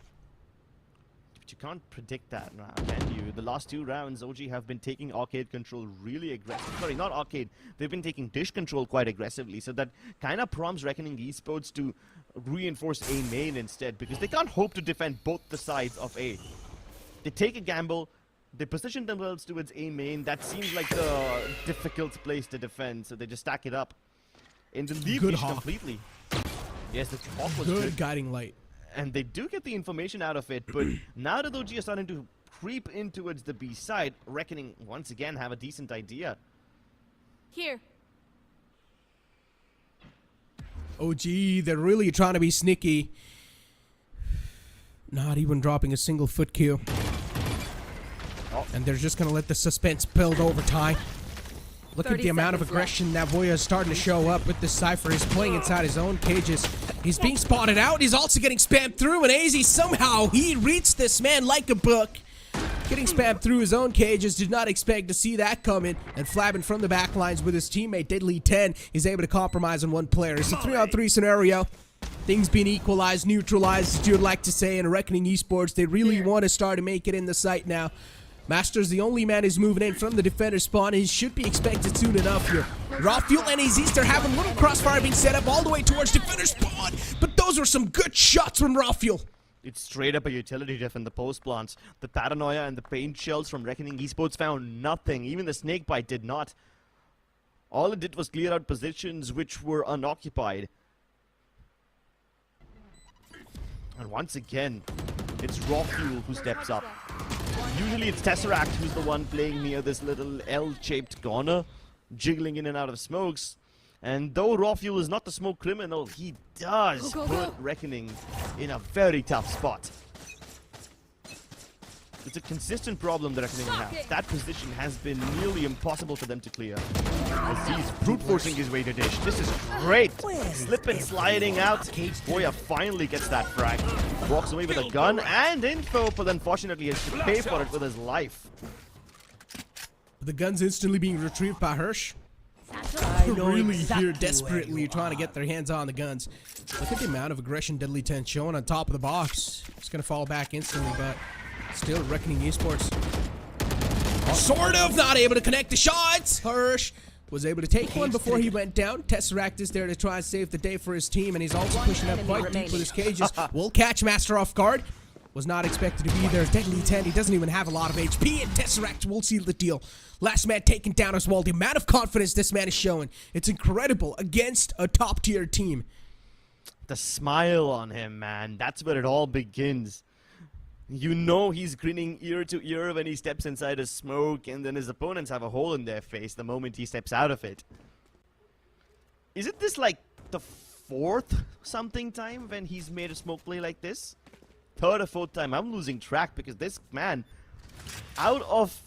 But you can't predict that now, can you? The last 2 rounds, OG have been taking arcade control really aggressive. Sorry, not arcade. They've been taking dish control quite aggressively, so that kind of prompts Reckoning Esports to reinforce A main instead, because they can't hope to defend both the sides of A. They take a gamble. They position themselves towards A main. That seems like the difficult place to defend, so they just stack it up. In the lead Good niche hawk. completely. Yes, the hawk was Good good. guiding light. And they do get the information out of it, but now that OG are starting to creep in towards the B side, Reckoning once again have a decent idea. Here. OG, they're really trying to be sneaky. Not even dropping a single foot kill. And they're just going to let the suspense build over time. Look at 30 the amount of seconds aggression that Voya is starting to show up with this Cypher. He's playing inside his own cages. He's being spotted out. He's also getting spammed through. And AZ somehow, he reads this man like a book. Getting spammed through his own cages. Did not expect to see that coming. And flabbing from the back lines with his teammate, Deadly 10. He's able to compromise on one player. It's a 3-on-3 scenario. Things being equalized, neutralized, as you'd like to say, in Reckoning Esports. They really want to start to make it in the site now. Master's the only man who's moving in from the defender spawn. He should be expected soon enough here. Raw Fuel and AZ's, they're having a little crossfire being set up all the way towards defender spawn. But those were some good shots from Raw Fuel. It's straight up a utility diff in the post plants. The Paranoia and the paint shells from Reckoning Esports found nothing. Even the snake bite did not. All it did was clear out positions which were unoccupied. And once again, it's Raw Fuel who steps up. Usually it's Tesseract who's the one playing near this little L-shaped corner, jiggling in and out of smokes. And though Raw Fuel is not the smoke criminal, he does put Reckoning in a very tough spot. It's a consistent problem that Reckoning has. That position has been nearly impossible for them to clear. As he's brute forcing his way to dish. This is great. Slip and sliding out. Voya finally gets that frag. Walks away with a gun and info, but unfortunately has to pay for it with his life. The gun's instantly being retrieved by Hirsch. Really here desperately trying to get their hands on the guns. Look at the amount of aggression Deadly 10 showing on top of the box. It's going to fall back instantly, but still Reckoning Esports. Sort of not able to connect the shots. Hirsch was able to take one before he went down. Tesseract is there to try and save the day for his team, and he's also pushing up quite deep with his cages. Will catch Master off guard. Was not expected to be there. Deadly 10, he doesn't even have a lot of HP, and Tesseract will seal the deal. Last man taken down as well. The amount of confidence this man is showing, it's incredible against a top-tier team. The smile on him, man. That's where it all begins. You know he's grinning ear to ear when he steps inside a smoke, and then his opponents have a hole in their face the moment he steps out of it. Isn't this like the 4th something time when he's made a smoke play like this? 3rd or 4th time. I'm losing track because this man, out of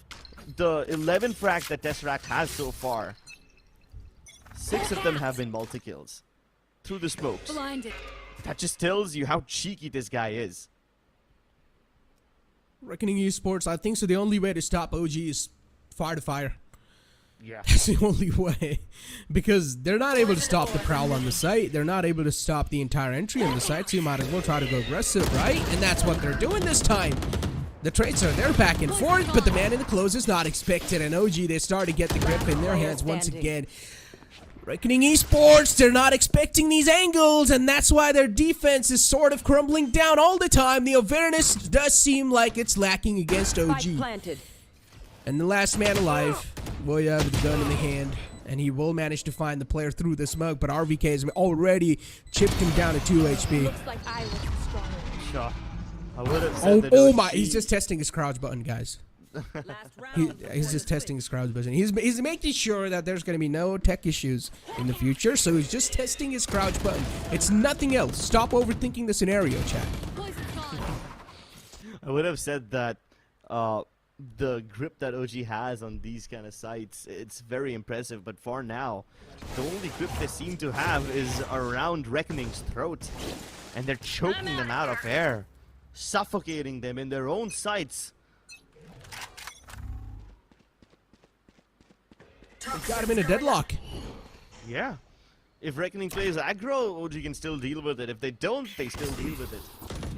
the 11 frags that Tesseract has so far, 6 of them have been multi-kills through the smokes. Blinded. That just tells you how cheeky this guy is. Reckoning Esports, I think so the only way to stop OG is fire to fire. Yeah. That's the only way. Because they're not able to stop the prowl on the site. They're not able to stop the entire entry on the site, so you might as well try to go aggressive, right? And that's what they're doing this time. The traits are there back and forth, but the man in the close is not expected. And OG, they start to get the grip in their hands once again. Reckoning Esports, they're not expecting these angles, and that's why their defense is sort of crumbling down all the time. The awareness does seem like it's lacking against OG. Spike planted. And the last man alive, Voya with the gun in the hand, and he will manage to find the player through the smoke, but RVK has already chipped him down to 2 HP. Looks like I was stronger. Sure. I would have said that Oh OG my, he's just testing his crouch button, guys. He's just testing his crouch button. He's making sure that there's going to be no tech issues in the future, so he's just testing his crouch button. It's nothing else. Stop overthinking the scenario, chat. I would have said that the grip that OG has on these kind of sites, it's very impressive, but for now, the only grip they seem to have is around Reckoning's throat, and they're choking them out of air, suffocating them in their own sites. They've got him in a deadlock. Yeah. If Reckoning plays aggro, OG can still deal with it. If they don't, they still deal with it.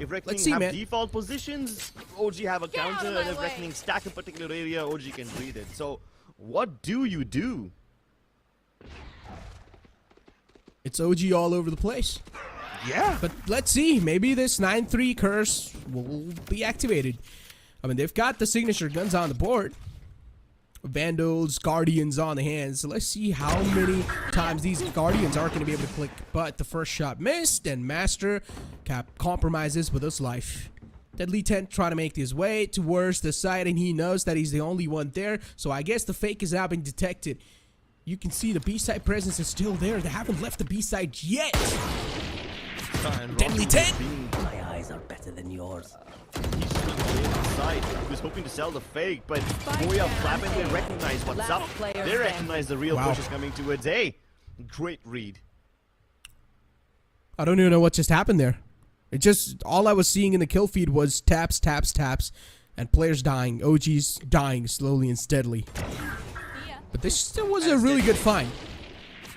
If Reckoning have default positions, OG have a counter, and if Reckoning stack a particular area, OG can read it. So, what do you do? It's OG all over the place. Yeah. But let's see. Maybe this 9-3 curse will be activated. I mean, they've got the signature guns on the board. Vandals, Guardians on the hands. So let's see how many times these Guardians aren't going to be able to click. But the first shot missed, and Master compromises with his life. Deadly 10 trying to make his way towards the side, and he knows that he's the only one there. So I guess the fake is now being detected. You can see the B-side presence is still there. They haven't left the B-side yet. Deadly 10. My eyes are better than yours. He's inside. He was hoping to sell the fake, but Boya flapping, they recognize what's up. They recognize the real push is coming towards A. Great read. I don't even know what just happened there. It just, all I was seeing in the kill feed was taps, taps, taps, and players dying. OG's dying slowly and steadily. But this still was a really good find.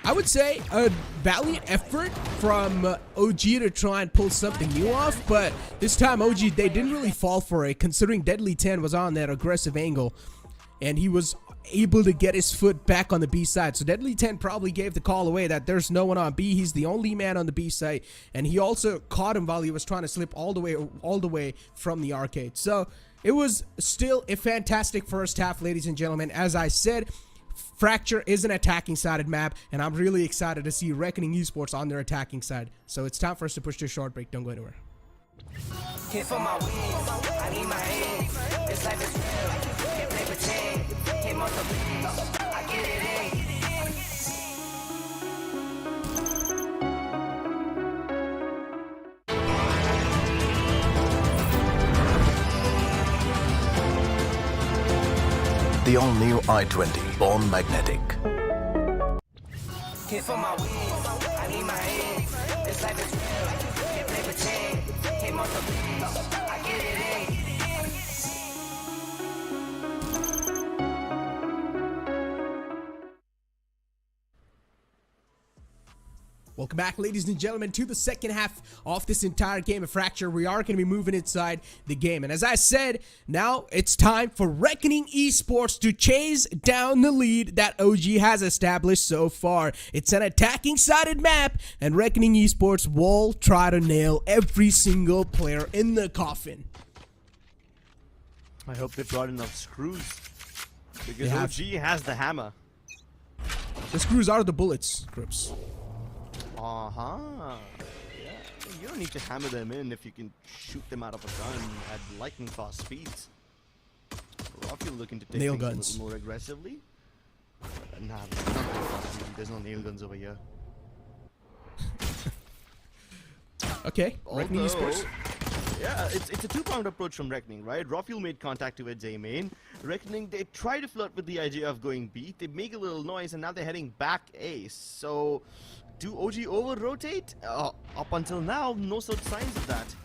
I would say a valiant effort from OG to try and pull something new off, but this time OG, they didn't really fall for it, considering Deadly 10 was on that aggressive angle, and he was able to get his foot back on the B side. So Deadly 10 probably gave the call away that there's no one on B. He's the only man on the B side, and he also caught him while he was trying to slip all the way from the arcade. So it was still a fantastic first half, ladies and gentlemen. As I said, Fracture is an attacking sided map, and I'm really excited to see Reckoning Esports on their attacking side. So it's time for us to push to a short break. Don't go anywhere. Here for my wins, I need my hands. This life is real, can't play pretend. Came off the wins, I get it in. The all-new i20, born magnetic. Here for my wins, I need my hands. This life is real, can't play pretend. Came off the wins, I get it in. Welcome back, ladies and gentlemen, to the second half of this entire game of Fracture. We are going to be moving inside the game. And as I said, now it's time for Reckoning Esports to chase down the lead that OG has established so far. It's an attacking-sided map, and Reckoning Esports will try to nail every single player in the coffin. I hope they brought enough screws, because OG has the hammer. The screws are the bullets, Grips. Yeah. You don't need to hammer them in if you can shoot them out of a gun at lightning fast speeds. Rafi looking to take nail things guns a little more aggressively. Nah, there's no nail guns over here. Okay, Reckoning Esports. Yeah, it's a two-pronged approach from Reckoning, right? Rafi made contact towards A main. Reckoning, they try to flirt with the idea of going B. They make a little noise, and now they're heading back A. So, do OG over-rotate? Up until now, no such signs of that.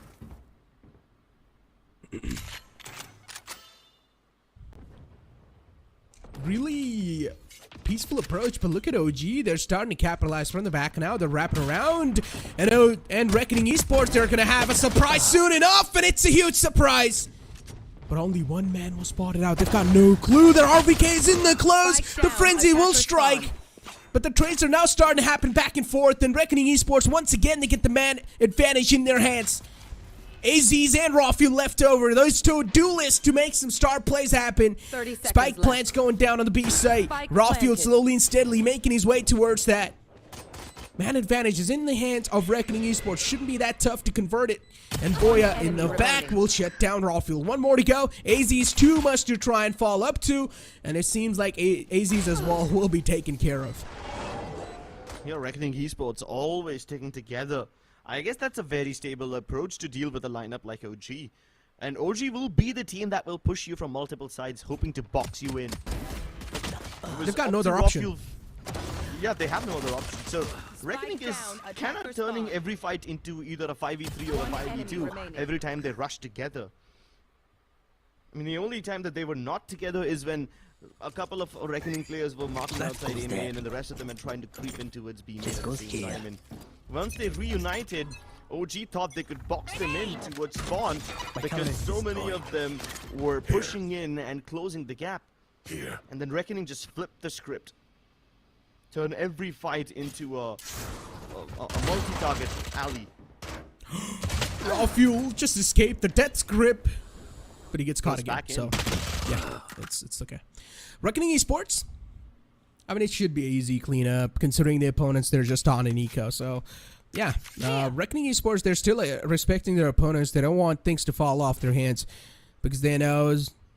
Really peaceful approach, but look at OG. They're starting to capitalize from the back now. They're wrapping around, and Reckoning Esports, they're gonna have a surprise soon enough, and it's a huge surprise. But only one man was spotted out. They've got no clue. Their RVK is in the close. The frenzy will strike. But the trades are now starting to happen back and forth, and Reckoning Esports, once again, they get the man advantage in their hands. AZs and Rafi left over. Those two duelists to make some star plays happen. 30 seconds Spike left. Plant's going down on the B site. Rafi slowly and steadily making his way towards that. Man advantage is in the hands of Reckoning Esports. Shouldn't be that tough to convert it. And Boya in the back will shut down Rawfield. One more to go. AZ's too much to try and fall up to. And it seems like AZ's as well will be taken care of. Yeah, Reckoning Esports always sticking together. I guess that's a very stable approach to deal with a lineup like OG. And OG will be the team that will push you from multiple sides, hoping to box you in. They've got no other option. Yeah, they have no other option. So Reckoning is kind of turning every fight into either a 5v3 or a 5v2 every time they rush together. I mean, the only time that they were not together is when a couple of Reckoning players were marking outside A main and the rest of them are trying to creep in towards B main at the same time. And once they reunited, OG thought they could box them in towards spawn because so many of them were pushing in and closing the gap. And then Reckoning just flipped the script. Turn every fight into a multi-target alley. Rawfield just escaped the death's grip, but he gets caught again. Back in. So yeah, it's okay. Reckoning Esports, I mean, it should be an easy cleanup considering the opponents they're just on an eco. So yeah, Reckoning Esports, they're still respecting their opponents. They don't want things to fall off their hands because they know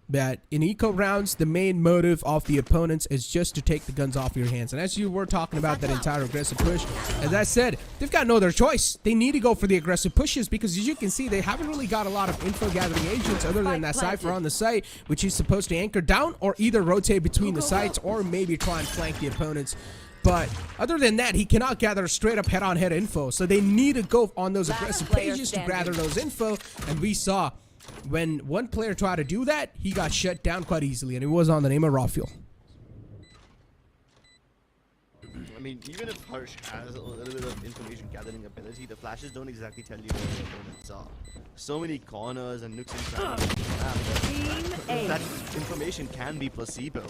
that in eco rounds, the main motive of the opponents is just to take the guns off your hands. And as you were talking about that entire aggressive push, as I said, they've got no other choice. They need to go for the aggressive pushes because as you can see, they haven't really got a lot of info gathering agents other than that Cypher on the site, which is supposed to anchor down or either rotate between the sites or maybe try and flank the opponents. But other than that, he cannot gather straight up head-on-head info. So they need to go on those aggressive pages to gather those info. And we saw when one player tried to do that, he got shut down quite easily, and it was on the name of Rawfield. I mean, even if Harsh has a little bit of information gathering ability, the flashes don't exactly tell you where the opponents are. So many corners and nooks and crannies that information can be placebo.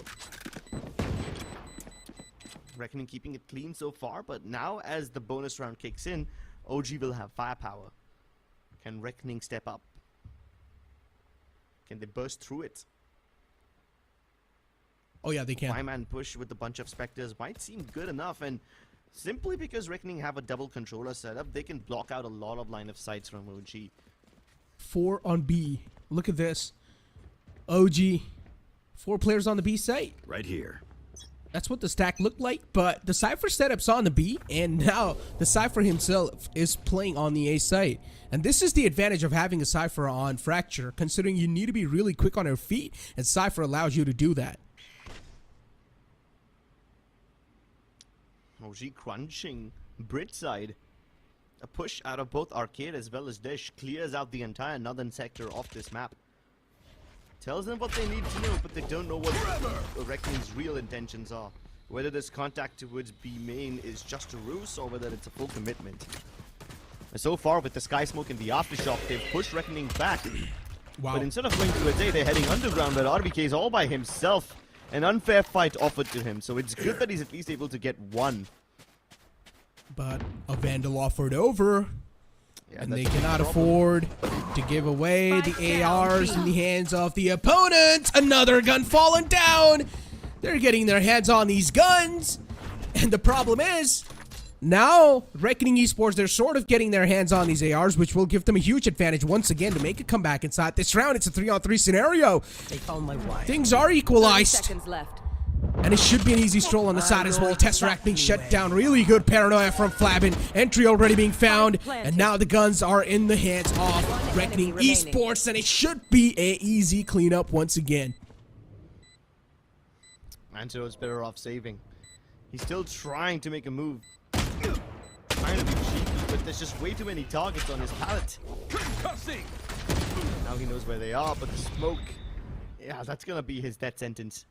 Reckoning keeping it clean so far, but now as the bonus round kicks in, OG will have firepower. Can Reckoning step up? Can they burst through it? Oh yeah, they can. 5-man push with a bunch of Spectres might seem good enough, and simply because Reckoning have a double controller setup, they can block out a lot of line of sights from OG. 4 on B. Look at this. OG. 4 players on the B site. Right here. That's what the stack looked like, but the Cypher setup's on the B, and now the Cypher himself is playing on the A site. And this is the advantage of having a Cypher on Fracture, considering you need to be really quick on your feet, and Cypher allows you to do that. OG crunching Brit side. A push out of both Arcade as well as Dish clears out the entire northern sector of this map. Tells them what they need to know, but they don't know what Reckoning's real intentions are. Whether this contact towards B main is just a ruse or whether it's a full commitment. And so far, with the Sky Smoke and the Aftershock, they've pushed Reckoning back. Wow. But instead of going towards A, they're heading underground, but RBK is all by himself. An unfair fight offered to him, so it's good that he's at least able to get one. But a Vandal offered over. Yeah, And they cannot afford to give away the ARs in the hands of the opponent. Another gun falling down. They're getting their hands on these guns. And the problem is, now Reckoning Esports, they're sort of getting their hands on these ARs, which will give them a huge advantage once again to make a comeback inside this round. It's a 3-on-3 scenario. They found my wife. Things are 30 equalized. seconds left. And it should be an easy stroll on the side as well. Tesseract being shut down. Really good paranoia from Flabbin. Entry already being found. And now the guns are in the hands of Reckoning Esports. And it should be an easy cleanup once again. Mantero's better off saving. He's still trying to make a move. Trying to be cheeky, but there's just way too many targets on his pallet. Now he knows where they are, but the smoke... Yeah, that's gonna be his death sentence.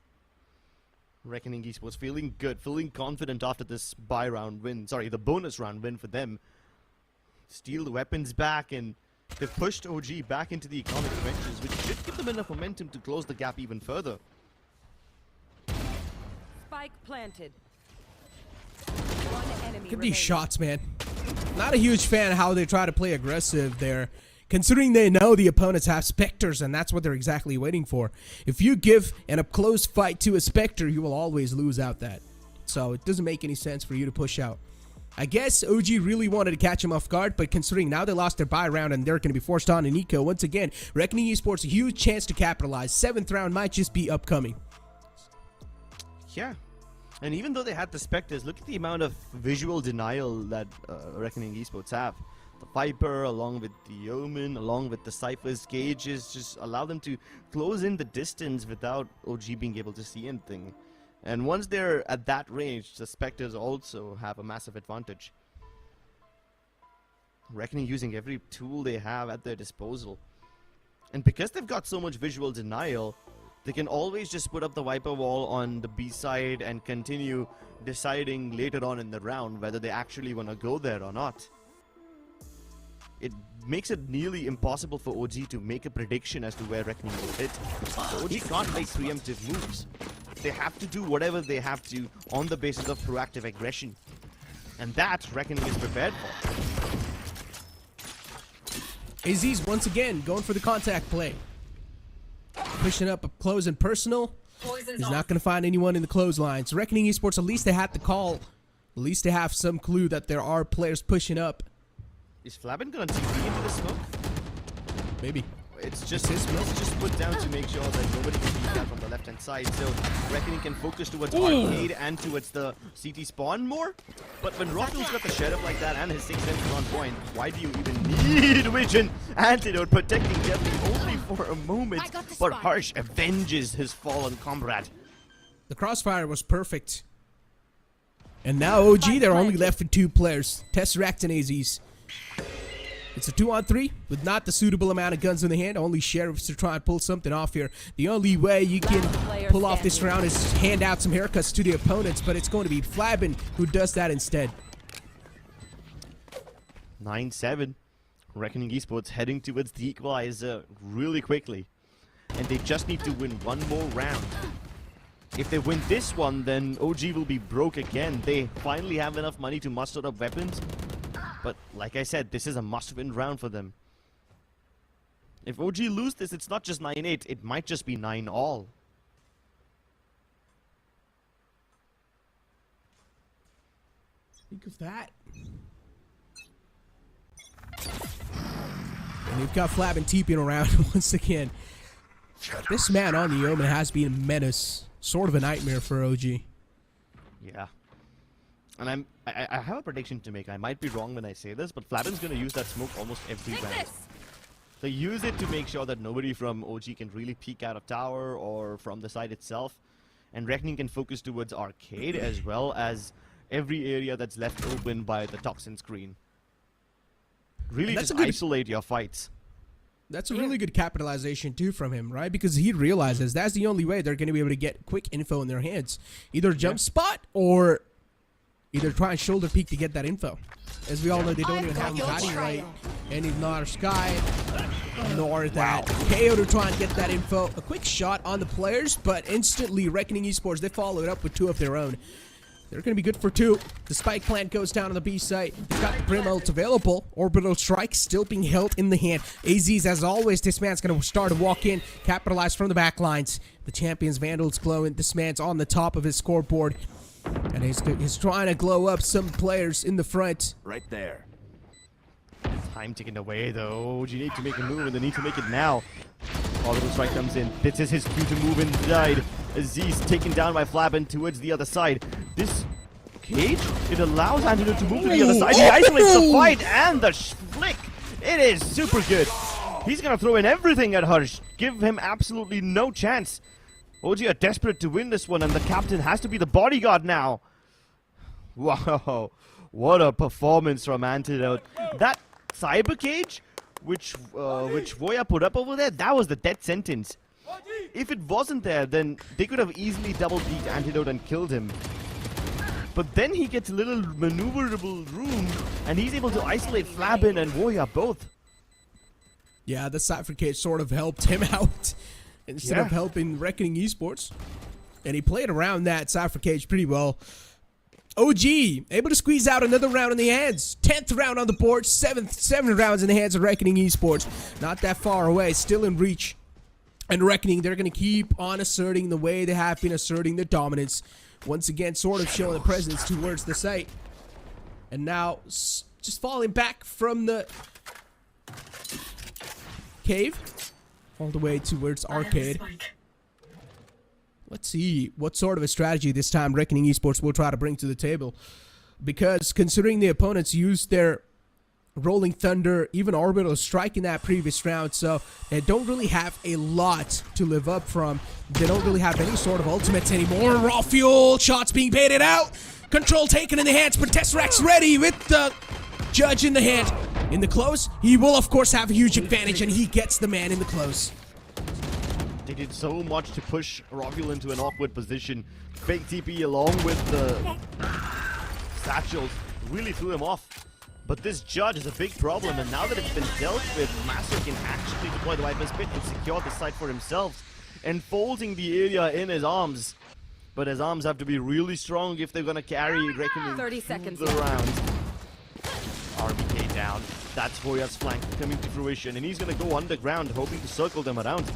Reckoning Esports feeling good, feeling confident after this buy round win. Sorry, the bonus round win for them. Steal the weapons back, and they've pushed OG back into the economic trenches, which should give them enough momentum to close the gap even further. Spike planted. One enemy Look at these remaining. shots, man. Not a huge fan of how they try to play aggressive there, considering they know the opponents have Spectres, and that's what they're exactly waiting for. If you give an up-close fight to a Spectre, you will always lose out that. So it doesn't make any sense for you to push out. I guess OG really wanted to catch him off guard, but considering now they lost their bye round and they're going to be forced on in Eco, once again, Reckoning Esports a huge chance to capitalize. 7th round might just be upcoming. Yeah. And even though they had the Spectres, look at the amount of visual denial that Reckoning Esports have. The Viper, along with the Omen, along with the Cypher's Gauges, just allow them to close in the distance without OG being able to see anything. And once they're at that range, the Spectres also have a massive advantage. Reckoning using every tool they have at their disposal. And because they've got so much visual denial, they can always just put up the Viper wall on the B side and continue deciding later on in the round whether they actually want to go there or not. It makes it nearly impossible for OG to make a prediction as to where Reckoning will hit. So OG can't make preemptive moves. They have to do whatever they have to on the basis of proactive aggression. And that Reckoning is prepared for. AZ's once again going for the contact play. Pushing up close and personal. He's not going to find anyone in the clotheslines. Reckoning Esports, at least they had the call. At least they have some clue that there are players pushing up. Is Flabin gonna TP into the smoke? Maybe. It's just put down to make sure that nobody can beat that from the left hand side. So Reckoning can focus towards arcade and towards the CT spawn more. But when Rockel's got the sheriff like that and his 6 sense is on point, why do you even need Vision Antidote protecting Deadly only for a moment? But Harsh avenges his fallen comrade. The crossfire was perfect. And now OG, they're only left with 2 players. Tesseract and AZ's. It's a 2-on-3 with not the suitable amount of guns in the hand. Only sheriffs to try and pull something off here. The only way you can pull off this round is hand out some haircuts to the opponents, but it's going to be Flabin who does that instead. 9-7. Reckoning Esports heading towards the equalizer really quickly. And they just need to win one more round. If they win this one, then OG will be broke again. They finally have enough money to muster up weapons. But like I said, this is a must-win round for them. If OG lose this, it's not just 9-8, it might just be 9-all. Think of that. And you've got Flabin TPing around once again. This man on the Omen has been a menace. Sort of a nightmare for OG. Yeah. And I have a prediction to make. I might be wrong when I say this, but Flabin's going to use that smoke almost every round. They use it to make sure that nobody from OG can really peek out of tower or from the side itself. And Reckoning can focus towards arcade as well as every area that's left open by the toxin screen. Really just isolate your fights. That's a really good capitalization too from him, right? Because he realizes that's the only way they're going to be able to get quick info in their hands. Either jump spot or either try and shoulder peek to get that info. As we all know, they don't even have guiding light, and not sky, nor that KO to try and get that info. A quick shot on the players, but instantly Reckoning Esports, they followed up with 2 of their own. They're going to be good for 2. The spike plant goes down on the B site. They've got the Brim ult available. Orbital strike still being held in the hand. AZ's, as always, this man's going to start to walk in, capitalize from the back lines. The champion's Vandal's glowing. This man's on the top of his scoreboard. And he's trying to glow up some players in the front. Right there. Time ticking away though. You need to make a move and they need to make it now. Orbital strike comes in. This is his cue to move inside. Aziz taken down by Flabin towards the other side. This cage, it allows Antidote to move to the other side. He isolates the fight and the flick. It is super good. He's gonna throw in everything at Harsh. Give him absolutely no chance. OG are desperate to win this one, and the captain has to be the bodyguard now. Wow, what a performance from Antidote. That cyber cage, which Voya put up over there, that was the death sentence. If it wasn't there, then they could have easily double-beat Antidote and killed him. But then he gets a little maneuverable room, and he's able to isolate Flabin and Voya both. Yeah, the cyber cage sort of helped him out. Instead of helping Reckoning Esports. And he played around that Cypher Cage pretty well. OG able to squeeze out another round in the hands. 10th round on the board. 7 rounds in the hands of Reckoning Esports. Not that far away. Still in reach. And Reckoning, they're going to keep on asserting the way they have been asserting their dominance. Once again, sort of showing the presence towards the site. And now just falling back from the cave all the way towards arcade. Let's see what sort of a strategy this time Reckoning Esports will try to bring to the table. Because considering the opponents used their Rolling Thunder, even Orbital Strike in that previous round, so they don't really have a lot to live up from. They don't really have any sort of ultimates anymore. Raw fuel, shots being baited out. Control taken in the hands, but Tesseract's ready with the Judge in the hand. In the close, he will of course have a huge advantage, and he gets the man in the close. They did so much to push Rovul into an awkward position. Fake TP along with the satchels really threw him off. But this Judge is a big problem, and now that it's been dealt with, Master can actually deploy the Viper's Pit and secure the site for himself, enfolding the area in his arms. But his arms have to be really strong if they're gonna carry Reckoning 30 seconds the round. RBK down. That's Hoya's flank coming to fruition, and he's gonna go underground, hoping to circle them around.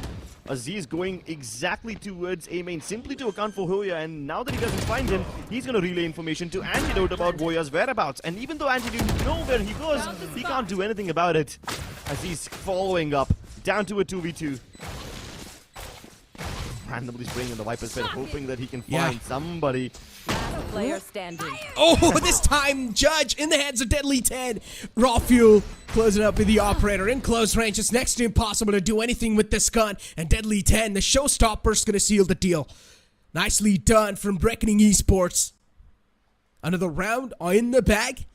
Aziz going exactly towards A main, simply to account for Hoya, and now that he doesn't find him, he's gonna relay information to Antidote about Hoya's whereabouts. And even though Antidote knows where he goes, he can't do anything about it. Aziz following up, down to a 2v2. Randomly spraying in the Viper's Pit, hoping that he can find somebody. Last player standing. Oh, this time Judge in the hands of Deadly 10. Raw Fuel closing up with the Operator in close range. It's next to impossible to do anything with this gun. And Deadly 10, the showstopper's gonna seal the deal. Nicely done from Reckoning Esports. Another round in the bag.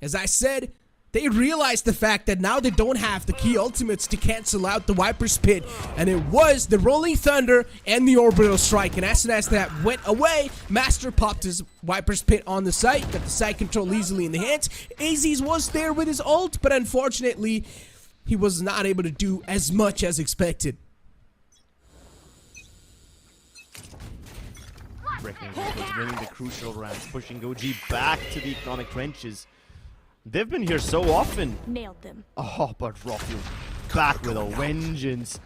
As I said, they realized the fact that now they don't have the key ultimates to cancel out the Viper's Pit, and it was the Rolling Thunder and the Orbital Strike. And as soon as that went away, Master popped his Viper's Pit on the site, got the site control easily in the hands. Aziz was there with his ult, but unfortunately, he was not able to do as much as expected. Reckoning Esports winning the crucial rounds, pushing OG back to the economic trenches. They've been here so often. Nailed them. Oh, but Rovul back with a vengeance.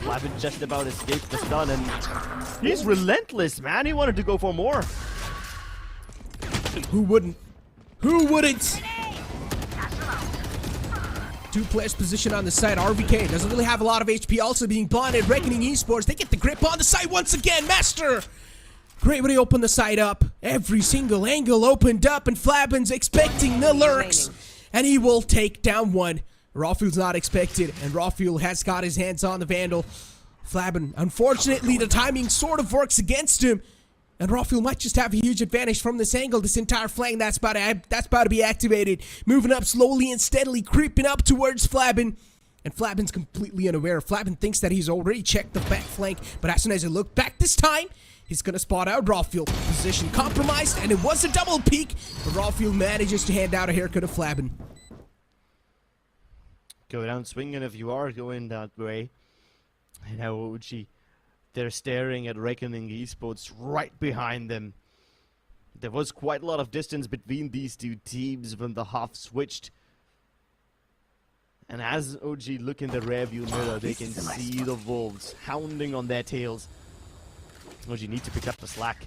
Flavin just about escaped the stun, and he's relentless, man. He wanted to go for more. Who wouldn't? Who wouldn't? Two players positioned on the site. RVK doesn't really have a lot of HP, also being blinded. Reckoning Esports, they get the grip on the site once again. Master! Great when he opened the site up. Every single angle opened up, and Flavin's expecting the lurks. And he will take down one. Rawfuel's not expected, and Rawfuel has got his hands on the Vandal. Flavin, unfortunately, the timing sort of works against him. And Rawfuel might just have a huge advantage from this angle. This entire flank that's about to be activated. Moving up slowly and steadily, creeping up towards Flavin. And Flavin's completely unaware. Flavin thinks that he's already checked the back flank, but as soon as he looked back this time, he's gonna spot out Rawfuel. Position compromised, and it was a double peek, but Rawfuel manages to hand out a haircut of Flavin. Go down swinging if you are going that way. And now OG, they're staring at Reckoning Esports right behind them. There was quite a lot of distance between these two teams when the half switched. And as OG look in the rearview mirror, they can see the wolves hounding on their tails. OG need to pick up the slack.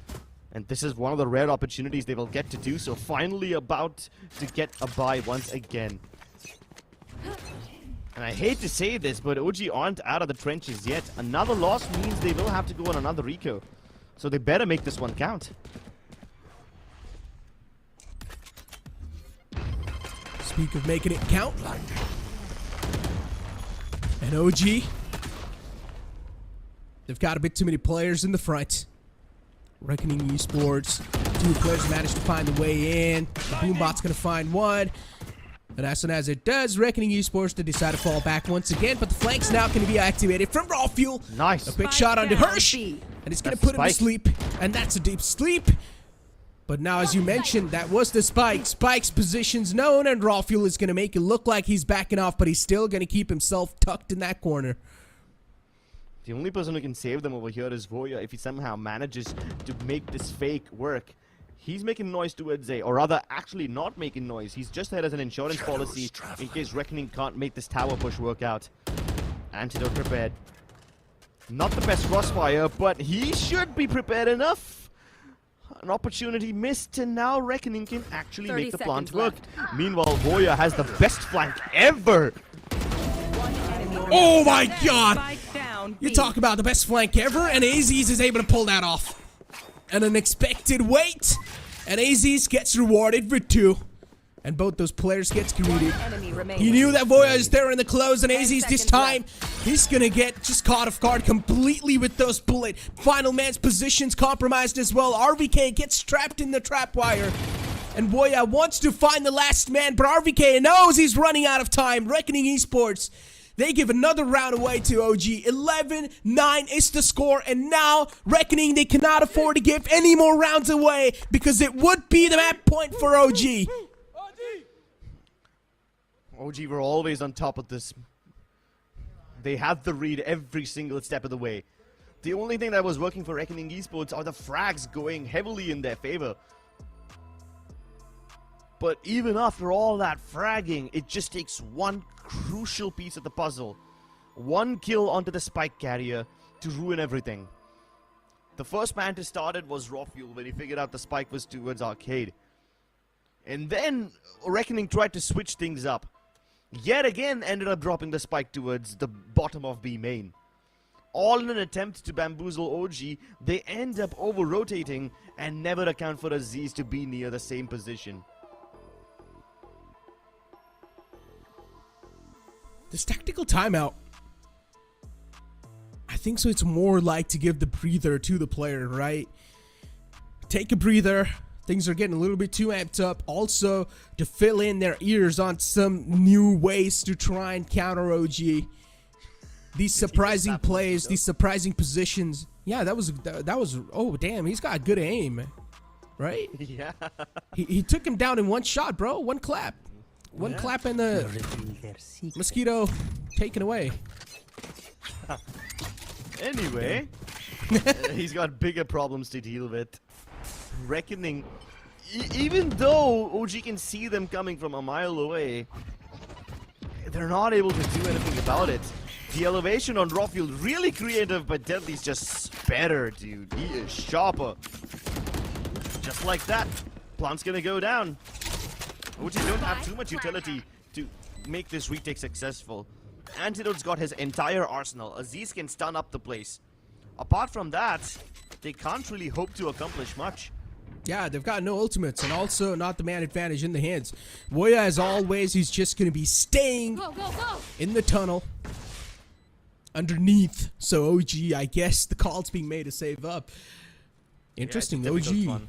And this is one of the rare opportunities they will get to do so. Finally about to get a bye once again. And I hate to say this, but OG aren't out of the trenches yet. Another loss means they will have to go on another Rico. So they better make this one count. Speak of making it count. And OG, they've got a bit too many players in the front. Reckoning Esports, two players managed to find the way in. The Boombot's gonna find one. And as soon as it does, Reckoning Esports to decide to fall back once again, but the flank's now going to be activated from Rawfuel. Nice. A quick shot onto Hirsch, and it's going to put him to sleep, and that's a deep sleep. But now, as you mentioned, that was the Spike. Spike's position's known, and Rawfuel is going to make it look like he's backing off, but he's still going to keep himself tucked in that corner. The only person who can save them over here is Voya if he somehow manages to make this fake work. He's making noise towards A, or rather, actually not making noise. He's just there as an insurance policy in case Reckoning can't make this tower push work out. Antidote prepared. Not the best crossfire, but he should be prepared enough. An opportunity missed, and now Reckoning can actually 30 make the plant seconds work. left. Meanwhile, Voya has the best flank ever. Oh my god! Spike down. You B. talk about the best flank ever, and Aziz is able to pull that off. An unexpected wait, and Aziz gets rewarded for 2. And both those players gets greeted. Enemy remaining. He knew that Voya is there in the close, and 10 Aziz this seconds time, he's gonna get just caught off guard completely with those bullet. Final man's positions compromised as well. RVK gets trapped in the trap wire. And Voya wants to find the last man, but RVK knows he's running out of time. Reckoning Esports, they give another round away to OG. 11-9 is the score, and now Reckoning, they cannot afford to give any more rounds away because it would be the map point for OG. OG were always on top of this. They had the read every single step of the way. The only thing that was working for Reckoning Esports are the frags going heavily in their favor. But even after all that fragging, it just takes one crucial piece of the puzzle. One kill onto the spike carrier to ruin everything. The first man to start it was Rawfuel when he figured out the spike was towards Arcade. And then Reckoning tried to switch things up. Yet again ended up dropping the spike towards the bottom of B main. All in an attempt to bamboozle OG, they end up over-rotating and never account for Aziz to be near the same position. This tactical timeout, I think so it's more like to give the breather to the player, right? Take a breather. Things are getting a little bit too amped up. Also, to fill in their ears on some new ways to try and counter OG. These surprising plays, these surprising positions. Yeah, that was, oh damn, he's got good aim, right? Yeah. He took him down in one shot, bro. One clap. One clap and the mosquito taken away. Anyway, he's got bigger problems to deal with. Reckoning, even though OG can see them coming from a mile away, they're not able to do anything about it. The elevation on Rawfield really creative, but Deadly's just better, dude. He is sharper. Just like that, plant's gonna go down. OG don't have too much utility to make this retake successful. Antidote's got his entire arsenal. Aziz can stun up the place. Apart from that, they can't really hope to accomplish much. Yeah, they've got no ultimates, and also not the man advantage in the hands. Voya, as always, he's just going to be staying in the tunnel underneath. So OG, I guess the call's being made to save up. Interesting, yeah, OG.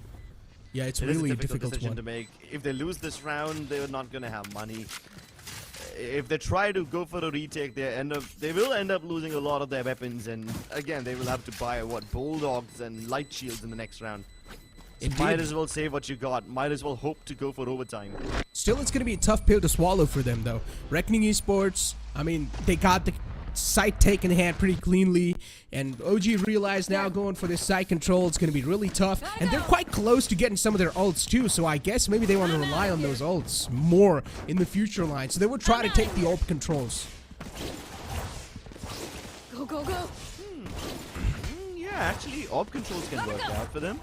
Yeah, it's really a difficult decision one to make. If they lose this round, they're not going to have money. If they try to go for a retake, they will end up losing a lot of their weapons, and again, they will have to buy bulldogs and light shields in the next round. So might as well save what you got. Might as well hope to go for overtime. Still, it's going to be a tough pill to swallow for them, though. Reckoning Esports, I mean, they got the site taken in hand pretty cleanly, and OG realized now going for this site control, it's going to be really tough, and they're quite close to getting some of their ults too, so I guess maybe they want to rely on those ults more in the future line, so they will try to take the ult controls. Go, go, go. Yeah, actually, orb controls can work out for them.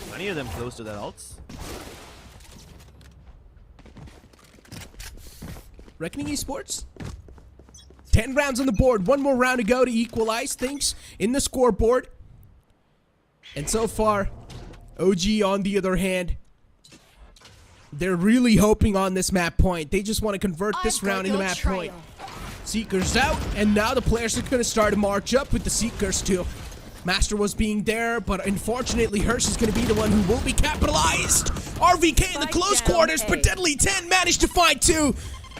Many of them close to their ults. Reckoning Esports, 10 rounds on the board, one more round to go to equalize things in the scoreboard. And so far, OG on the other hand, they're really hoping on this map point. They just want to convert this round into map point. Seekers out, and now the players are going to start to march up with the Seekers too. Master was being there, but unfortunately Hirsch is going to be the one who will be capitalized. RVK in the close quarters, but Deadly 10 managed to find 2.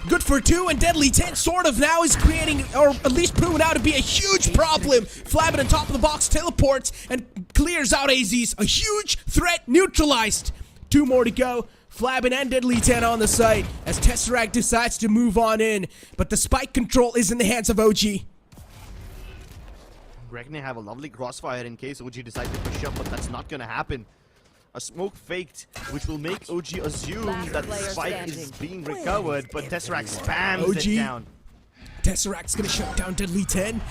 Good for 2, and Deadly 10 sort of now is creating, or at least proving out to be a huge problem. Flabbin on top of the box teleports and clears out Aziz. A huge threat neutralized. 2 more to go. Flabbin and Deadly 10 on the site as Tesseract decides to move on in, but the spike control is in the hands of OG. Reckoning have a lovely crossfire in case OG decide to push up, but that's not going to happen. A smoke faked, which will make OG assume that the spike is being recovered, but Tesseract spams it down. Tesseract's gonna shut down Deadly 10.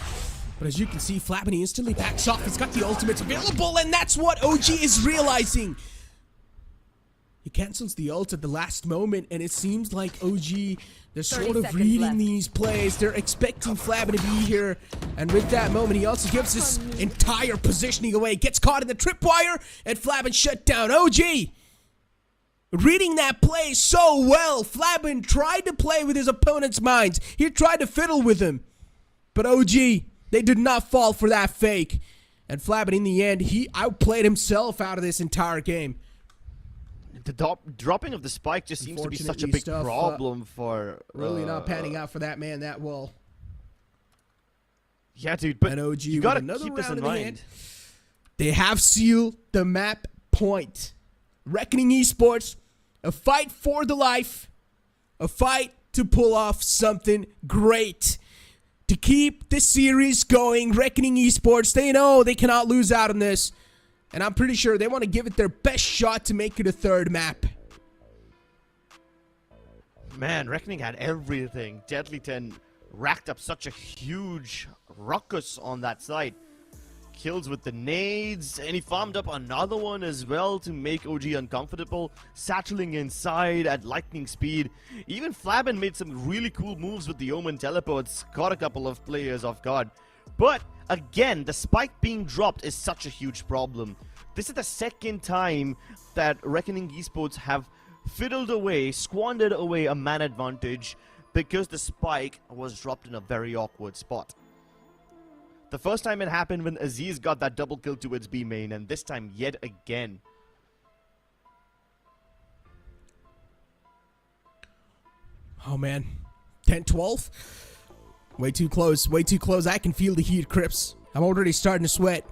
But as you can see, Flabini instantly backs off. He's got the ultimates available, and that's what OG is realizing. He cancels the ult at the last moment, and it seems like OG, they're sort of reading left. these plays. They're expecting Flabin to be here. And with that moment, he also gives his entire positioning away. Gets caught in the tripwire, and Flabin shut down. OG reading that play so well. Flabin tried to play with his opponent's minds. He tried to fiddle with him. But OG, they did not fall for that fake. And Flabin, in the end, he outplayed himself out of this entire game. The dropping of the spike just seems to be such a big problem for... Really not panning out for that man that well. Yeah, dude, but And OG you gotta with another keep this round in in the mind. hand. They have sealed the map point. Reckoning Esports, a fight for the life. A fight to pull off something great. To keep the series going, Reckoning Esports, they know they cannot lose out on this. And I'm pretty sure they want to give it their best shot to make it a third map. Man, Reckoning had everything. Deadly 10 racked up such a huge ruckus on that side. Kills with the nades, and he farmed up another one as well to make OG uncomfortable, sattling inside at lightning speed. Even Flabin made some really cool moves with the Omen teleports, caught a couple of players off guard. But again, the spike being dropped is such a huge problem. This is the second time that Reckoning Esports have fiddled away, squandered away a man advantage because the spike was dropped in a very awkward spot. The first time it happened when Aziz got that double kill to its B main, and this time yet again. Oh man, 10-12? Way too close, way too close. I can feel the heat, Crips. I'm already starting to sweat.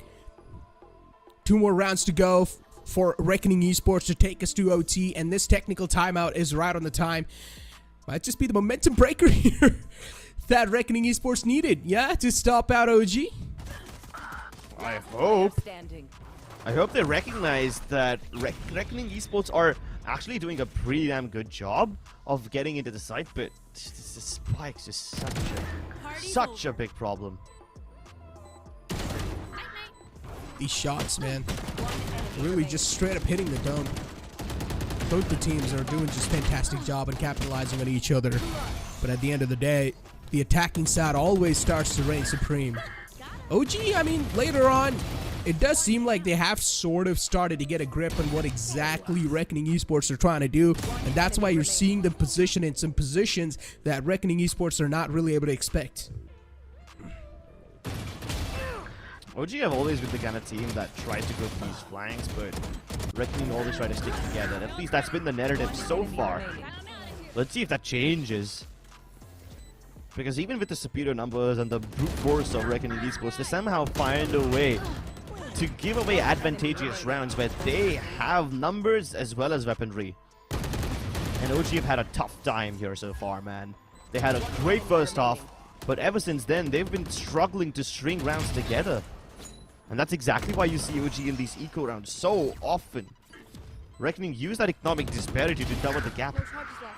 2 more rounds to go for Reckoning Esports to take us to OT, and this technical timeout is right on the time. Might just be the momentum breaker here that Reckoning Esports needed, yeah, to stop out OG. I hope. Standing. I hope they recognize that Reckoning Esports are actually doing a pretty damn good job of getting into the site, but the spike's just such a big problem. These shots, man, really just straight up hitting the dome. Both the teams are doing just a fantastic job and capitalizing on each other. But at the end of the day, the attacking side always starts to reign supreme. OG, I mean, later on, it does seem like they have sort of started to get a grip on what exactly Reckoning Esports are trying to do. And that's why you're seeing them position in some positions that Reckoning Esports are not really able to expect. OG have always been the kind of team that tried to go to these flanks, but Reckoning always try to stick together. At least that's been the narrative so far. Let's see if that changes. Because even with the superior numbers and the brute force of Reckoning Esports, they somehow find a way to give away advantageous rounds where they have numbers as well as weaponry. And OG have had a tough time here so far, man. They had a great first half, but ever since then, they've been struggling to string rounds together. And that's exactly why you see OG in these eco rounds so often. Reckoning used that economic disparity to double the gap.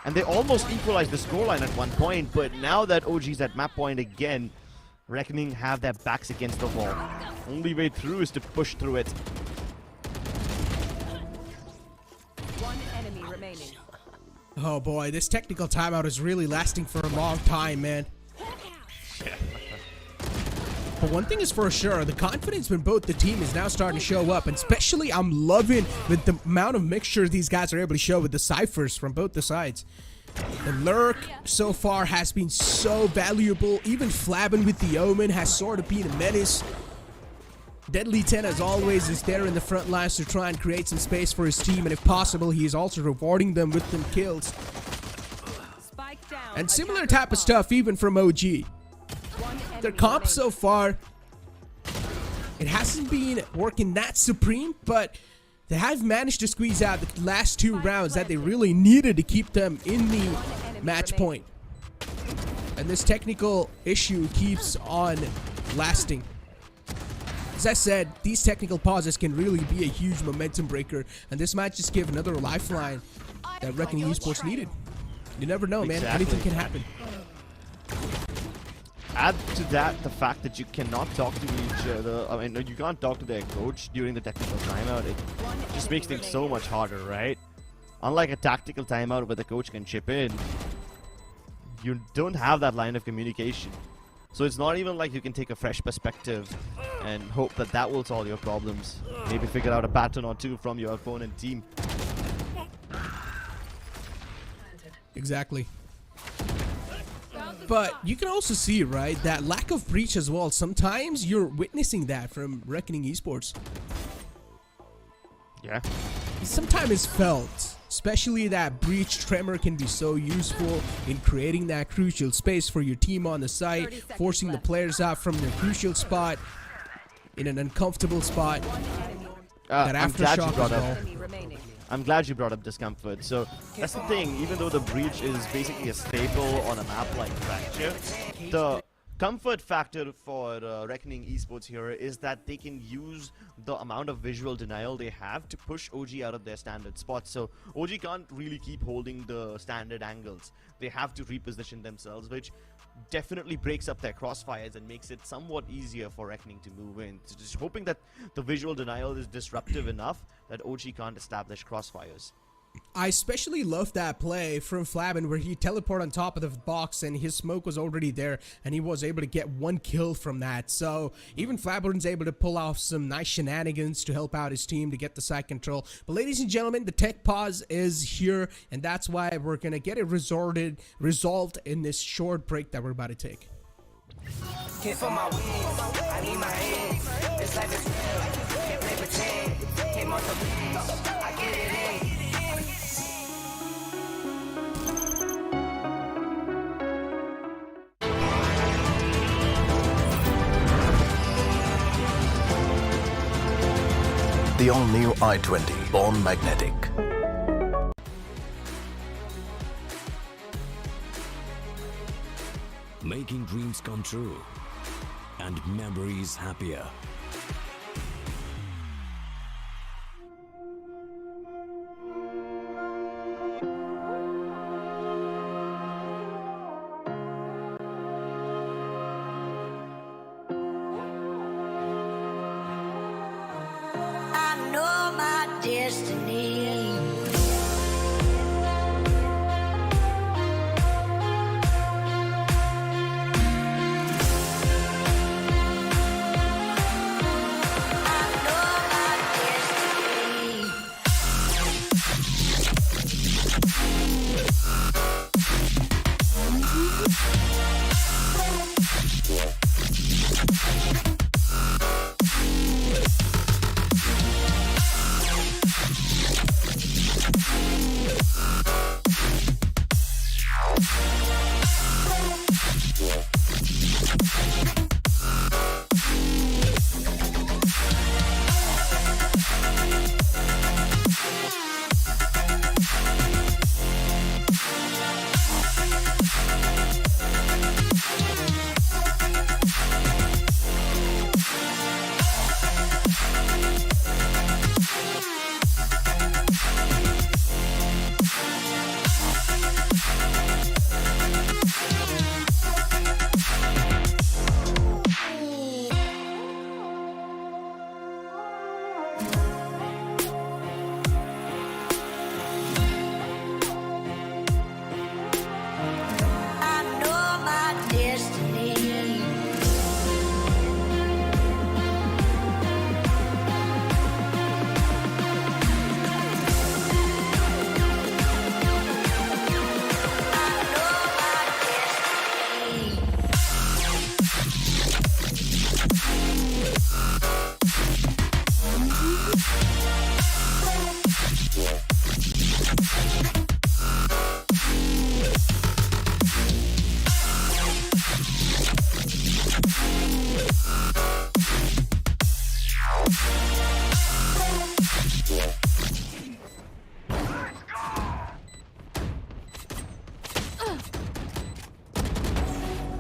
And they almost equalized the scoreline at one point, but now that OG's at map point again, Reckoning have their backs against the wall. Only way through is to push through it. One enemy remaining. Oh boy, this technical timeout is really lasting for a long time, man. But one thing is for sure, the confidence when both the team is now starting to show up, and especially I'm loving with the amount of mixture these guys are able to show with the ciphers from both the sides. The lurk so far has been so valuable. Even Flabin with the Omen has sort of been a menace. Deadly 10, as always, is there in the front lines to try and create some space for his team, and if possible, he is also rewarding them with them kills. Spike down. And similar type of stuff even from OG. Their comp so far, it hasn't been working that supreme, but they have managed to squeeze out the last 2 rounds that they really needed to keep them in the match point. And this technical issue keeps on lasting. As I said, these technical pauses can really be a huge momentum breaker, and this might just give another lifeline that Reckoning Esports needed. You never know, man. Exactly. Anything can happen. add to that the fact that you cannot talk to each other. I mean, you can't talk to their coach during the technical timeout. It just makes things so much harder, right? Unlike a tactical timeout where the coach can chip in, you don't have that line of communication. So it's not even like you can take a fresh perspective and hope that that will solve your problems. Maybe figure out a pattern or two from your opponent team. Exactly. But you can also see, right, that lack of breach as well. Sometimes you're witnessing that from Reckoning Esports. Yeah. Sometimes it's felt, especially that breach tremor can be so useful in creating that crucial space for your team on the site, forcing the players out from their crucial spot in an uncomfortable spot. That aftershock as well. I'm glad you brought up discomfort. So that's the thing, even though the breach is basically a staple on a map like Fracture, the comfort factor for Reckoning Esports here is that they can use the amount of visual denial they have to push OG out of their standard spots. So OG can't really keep holding the standard angles. They have to reposition themselves, which definitely breaks up their crossfires and makes it somewhat easier for Reckoning to move in. So just hoping that the visual denial is disruptive enough that OG can't establish crossfires. I especially love that play from Flabbin where he teleported on top of the box and his smoke was already there and he was able to get one kill from that. So even Flabbin's able to pull off some nice shenanigans to help out his team to get the side control. But ladies and gentlemen, the tech pause is here and that's why we're going to get it resolved in this short break that we're about to take. Can't feel my wings, I need my hands. This life is real, can't play pretend. Came off the beach, I get it in. The all-new i20, born magnetic. Making dreams come true and memories happier. I know my destiny.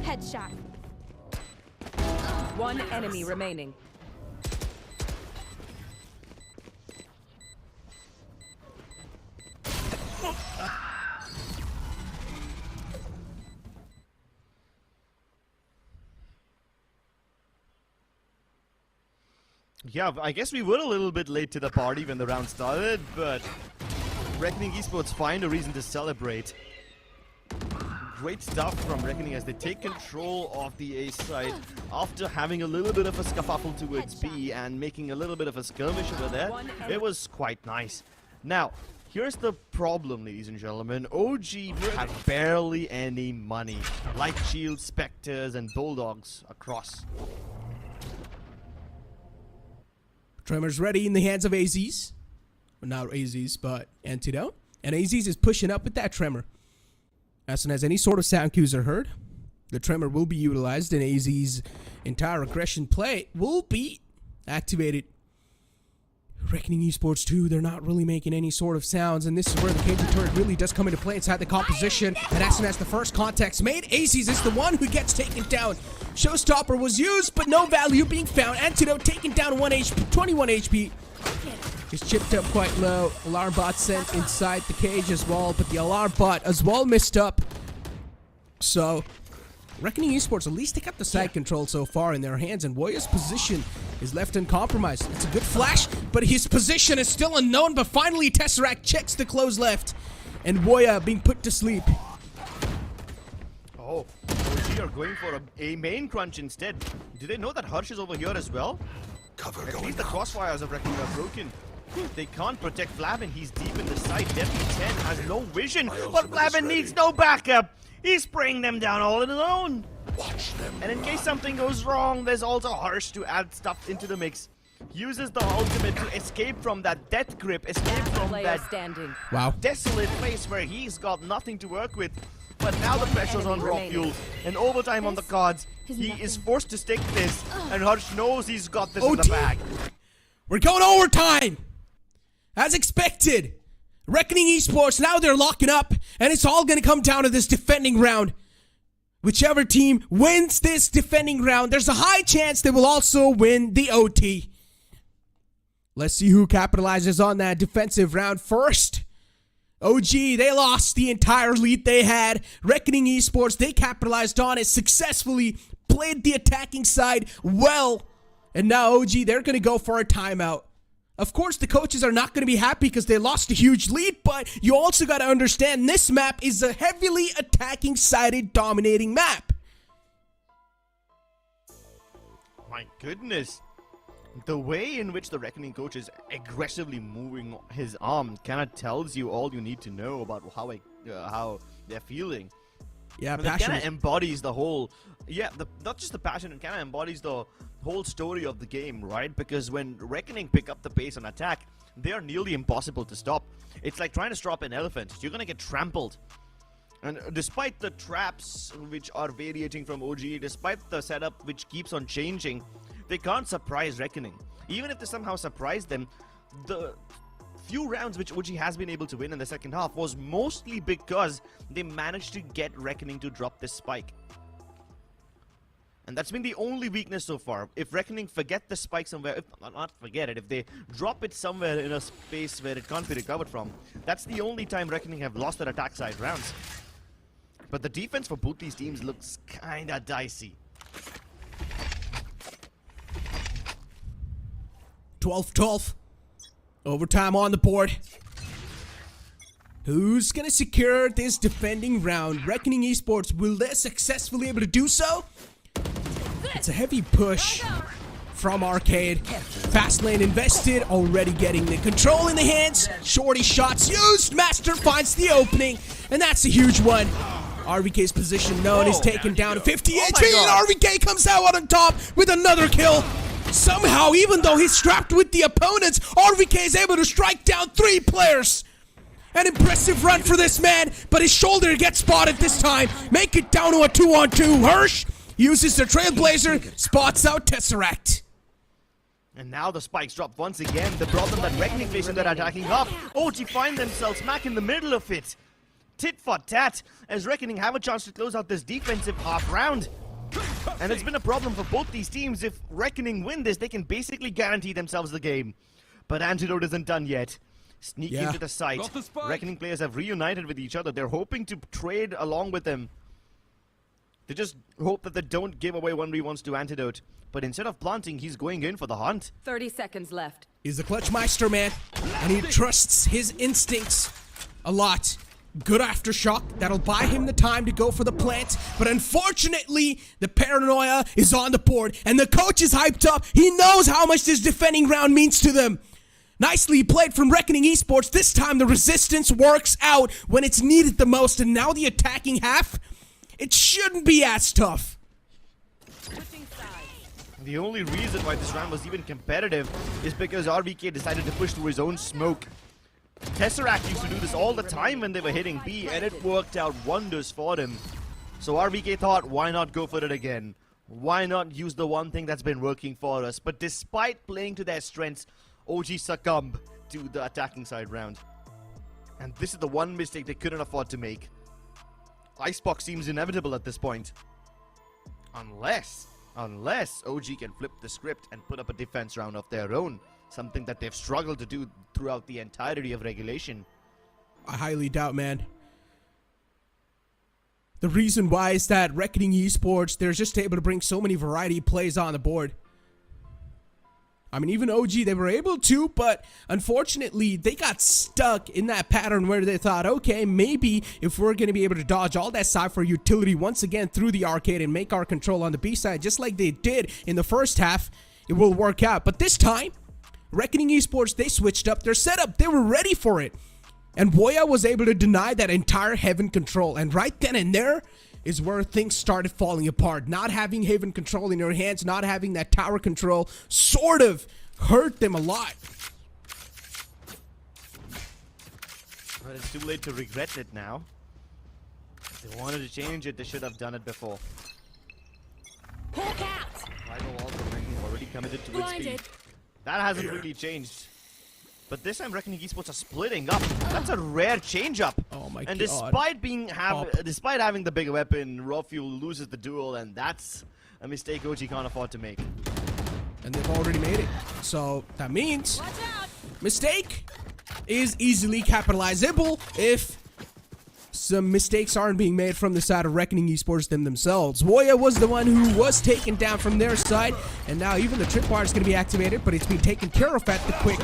Headshot. One enemy remaining. Yeah, I guess we were a little bit late to the party when the round started, but Reckoning Esports find a reason to celebrate. Great stuff from Reckoning as they take control of the A side after having a little bit of a scuffle towards B and making a little bit of a skirmish over there. It was quite nice. Now, here's the problem, ladies and gentlemen. OG have barely any money. Light Shields, Spectres, and Bulldogs across. Tremor's ready in the hands of AZs. Well, not AZs, but Antidote. And AZs is pushing up with that Tremor. As soon as any sort of sound cues are heard, the Tremor will be utilized and AZ's entire aggression play will be activated. Reckoning Esports 2, they're not really making any sort of sounds, and this is where the Cajun turret really does come into play inside the composition. And as soon as the first contact's made, AZ's is the one who gets taken down. Showstopper was used, but no value being found. Antidote taken down 1 HP, 21 HP. He's chipped up quite low. Alarm bot sent inside the cage as well, but the alarm bot as well missed up. So, Reckoning Esports, at least they got the side control so far in their hands, and Woya's position is left uncompromised. It's a good flash, but his position is still unknown, but finally Tesseract checks the close left, and Woya being put to sleep. Oh, OG are going for a main crunch instead. Do they know that Harsh is over here as well? Cover At going least the out. crossfires of Reckoning are broken. They can't protect Flavin. He's deep in the side. Deadly 10 has no vision, but Flavin needs no backup. He's spraying them down all on his own. Watch them. And in case something goes wrong, there's also Harsh to add stuff into the mix. Uses the ultimate to escape from that death grip, escape from Player that standing. Wow. desolate place where he's got nothing to work with. But now the pressure's on Raw Fuel, and overtime on the cards. He is forced to stick this, and Harsh knows he's got this in the OT. bag. We're going overtime! As expected, Reckoning Esports, now they're locking up, and it's all going to come down to this defending round. Whichever team wins this defending round, there's a high chance they will also win the OT. Let's see who capitalizes on that defensive round first. OG, they lost the entire lead they had. Reckoning Esports, they capitalized on it successfully, played the attacking side well, and now OG, they're going to go for a timeout. Of course, the coaches are not going to be happy because they lost a huge lead, but you also got to understand this map is a heavily attacking-sided dominating map. My goodness. The way in which the Reckoning coach is aggressively moving his arm kind of tells you all you need to know about how they're feeling. Yeah, And it kind passionate. of embodies the whole, not just the passion, it kind of embodies the whole story of the game, right? Because when Reckoning pick up the pace on attack, they are nearly impossible to stop. It's like trying to stop an elephant. You're going to get trampled. And despite the traps which are variating from OG, despite the setup which keeps on changing, they can't surprise Reckoning. Even if they somehow surprise them, the few rounds which OG has been able to win in the second half was mostly because they managed to get Reckoning to drop this spike. And that's been the only weakness so far. If Reckoning forget the spike somewhere, if not forget it, if they drop it somewhere in a space where it can't be recovered from, that's the only time Reckoning have lost their attack side rounds. But the defense for both these teams looks kinda dicey. 12-12. Overtime on the board. Who's gonna secure this defending round? Reckoning Esports, will they successfully able to do so? It's a heavy push from Arcade. Fast lane invested, already getting the control in the hands. Shorty shots used. Master finds the opening, and that's a huge one. RVK's position known is taken down to 50 HP, and RVK comes out on top with another kill. Somehow, even though he's strapped with the opponents, RVK is able to strike down 3 players. An impressive run for this man, but his shoulder gets spotted this time. Make it down to a 2-on-2. Hirsch uses the Trailblazer, spots out Tesseract. And now the spikes drop once again. The problem that Reckoning face in their attacking half. OG find themselves smack in the middle of it. Tit for tat, as Reckoning have a chance to close out this defensive half round. And it's been a problem for both these teams. If Reckoning win this, they can basically guarantee themselves the game. But Antidote isn't done yet. Sneak into the site. Reckoning players have reunited with each other. They're hoping to trade along with them. They just hope that they don't give away 1v1s to Antidote. But instead of planting, he's going in for the hunt. 30 seconds left. He's the clutch meister, man, and he trusts his instincts a lot. Good aftershock, that'll buy him the time to go for the plant, but unfortunately, the paranoia is on the board, and the coach is hyped up. He knows how much this defending round means to them. Nicely played from Reckoning Esports. This time the resistance works out when it's needed the most, and now the attacking half, it shouldn't be as tough. The only reason why this round was even competitive is because RVK decided to push through his own smoke. Tesseract used to do this all the time when they were hitting B, and it worked out wonders for them. So RVK thought, why not go for it again? Why not use the one thing that's been working for us? But despite playing to their strengths, OG succumbed to the attacking side round. And this is the one mistake they couldn't afford to make. Icebox seems inevitable at this point. Unless OG can flip the script and put up a defense round of their own. Something that they've struggled to do throughout the entirety of regulation. I highly doubt, man. The reason why is that Reckoning Esports, they're just able to bring so many variety plays on the board. I mean, even OG, they were able to, but unfortunately, they got stuck in that pattern where they thought, okay, maybe if we're going to be able to dodge all that Cypher utility once again through the arcade and make our control on the B side, just like they did in the first half, it will work out. But this time, Reckoning Esports, they switched up their setup. They were ready for it. And Boya was able to deny that entire Heaven control. And right then and there is where things started falling apart. Not having Heaven control in your hands, not having that tower control sort of hurt them a lot. But it's too late to regret it now. If they wanted to change it, they should have done it before. Hawk out! Rival also already committed to its speed. Blinded. That hasn't really changed. But this time Reckoning Esports are splitting up. That's a rare change-up. Oh my and god. despite having the bigger weapon, Raw Fuel loses the duel, and that's a mistake OG can't afford to make. And they've already made it. So that means mistake is easily capitalizable if some mistakes aren't being made from the side of Reckoning Esports themselves. Woya was the one who was taken down from their side, and now even the tripwire is going to be activated, but it's being taken care of at the quick.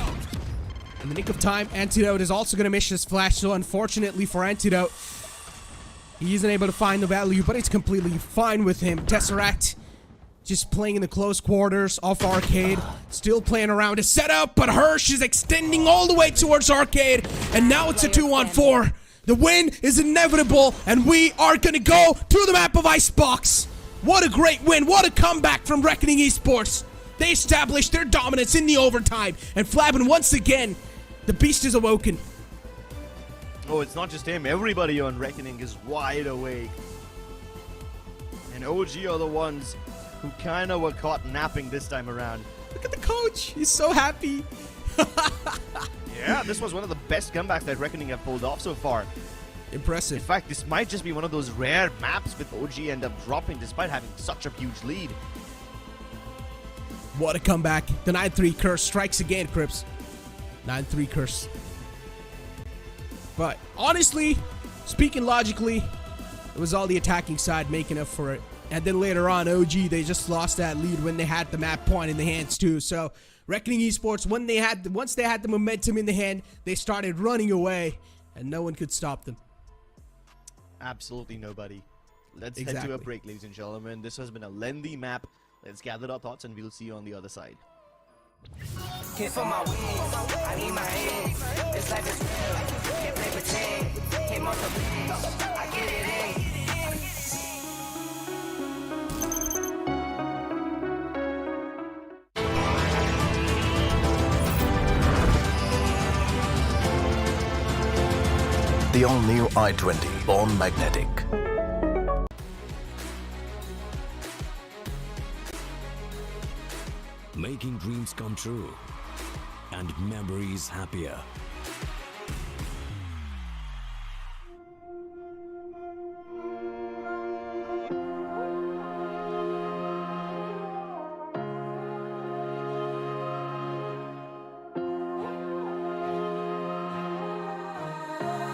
In the nick of time, Antidote is also going to miss his flash, so unfortunately for Antidote, he isn't able to find the value, but it's completely fine with him. Tesseract just playing in the close quarters off arcade, still playing around his setup, but Hirsch is extending all the way towards arcade, and now it's a 2-on-4. The win is inevitable, and we are going to go to the map of Icebox. What a great win. What a comeback from Reckoning Esports. They established their dominance in the overtime, and Flabin once again, the beast is awoken. Oh, it's not just him. Everybody on Reckoning is wide awake. And OG are the ones who kind of were caught napping this time around. Look at the coach. He's so happy. Yeah, this was one of the best comebacks that Reckoning have pulled off so far. Impressive. In fact, this might just be one of those rare maps with OG end up dropping despite having such a huge lead. What a comeback. The 9-3 curse strikes again, Crips. 9-3 curse. But honestly, speaking logically, it was all the attacking side making up for it. And then later on, OG, they just lost that lead when they had the map point in the hands too. So Reckoning Esports, once they had the momentum in the hand, they started running away, and no one could stop them. Absolutely nobody. Let's head to a break, ladies and gentlemen. This has been a lengthy map. Let's gather our thoughts, and we'll see you on the other side. Here for my wins, I need my hands. This life is real, can't play pretend. Came off the beach, I get it in. The all-new i20, born magnetic. Making dreams come true and memories happier.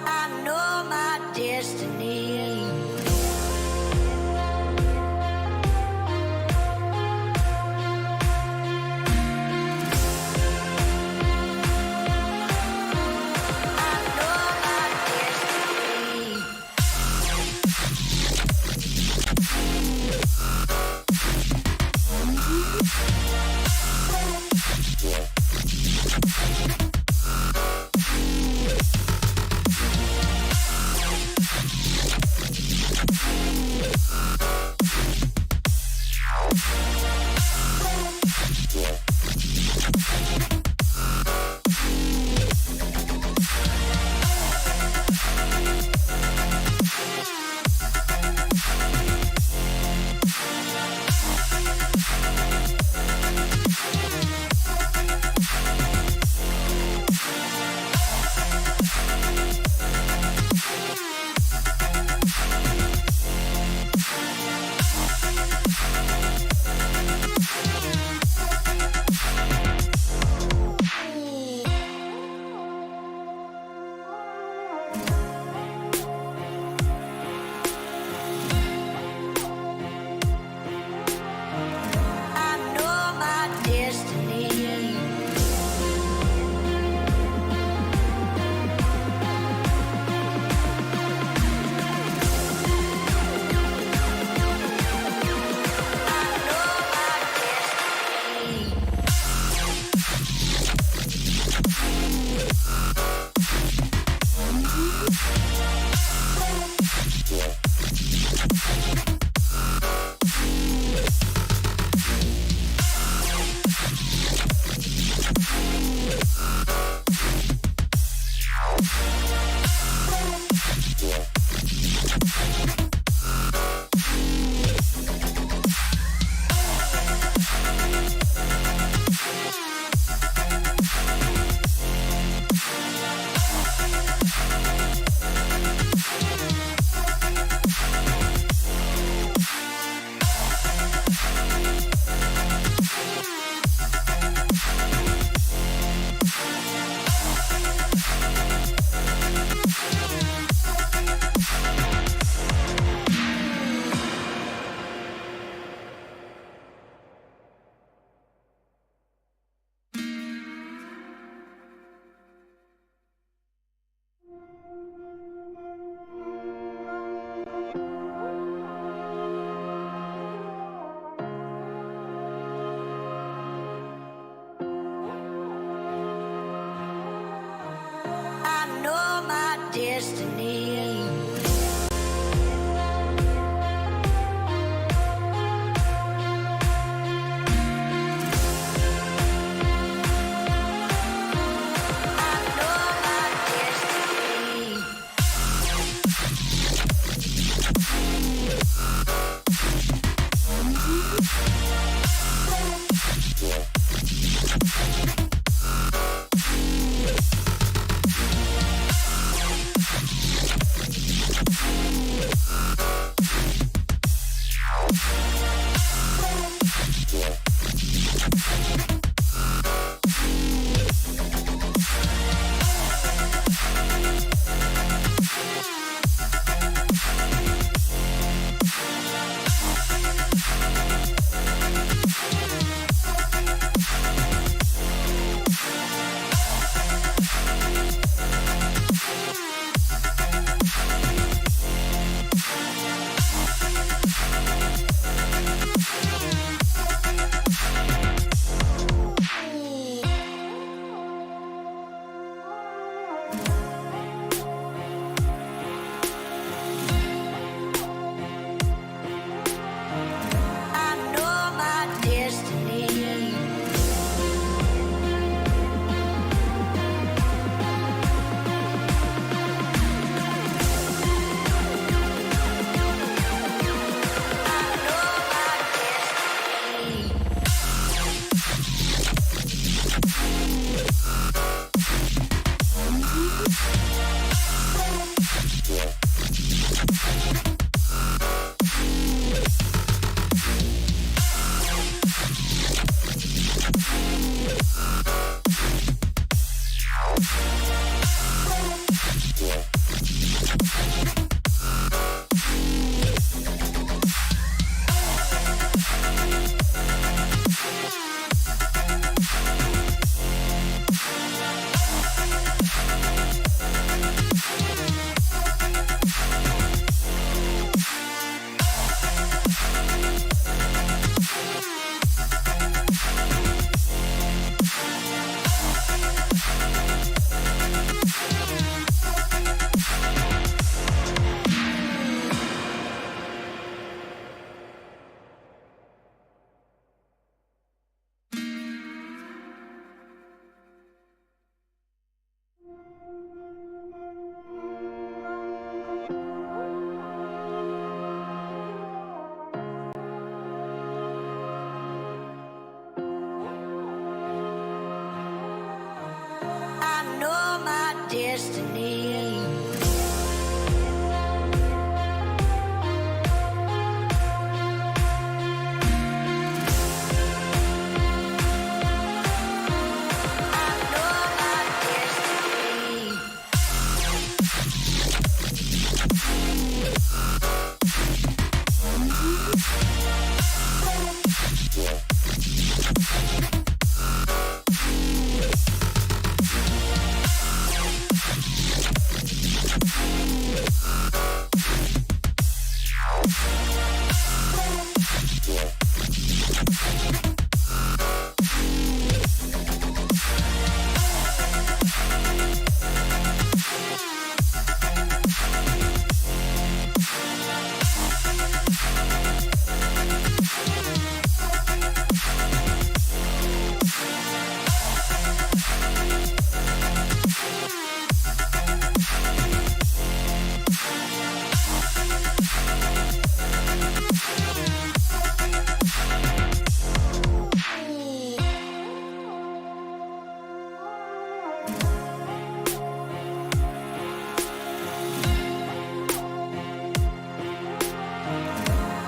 I know my destiny.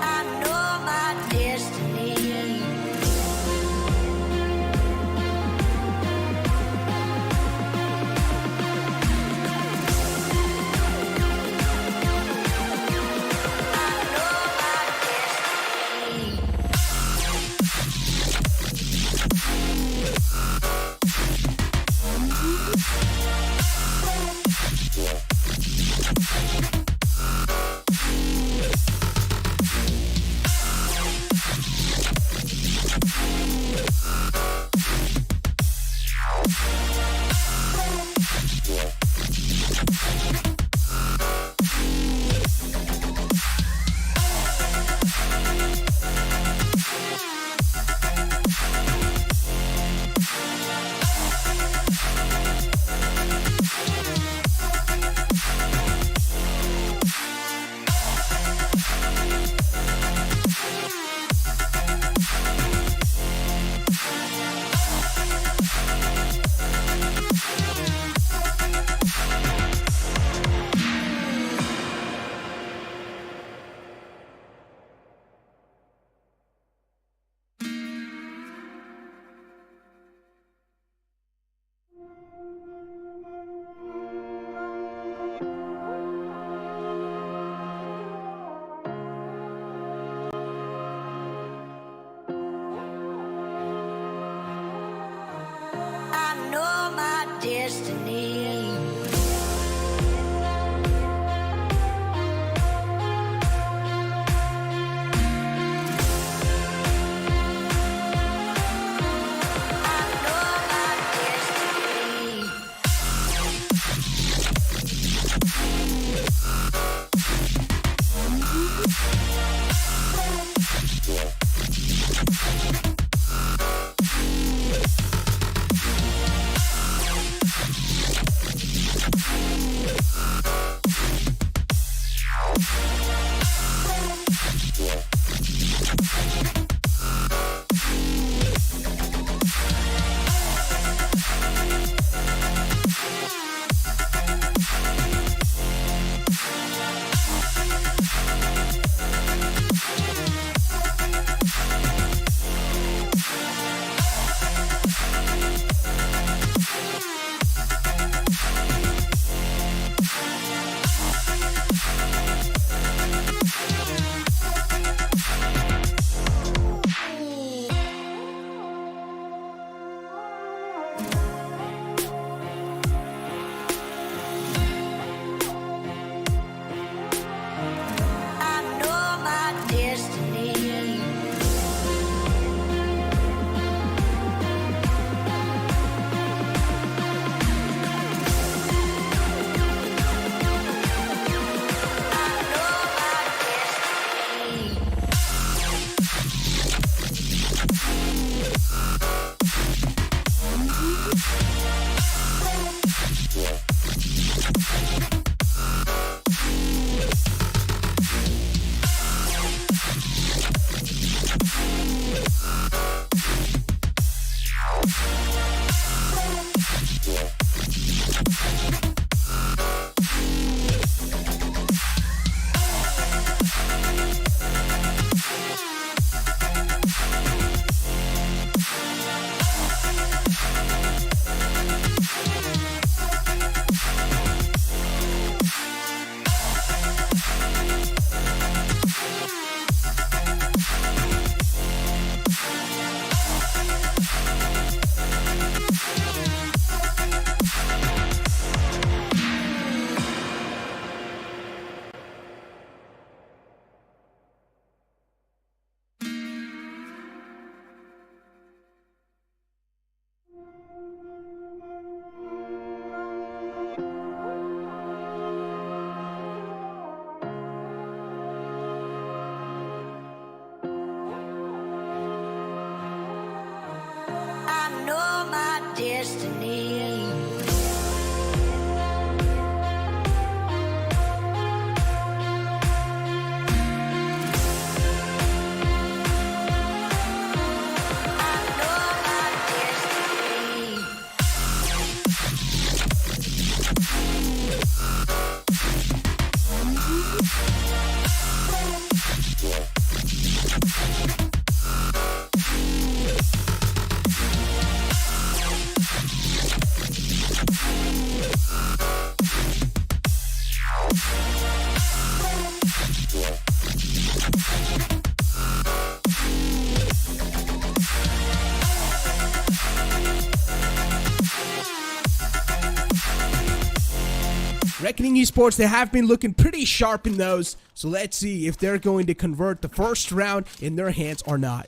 I know my destiny. I know my destiny. I know my destiny. I know my destiny. Reckoning Esports, they have been looking pretty sharp in those, so let's see if they're going to convert the first round in their hands or not.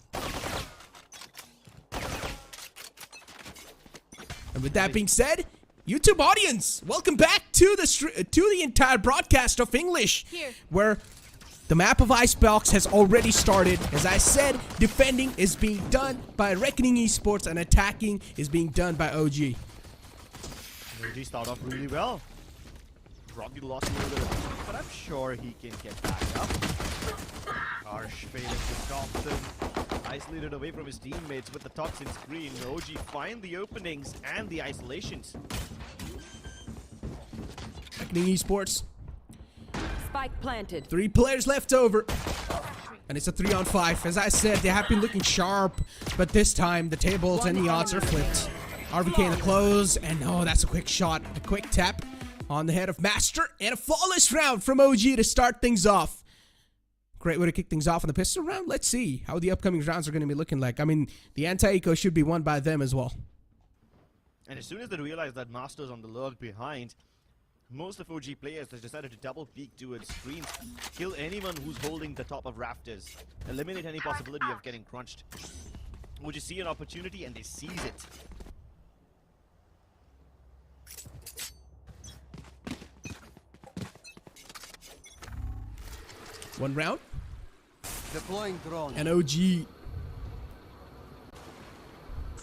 And with that being said, YouTube audience, welcome back to the entire broadcast of English, where the map of Icebox has already started. As I said, defending is being done by Reckoning Esports and attacking is being done by OG. OG start off really well. Rocky lost a little bit, but I'm sure he can get back up. Harsh failing to stop them. Isolated away from his teammates with the toxin screen. OG find the openings and the isolations. Reckoning Esports. Spike planted. 3 players left over. And it's a 3-on-5. As I said, they have been looking sharp, but this time the tables and the odds are flipped. RVK in the close, and oh, that's a quick shot. A quick tap on the head of Master, and a flawless round from OG to start things off. Great way to kick things off on the pistol round. Let's see how the upcoming rounds are going to be looking like. I mean, the anti-eco should be won by them as well. And as soon as they realize that Master's on the lurk behind, most of OG players have decided to double peek towards screens, kill anyone who's holding the top of rafters, eliminate any possibility of getting crunched. OG see an opportunity and they seize it. One round. Deploying drone. And OG.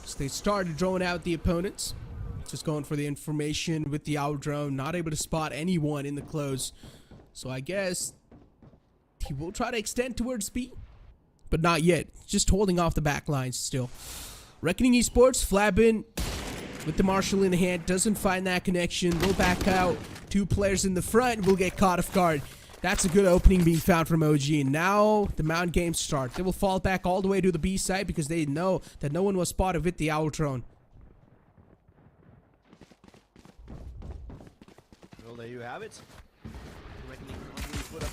So they started drawing out the opponents. Just going for the information with the owl drone. Not able to spot anyone in the close. So I guess he will try to extend towards B. But not yet. Just holding off the back lines still. Reckoning Esports, Flabin with the Marshall in the hand. Doesn't find that connection. Will back out. 2 players in the front. Will get caught off guard. That's a good opening being found from OG. And now the Mount games start. They will fall back all the way to the B side because they know that no one was spotted with the owl drone. Well, there you have it. Reckoning can't really put up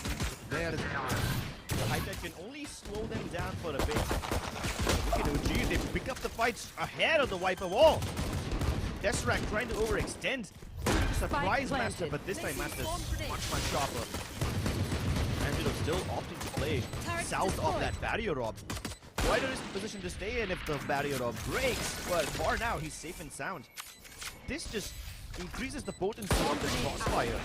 there is the high tech can only slow them down for a bit. Look at OG, they pick up the fights ahead of the wiper wall. Tesseract trying to overextend. Surprise Master, but this time Master's much sharper. Angelo still opting to play south of that barrier rob. Quite a risky position to stay in if the barrier rob breaks, but for now he's safe and sound. This just increases the potency of the crossfire.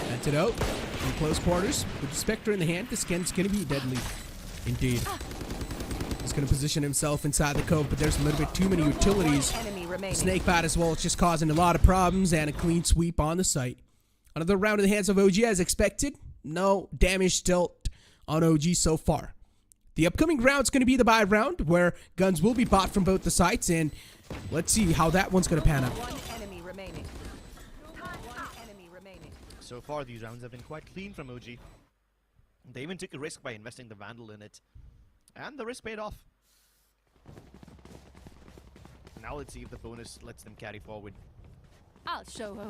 That's it out. In close quarters. With the Spectre in the hand, this skin's gonna be deadly. Indeed. He's gonna position himself inside the cove, but there's a little bit too many utilities. Snake Bat as well, it's just causing a lot of problems, and a clean sweep on the site. Another round in the hands of OG as expected. No damage dealt on OG so far. The upcoming round's going to be the buy round, where guns will be bought from both the sites, and let's see how that one's going to pan out. One enemy remaining. So far, these rounds have been quite clean from OG. They even took a risk by investing the Vandal in it. And the risk paid off. Now let's see if the bonus lets them carry forward. I'll show her.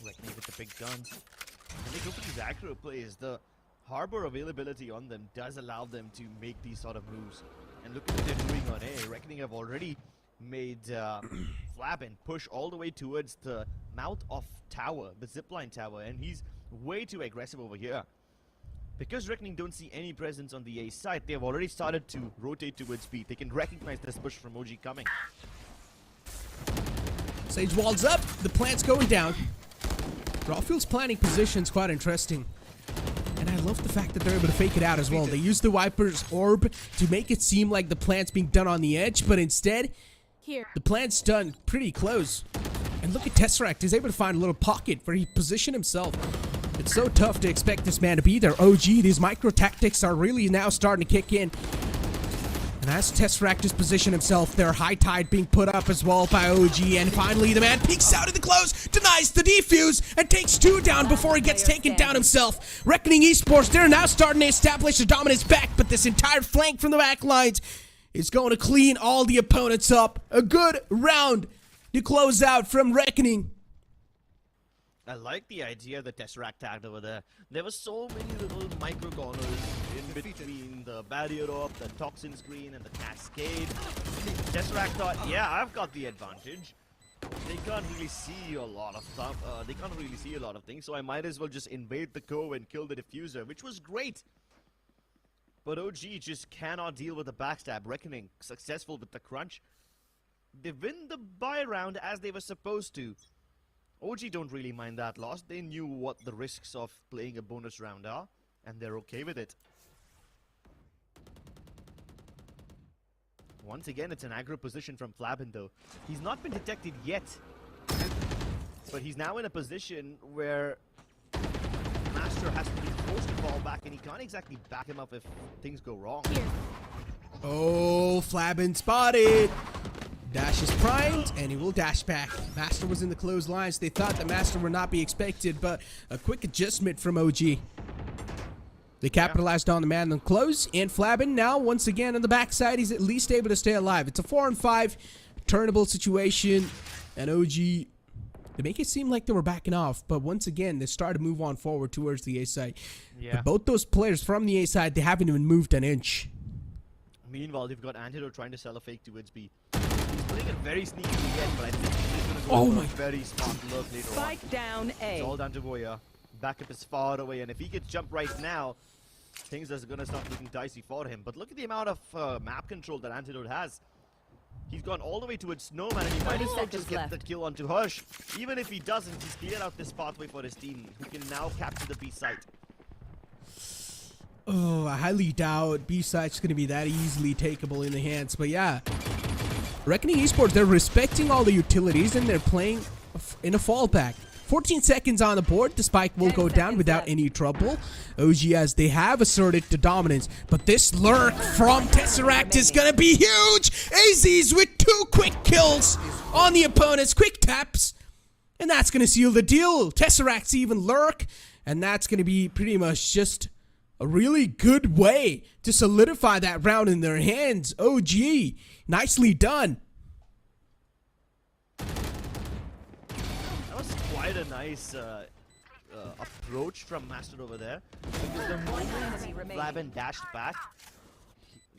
Reckoning with the big guns. When they go for these aggro plays, the harbor availability on them does allow them to make these sort of moves. And look at what they're doing on A. Reckoning have already made Flabin push all the way towards the mouth of tower, the zipline tower, and he's way too aggressive over here. Because Reckoning don't see any presence on the A side, they have already started to rotate towards B. They can recognize this push from OG coming. Sage walls up, the plant's going down. Rawfield's planning position's quite interesting. And I love the fact that they're able to fake it out as well. They use the Viper's orb to make it seem like the plant's being done on the edge, but instead, the plant's done pretty close. And look at Tesseract, he's able to find a little pocket where he positioned himself. It's so tough to expect this man to be there. OG, these micro tactics are really now starting to kick in. And as Tesseract just positioned himself there, high tide being put up as well by OG, and finally the man peeks out in the close, denies the defuse, and takes 2 down before he gets taken down himself. Reckoning Esports, they're now starting to establish a dominance back, but this entire flank from the back lines is going to clean all the opponents up. A good round to close out from Reckoning. I like the idea of the Tesseract tagged over there. There were so many little micro corners in between the barrier up, the toxin screen, and the cascade. Tesseract thought, yeah, I've got the advantage. They can't really see a lot of stuff. They can't really see a lot of things, so I might as well just invade the core and kill the diffuser, which was great. But OG just cannot deal with the backstab. Reckoning successful with the crunch. They win the buy round as they were supposed to. OG don't really mind that loss. They knew what the risks of playing a bonus round are, and they're okay with it. Once again, it's an aggro position from Flabin though. He's not been detected yet, but he's now in a position where Master has to be forced to fall back, and he can't exactly back him up if things go wrong. Oh, Flabin spotted. Dash is primed, and he will dash back. Master was in the clotheslines. They thought that Master would not be expected, but a quick adjustment from OG. They capitalized on the man on close, and Flabin now, once again, on the backside, he's at least able to stay alive. It's a 4-on-5 turnable situation, and OG, they make it seem like they were backing off, but once again, they start to move on forward towards the A side. Yeah. But both those players from the A side, they haven't even moved an inch. Meanwhile, they've got Antidote trying to sell a fake towards B. He's playing it very sneaky again, but I think he's going to go for a very smart look later on. Spike down A. It's all down to Voya. Backup is far away, and if he gets jump right now, things are going to start looking dicey for him. But look at the amount of map control that Antidote has. He's gone all the way towards Snowman, and he might as well just get the kill onto Hush. Even if he doesn't, he's cleared out this pathway for his team, who can now capture the B site. Oh, I highly doubt B-side's going to be that easily takeable in the hands. But yeah, Reckoning Esports, they're respecting all the utilities and they're playing in a fallback. 14 seconds on the board. The spike will go down without any trouble. OG, as they have asserted the dominance. But this lurk from Tesseract is going to be huge. AZ's with 2 quick kills on the opponents. Quick taps. And that's going to seal the deal. Tesseract's even lurk. And that's going to be pretty much just a really good way to solidify that round in their hands. OG, nicely done. That was quite a nice approach from Master over there. Because the moment Flabin dashed back,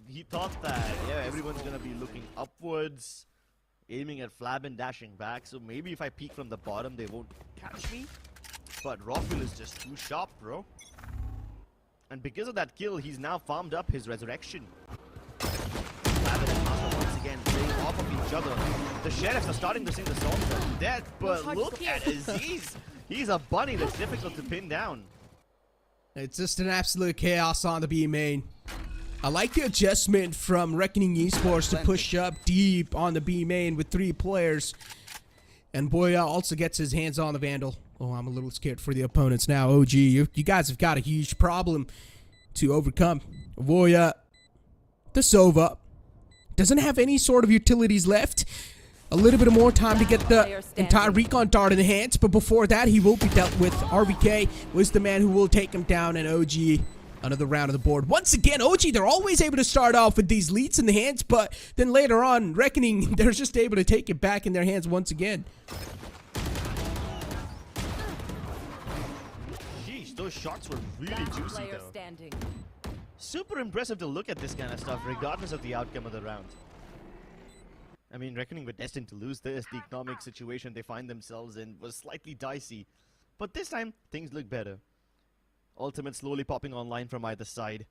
he thought that, yeah, everyone's going to be looking upwards, aiming at Flabin, dashing back. So maybe if I peek from the bottom, they won't catch me. But Rockville is just too sharp, bro. And because of that kill, he's now farmed up his resurrection. Flabin and Master once again playing off of each other. The Sheriffs are starting to sing the songs of death, but look at Aziz. He's a bunny that's difficult to pin down. It's just an absolute chaos on the B main. I like the adjustment from Reckoning Esports to push up deep on the B main with 3 players. And Boya also gets his hands on the Vandal. Oh, I'm a little scared for the opponents now. OG, you guys have got a huge problem to overcome. Voya, the Sova, doesn't have any sort of utilities left. A little bit more time to get the entire recon dart in the hands, but before that, he will be dealt with. RVK was the man who will take him down, and OG, another round of the board. Once again, OG, they're always able to start off with these leads in the hands, but then later on, Reckoning, they're just able to take it back in their hands once again. Those shots were really juicy though. Super impressive to look at this kind of stuff regardless of the outcome of the round. I mean, Reckoning were destined to lose this. The economic situation they find themselves in was slightly dicey. But this time, things look better. Ultimate slowly popping online from either side.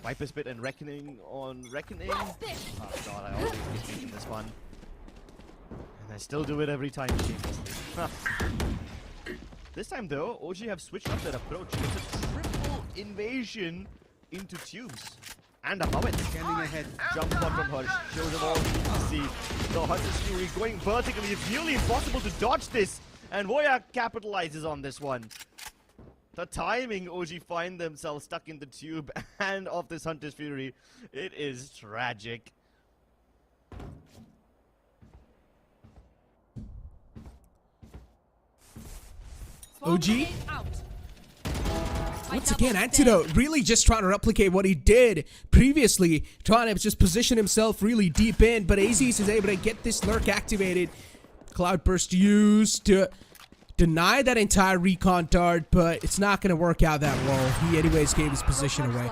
Viper Spit and Reckoning on Reckoning. Oh god, I always get making this one. And I still do it every time shamelessly. This time though, OG have switched up their approach. It's a triple invasion into tubes. And above it. Scanning ahead. Jump shot from Hush. Shows them all you see. The Hush's Fury going vertically. It's nearly impossible to dodge this. And Voya capitalizes on this one. The timing OG find themselves stuck in the tube and of this Hunter's Fury, it is tragic. OG? Once again, Antidote really just trying to replicate what he did previously, trying to just position himself really deep in, but Aziz is able to get this lurk activated. Cloudburst used to deny that entire recon dart, but it's not going to work out that well. He anyways gave his position away.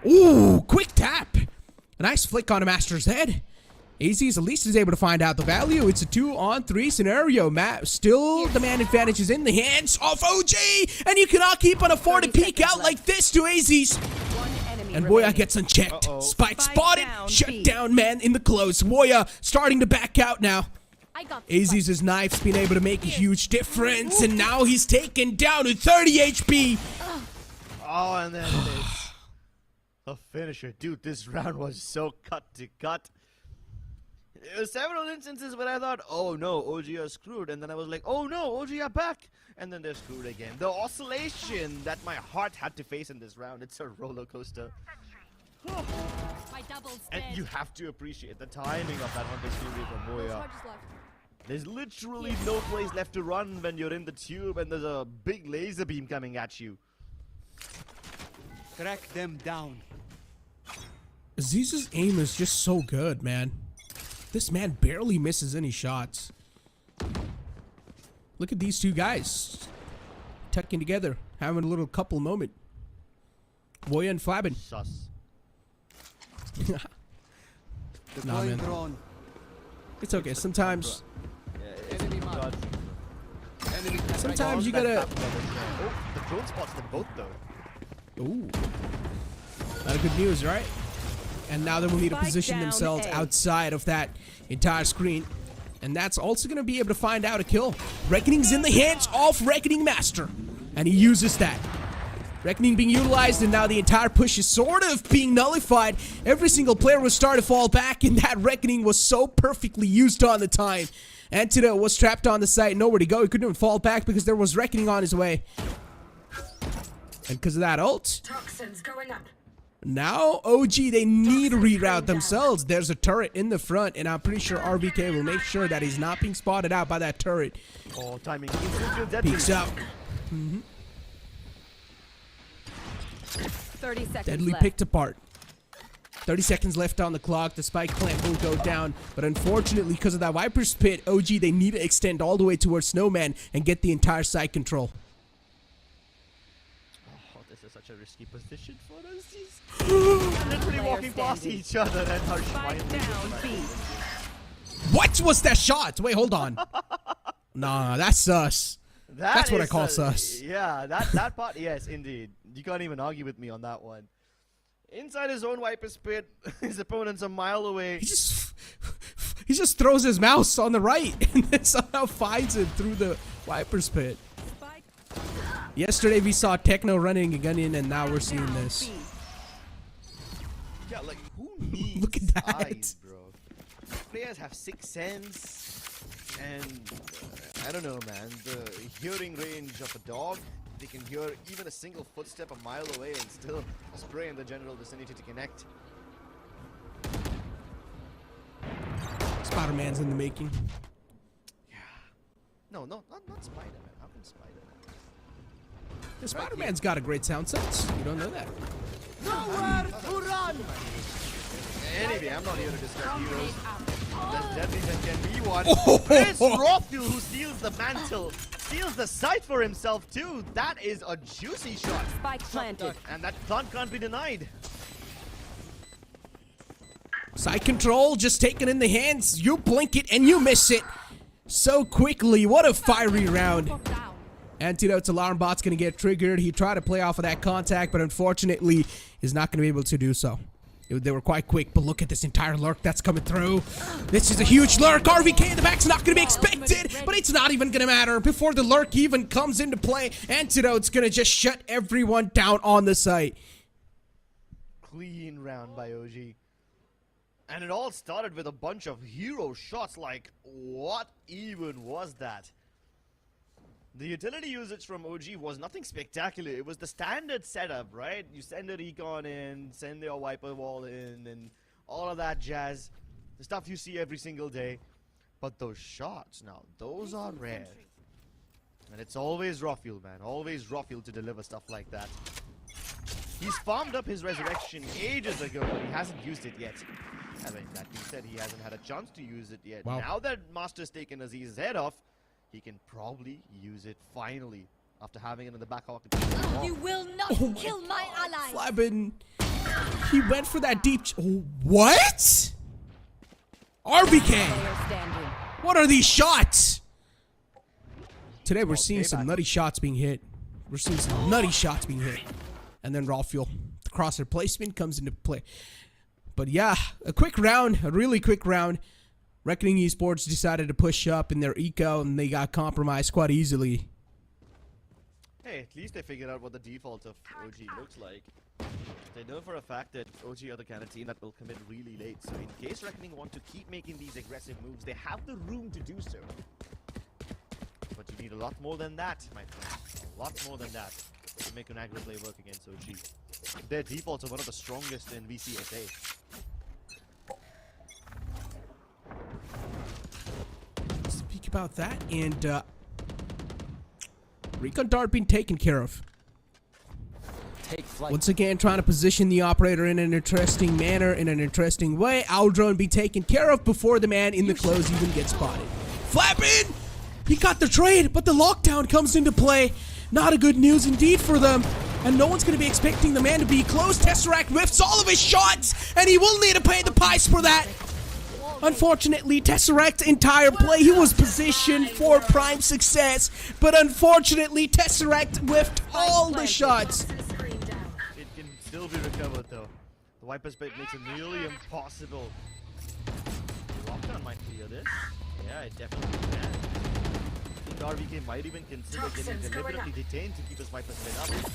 Ooh, quick tap. A nice flick on a Master's head. Aziz at least is able to find out the value. It's a 2-on-3 scenario. Still, the man advantage is in the hands of OG, and you cannot keep on afford to peek out like this to Aziz. And Woya gets unchecked. Spike spotted. Shut down, man, in the close. Woya starting to back out now. Aziz's knife's been able to make a huge difference, and now he's taken down to 30 HP. Oh, and then this. A finisher. Dude, this round was so cut to cut. There were several instances where I thought, oh no, OG are screwed, and then I was like, oh no, OG are back, and then they're screwed again. The oscillation that my heart had to face in this round, it's a roller coaster. And you have to appreciate the timing of that Hunter's Fury from Moya. There's literally no place left to run when you're in the tube and there's a big laser beam coming at you. Track them down. Aziz's aim is just so good, man. This man barely misses any shots. Look at these two guys tucking together, having a little couple moment. Woya and Flabin. Sus. Nah, man. Drone. It's okay. Sometimes Enemy Sometimes you gotta. Oh, the drone spots them both though. Ooh. Lot of good news, right? And now they will need to Spike position down themselves A. outside of that entire screen. And that's also going to be able to find out a kill. Reckoning's in the hands of Reckoning Master. And he uses that. Reckoning being utilized, and now the entire push is sort of being nullified. Every single player will start to fall back, and that Reckoning was so perfectly used on the time. Antidote was trapped on the site, nowhere to go. He couldn't even fall back because there was Reckoning on his way. And because of that ult, Toxins going up. now OG, they need to reroute themselves. There's a turret in the front, and I'm pretty sure RBK will make sure that he's not being spotted out by that turret. Oh, timing. Deadly. Peeks out. 30 seconds Deadly left. picked apart. 30 seconds left on the clock. The spike plant will go down, but unfortunately, because of that Viper's Pit, OG, they need to extend all the way towards Snowman and get the entire site control. Oh, this is such a risky position for us. Literally walking past each other and Harsh Spike down B. What was that shot? Wait, hold on. Nah, that's sus. That's what I call sus. Yeah, that part, yes, indeed. You can't even argue with me on that one. Inside his own Viper's Pit, his opponent's a mile away. He just throws his mouse on the right and then somehow finds it through the Viper's Pit. Spike Yesterday we saw Techno running a gun in, and now we're seeing this. Yeah, like, who needs Look at that. eyes, bro? Players have sixth sense, and I don't know, man. The hearing range of a dog, they can hear even a single footstep a mile away and still spray in the general vicinity to connect. Spider-Man's in the making. Yeah. No, not Spider-Man. How can Spider-Man? Yeah, Spider-Man's got a great sound sense. You don't know that. Nowhere to run. Anyway, I'm not here to discuss heroes. There's deadly than can be one. It's Rothfield who steals the mantle. Steals the site for himself too. That is a juicy shot. Spike planted. And that plant can't be denied. Side control just taken in the hands. You blink it and you miss it so quickly. What a fiery round. Antidote's alarm bot's gonna get triggered. He tried to play off of that contact, but unfortunately is not gonna be able to do so. They were quite quick, but look at this entire lurk that's coming through. This is a huge lurk. RVK in the back's not going to be expected, but it's not even going to matter. Before the lurk even comes into play, Antidote's going to just shut everyone down on the site. Clean round by OG. And it all started with a bunch of hero shots. Like, what even was that? The utility usage from OG was nothing spectacular. It was the standard setup, right? You send a recon in, send your wiper wall in, and all of that jazz. The stuff you see every single day. But those shots, now, those are rare. And it's always Rafiel, man. Always Rafiel to deliver stuff like that. He's farmed up his resurrection ages ago, but he hasn't used it yet. I mean, that being said, he hasn't had a chance to use it yet. Wow. Now that Master's taken Aziz's head off, he can probably use it finally after having it in the back pocket. You will not kill my ally. Flabin, he went for that deep. What? RBK. Player standing. What are these shots? Today we're seeing payback. some nutty shots being hit. We're seeing some nutty shots being hit. And then Rafiel, the crosshair placement comes into play. But yeah, a quick round, a really quick round. Reckoning Esports decided to push up in their eco and they got compromised quite easily. Hey, at least they figured out what the default of OG looks like. They know for a fact that OG are the kind of team that will commit really late. So in case Reckoning want to keep making these aggressive moves, they have the room to do so. But you need a lot more than that, my friend. A lot more than that to make an aggro play work against OG. Their defaults are one of the strongest in VCSA. Speak about that, and recon dart being taken care of. Take flight. Once again, trying to position the operator in an interesting manner, in an interesting way. Owl drone be taken care of before the man in the close even gets spotted. Flappin! He got the trade, but the lockdown comes into play. Not a good news indeed for them. And no one's going to be expecting the man to be close. Tesseract whiffs all of his shots, and he will need to pay the price for that. Unfortunately, Tesseract's entire play, he was positioned for prime success, but unfortunately, Tesseract whiffed all the shots. It can still be recovered though. The Viper's bait makes it nearly impossible. The lockdown might clear this. Yeah, it definitely can. I think RVK might even consider getting deliberately detained to keep his Viper's bait up.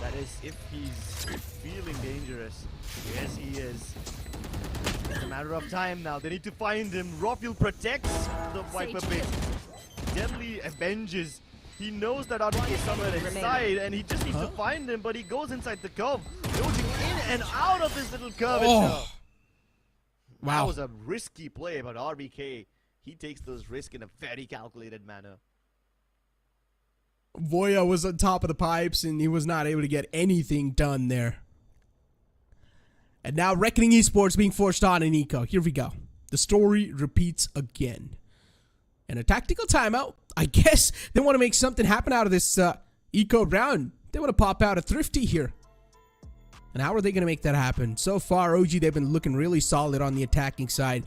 That is, if he's feeling dangerous. Yes, he is. It's a matter of time now. They need to find him. Rafiel protects the Viper bait. Deadly avenges. He knows that RVK is somewhere inside, and he just needs to find him, but he goes inside the curve, dodging in and out of this little curve. Oh. Wow. That was a risky play, but RVK, he takes those risks in a very calculated manner. Voya was on top of the pipes, and he was not able to get anything done there. And now Reckoning Esports being forced on in eco. Here we go. The story repeats again. And a tactical timeout. I guess they want to make something happen out of this eco round. They want to pop out a Thrifty here. And how are they going to make that happen? So far, OG, they've been looking really solid on the attacking side.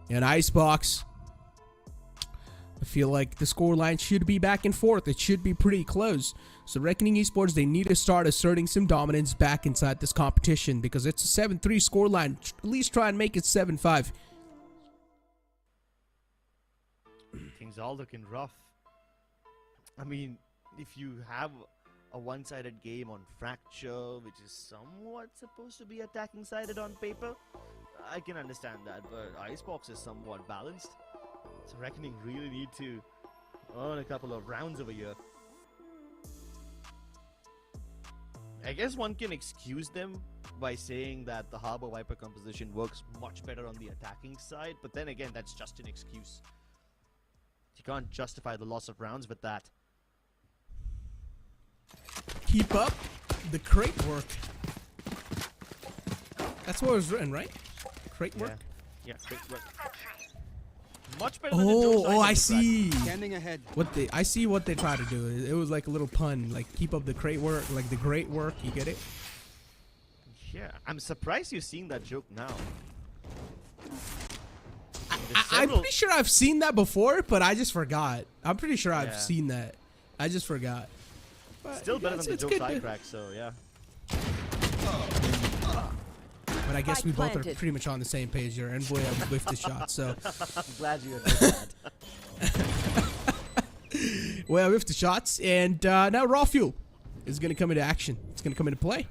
And Icebox, I feel like the scoreline should be back and forth. It should be pretty close. So Reckoning Esports, they need to start asserting some dominance back inside this competition because it's a 7-3 scoreline. At least try and make it 7-5. Things all looking rough. I mean, if you have a one-sided game on Fracture, which is somewhat supposed to be attacking-sided on paper, I can understand that, but Icebox is somewhat balanced. So Reckoning really need to earn a couple of rounds over here. I guess one can excuse them by saying that the Harbor Viper composition works much better on the attacking side, but then again, that's just an excuse. You can't justify the loss of rounds with that. Keep up the crate work. That's what was written, right? Crate work? Yeah, great work. Much better than the Joe side Oh, of I the see. Standing ahead. I see what they try to do. It was like a little pun, like keep up the crate work, like the great work. You get it? Yeah, I'm surprised you've seen that joke now. I'm pretty sure I've seen that before, but I just forgot. I'm pretty sure I've Yeah. seen that. I just forgot. But Still better yeah, than the it's joke good side to- crack, so yeah. But I guess we both are planted. pretty much on the same page here. And boy, I whiffed the shot. So, I'm glad you admit that. well, I whiffed the shots, and now raw fuel is going to come into action. It's going to come into play.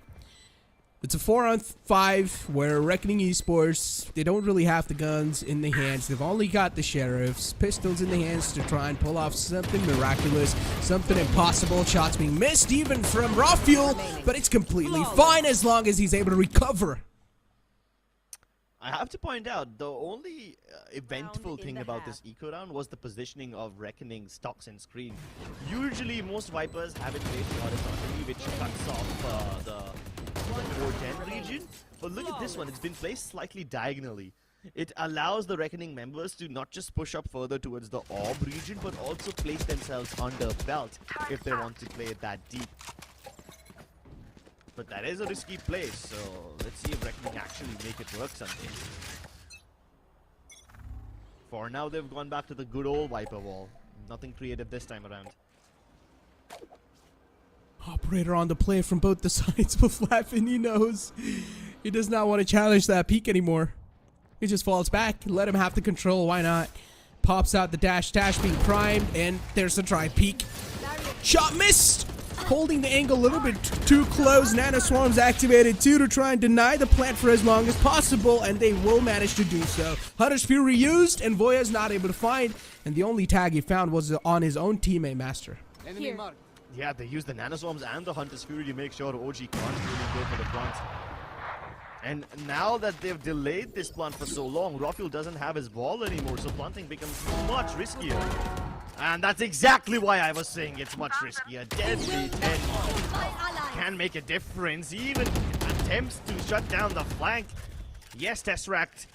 It's a 4-on-5 where Reckoning Esports, they don't really have the guns in the hands. They've only got the sheriffs, pistols in the hands to try and pull off something miraculous, something impossible. Shots being missed even from Raw Fuel, but it's completely fine as long as he's able to recover. I have to point out, the only eventful thing about this eco round was the positioning of Reckoning stocks and screen. Usually most Vipers have it placed horizontally, which cuts off the 410 region, but look at this one, it's been placed slightly diagonally. It allows the Reckoning members to not just push up further towards the orb region, but also place themselves under belt if they want to play it that deep. But that is a risky place, so let's see if Reckoning actually make it work someday. For now, they've gone back to the good old Viper wall. Nothing creative this time around. Operator on the play from both the sides, but Flappin, he knows. He does not want to challenge that peek anymore. He just falls back. Let him have the control. Why not? Pops out the dash. Dash being primed, and there's the try peek. Shot missed! Holding the angle a little bit too close. Nano Swarm's activated too to try and deny the plant for as long as possible, and they will manage to do so. Hunter's Fury used, and Voya's not able to find, and the only tag he found was on his own teammate, Master. Here. Yeah, they use the Nanoswarms and the Hunter's Fury to make sure OG can't really go for the plant. And now that they've delayed this plant for so long, Rafuel doesn't have his wall anymore, so planting becomes much riskier. And that's exactly why I was saying it's much riskier. Deadly 10 can make a difference. Even attempts to shut down the flank. Yes, Tesseract,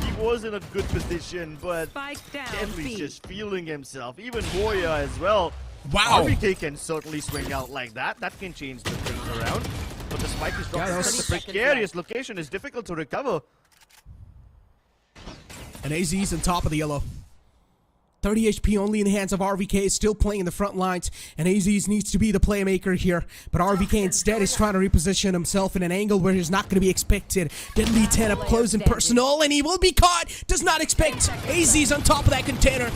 he was in a good position, but Deadly's just feeling himself. Even Moya as well. Wow. RBK can certainly swing out like that. That can change the things around. But the spike is dropped in such a precarious location. Is difficult to recover. And AZ's on top of the yellow. 30 HP only in the hands of RVK, is still playing in the front lines, and AZ's needs to be the playmaker here, but RVK instead is trying to reposition himself in an angle where he's not going to be expected. Deadly 10 up close and personal, and he will be caught. Does not expect. AZ's on top of that container.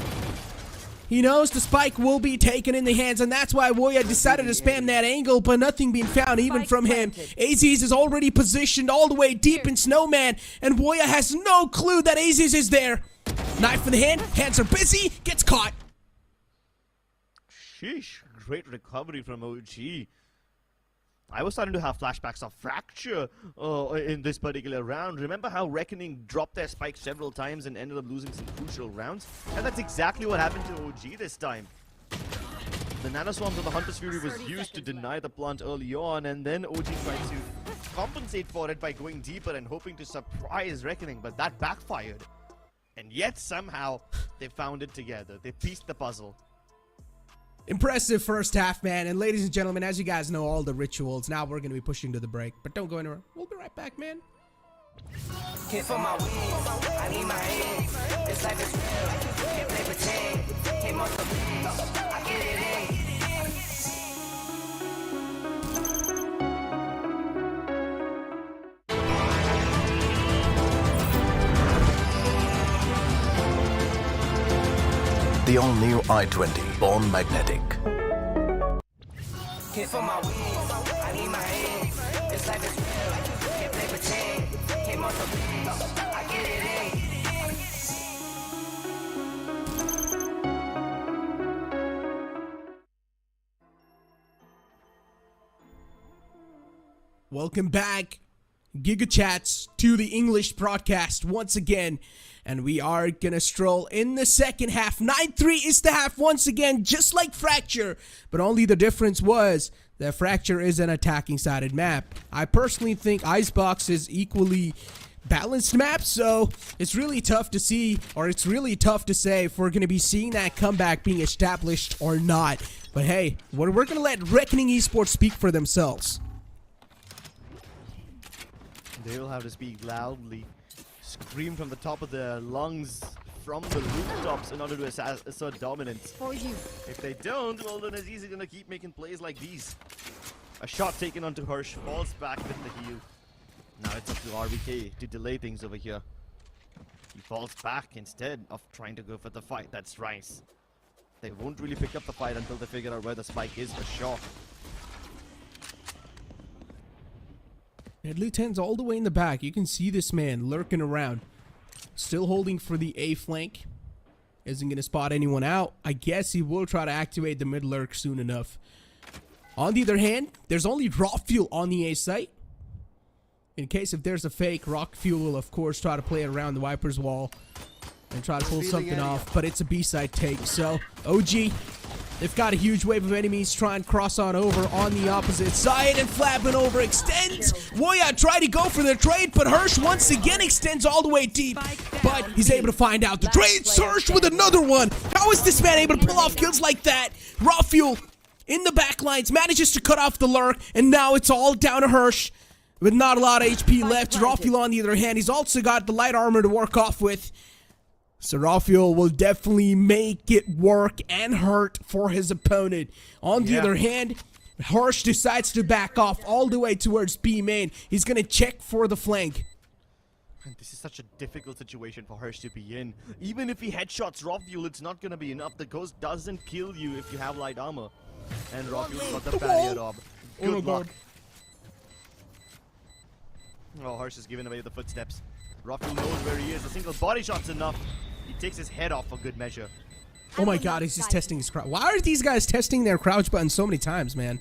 He knows the spike will be taken in the hands, and that's why Voya decided to spam that angle, but nothing being found even from him. Aziz is already positioned all the way deep in Snowman, and Voya has no clue that Aziz is there. Knife in the hand, hands are busy, gets caught. Sheesh, great recovery from OG. I was starting to have flashbacks of Fracture in this particular round. Remember how Reckoning dropped their spike several times and ended up losing some crucial rounds? And that's exactly what happened to OG this time. The Nanoswarms of the Hunter's Fury was used to deny the plant early on, and then OG tried to compensate for it by going deeper and hoping to surprise Reckoning, but that backfired. And yet somehow they found it together. They pieced the puzzle. Impressive first half, man. And ladies and gentlemen, as you guys know all the rituals, now we're going to be pushing to the break. But don't go anywhere. We'll be right back, man. Can't for my wings, I need my hands. This life is real, can't play pretend. Came off the wings, I get it in. The all-new i20, born magnetic. Can't for my wings, I need my hands. This life is real, can't play pretend. Came off the wings, I get it in. Welcome back, Giga Chats, to the English broadcast once again. And we are gonna stroll in the second half. 9-3 is the half once again, just like Fracture. But only the difference was that Fracture is an attacking sided map. I personally think Icebox is equally balanced map, so it's really tough to see, or it's really tough to say if we're gonna be seeing that comeback being established or not. But hey, we're gonna let Reckoning Esports speak for themselves. They will have to speak loudly. Scream from the top of their lungs from the rooftops in order to assert dominance. For you. If they don't, well then Aziz is gonna keep making plays like these. A shot taken onto Hirsch, falls back with the heal. Now it's up to RBK to delay things over here. He falls back instead of trying to go for the fight. That's Rice. They won't really pick up the fight until they figure out where the spike is for sure. Deadly 10's all the way in the back. You can see this man lurking around. Still holding for the A flank. Isn't going to spot anyone out. I guess he will try to activate the mid lurk soon enough. On the other hand, there's only raw fuel on the A site. In case if there's a fake, Rock Fuel will of course try to play it around the Viper's wall and try to pull something off, but it's a B-side take. So OG, they've got a huge wave of enemies trying to cross on over on the opposite side, and Flabbing overextends. Woya tried to go for the trade, but Hirsch once again extends all the way deep, but he's able to find out the trade. Hirsch with another one. How is this man able to pull off kills like that? Raw Fuel in the back lines manages to cut off the lurk, and now it's all down to Hirsch with not a lot of HP left. Raw Fuel on the other hand, he's also got the light armor to work off with. So Raw Fuel will definitely make it work and hurt for his opponent. On the other hand, Hirsch decides to back off all the way towards B main. He's going to check for the flank. And this is such a difficult situation for Hirsch to be in. Even if he headshots Raw Fuel, it's not going to be enough. The ghost doesn't kill you if you have light armor. And Raw Fuel's got the barrier up. Good luck. Oh, Hirsch is giving away the footsteps. Raw Fuel knows where he is. A single body shot's enough. He takes his head off for good measure. Oh my god, he's just testing his crouch. Why are these guys testing their crouch button so many times, man?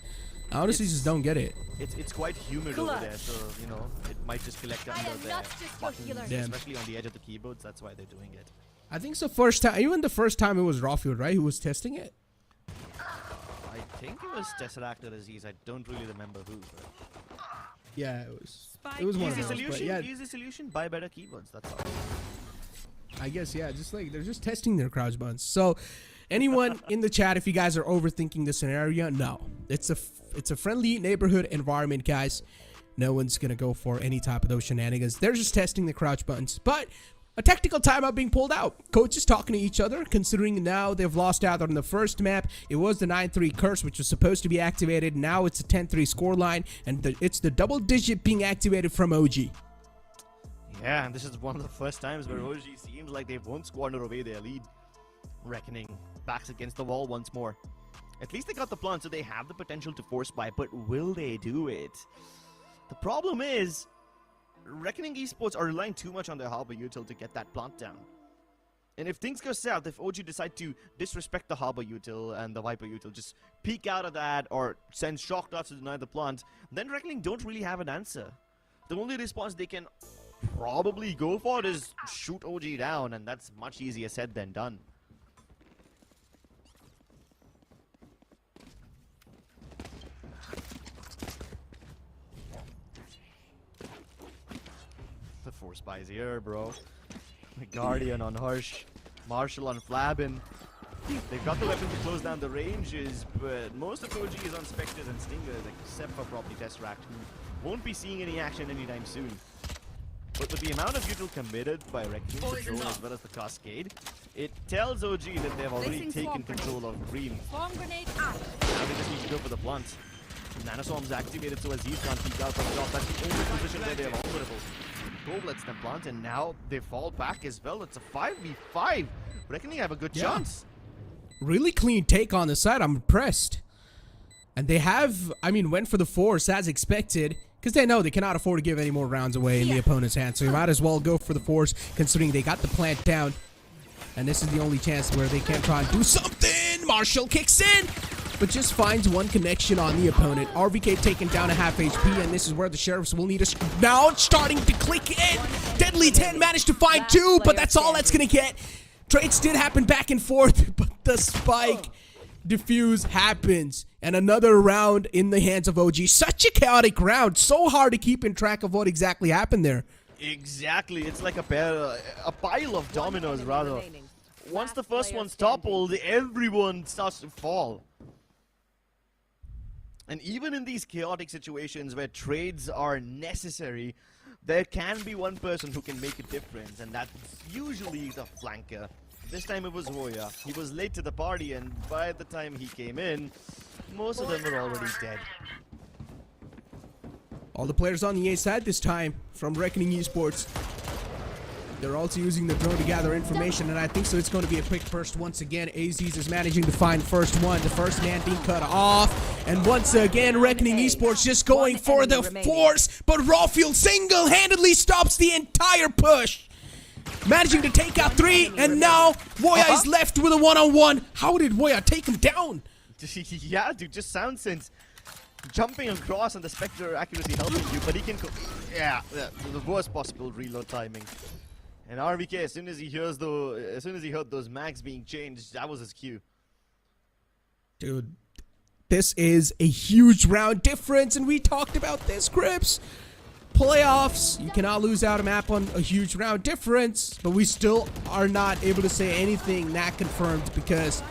I honestly just don't get it. It's quite humid over there, so, you know, it might just collect under there. Especially on the edge of the keyboards, that's why they're doing it. I think so first time, even the first time it was Raw Fuel, right? Who was testing it? I think it was Tesseract or Aziz. I don't really remember who. But yeah, it was one of those. But yeah, easy solution, buy better keyboards, that's all. I guess, yeah, just like they're just testing their crouch buttons. So anyone in the chat, if you guys are overthinking the scenario, no. It's a friendly neighborhood environment, guys. No one's gonna go for any type of those shenanigans. They're just testing the crouch buttons. But a tactical timeout being pulled out. Coaches talking to each other, considering now they've lost out on the first map. It was the 9-3 curse, which was supposed to be activated. Now it's a 10-3 scoreline, and it's the double digit being activated from OG. Yeah, and this is one of the first times where OG seems like they won't squander away their lead. Reckoning backs against the wall once more. At least they got the plant, so they have the potential to force buy, but will they do it? The problem is, Reckoning Esports are relying too much on their harbor util to get that plant down. And if things go south, if OG decide to disrespect the harbor util and the Viper util, just peek out of that or send shock darts to deny the plant, then Reckoning don't really have an answer. The only response they can probably go for it is shoot OG down, and that's much easier said than done. The force buys here, bro. The Guardian on Hirsch, Marshall on Flabbin. They've got the weapon to close down the ranges, but most of OG is on Spectres and Stingers, except for probably Tesseract, who won't be seeing any action anytime soon. But with the amount of util committed by Reckoning Patrol as well as the Cascade, it tells OG that they've already taken control of green. Now they just need to go for the plant. Nanoswarm's activated so Aziz can't peek out from the top. That's the only position where they're vulnerable. Gold lets them plant, and now they fall back as well. It's a 5v5. Reckoning have a good chance. Really clean take on the side. I'm impressed. And they have, I mean, went for the force as expected, because they know they cannot afford to give any more rounds away in the opponent's hands. So you might as well go for the force, considering they got the plant down. And this is the only chance where they can try and do something. Marshall kicks in, but just finds one connection on the opponent. RVK taken down a half HP, and this is where the Sheriffs will need us. Now it's starting to click in. Deadly 10 managed to find two, but that's all that's going to get. Trades did happen back and forth, but the spike defuse happens. And another round in the hands of OG. Such a chaotic round. So hard to keep in track of what exactly happened there. Exactly. It's like a pile of dominoes, rather. Once the first one's toppled, everyone starts to fall. And even in these chaotic situations where trades are necessary, there can be one person who can make a difference, and that's usually the flanker. This time it was Woya. He was late to the party, and by the time he came in, most of them were already dead. All the players on the A side this time from Reckoning Esports. They're also using the drone to gather information, and I think so it's going to be a quick burst once again. Aziz is managing to find first one. The first man being cut off. And once again, Reckoning Esports just going for the force, but Rawfield single-handedly stops the entire push. Managing to take out 3, and now Woya is left with a one-on-one. How did Woya take him down? Yeah, dude, just sound sense. Jumping across and the Spectre accuracy helping you, but he can... Yeah, the worst possible reload timing. And RVK, as soon as he heard those mags being changed, that was his cue. Dude, this is a huge round difference, and we talked about this, Crips. Playoffs, you cannot lose out a map on a huge round difference, but we still are not able to say anything that confirmed because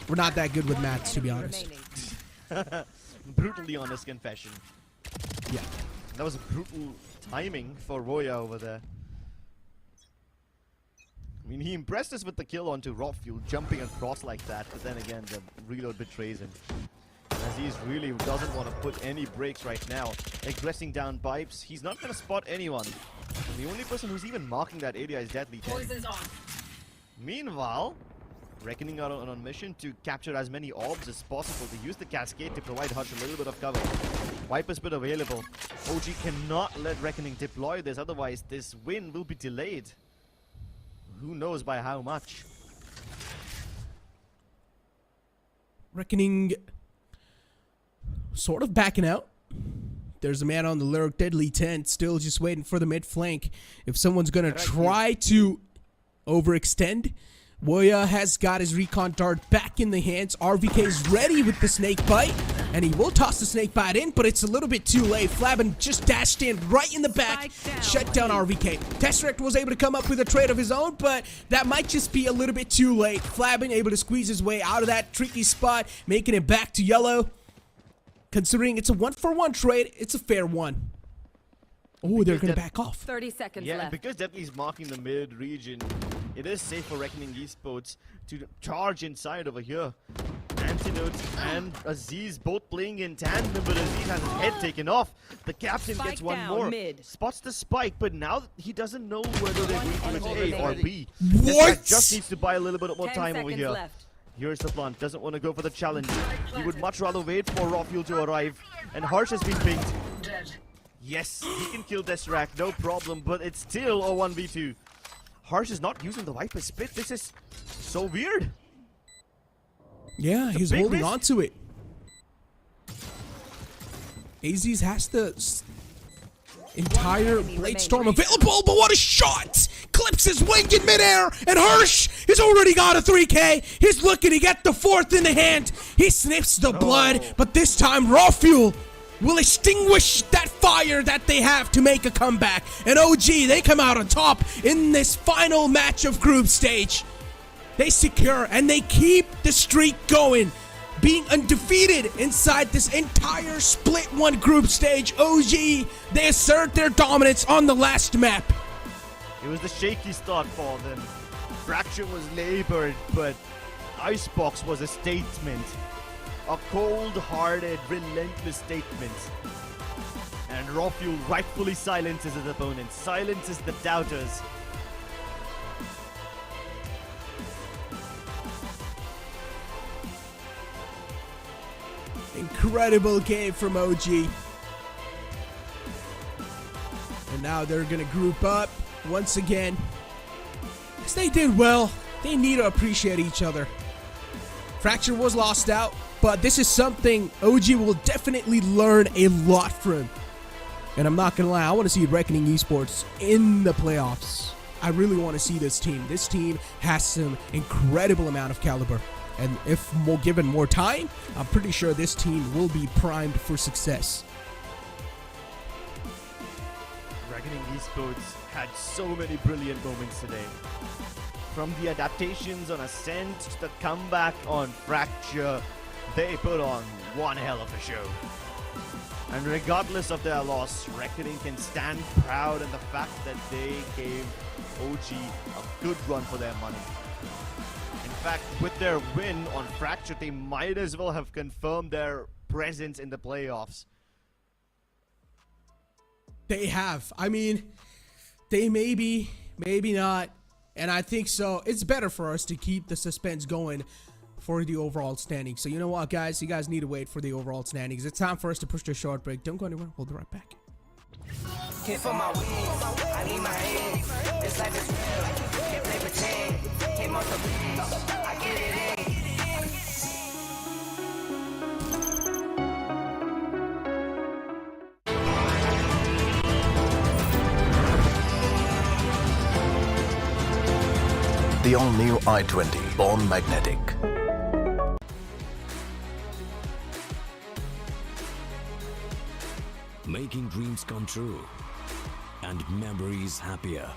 we're not that good with maths, to be honest. Brutally honest confession. Yeah. That was a brutal timing for Roya over there. I mean, he impressed us with the kill onto Rawfield, jumping across like that, but then again, the reload betrays him. As he really doesn't want to put any breaks right now. Aggressing down pipes, he's not going to spot anyone. And the only person who's even marking that area is Deadly 10. Meanwhile, Reckoning are on a mission to capture as many orbs as possible to use the cascade to provide Hush a little bit of cover. Viper Spit available. OG cannot let Reckoning deploy this, otherwise this win will be delayed. Who knows by how much? Reckoning sort of backing out. There's a man on the lurk, Deadly 10, still just waiting for the mid flank. If someone's gonna try to overextend, Woya has got his recon dart back in the hands. RVK is ready with the snake bite, and he will toss the snake bite in, but it's a little bit too late. Flabin just dashed in right in the back, shut down RVK. Tesseract was able to come up with a trade of his own, but that might just be a little bit too late. Flabin able to squeeze his way out of that tricky spot, making it back to yellow. Considering it's a 1-for-1 trade, it's a fair one. Oh, they're going to back off. 30 seconds Yeah, left. because Deadly's marking the mid region, it is safe for Reckoning Esports to charge inside over here. Antidote and Aziz both playing in tandem, but Aziz has his head taken off. The captain Spike gets one down, more. mid. Spots the spike, but now he doesn't know whether they're going to A or B. What? Tesseract just needs to buy a little bit more 10 time over seconds here. left. Here's the plant, doesn't want to go for the challenge. He would much rather wait for Rawfield to arrive. And Harsh has been pinked. Yes, he can kill Tesseract, no problem, but it's still a 1v2. Harsh is not using the Viper Spit. This is so weird. Yeah, he's big holding risk. on to it. AZ's has the entire Blade Storm available, but what a shot! Clips his wing in midair, and Hirsch has already got a 3K. He's looking to get the 4th in the hand. He sniffs the blood, but this time Rawfuel will extinguish that fire that they have to make a comeback. And OG, they come out on top in this final match of group stage. They secure and they keep the streak going, being undefeated inside this entire split 1 group stage. OG, they assert their dominance on the last map. It was the shaky start for them. Fracture was labored, but Icebox was a statement. A cold-hearted, relentless statement. And Rawfuel rightfully silences his opponents, silences the doubters. Incredible game from OG. And now they're going to group up once again. Because they did well. They need to appreciate each other. Fracture was lost out, but this is something OG will definitely learn a lot from. And I'm not going to lie, I want to see Reckoning Esports in the playoffs. I really want to see this team. This team has some incredible amount of caliber. And if more given more time, I'm pretty sure this team will be primed for success. Reckoning Esports had so many brilliant moments today. From the adaptations on Ascent to the comeback on Fracture, they put on one hell of a show. And regardless of their loss, Reckoning can stand proud in the fact that they gave OG a good run for their money. In fact, with their win on Fracture, they might as well have confirmed their presence in the playoffs. They have. I mean, they maybe not. And I think so. It's better for us to keep the suspense going for the overall standings. So you know what, guys? You guys need to wait for the overall standings. It's time for us to push to a short break. Don't go anywhere. We'll be right back. Came for my wins, I need my hands. This life is real, can't play pretend. Came off the bench, I get it in. The all-new i20, born magnetic. Making dreams come true and memories happier.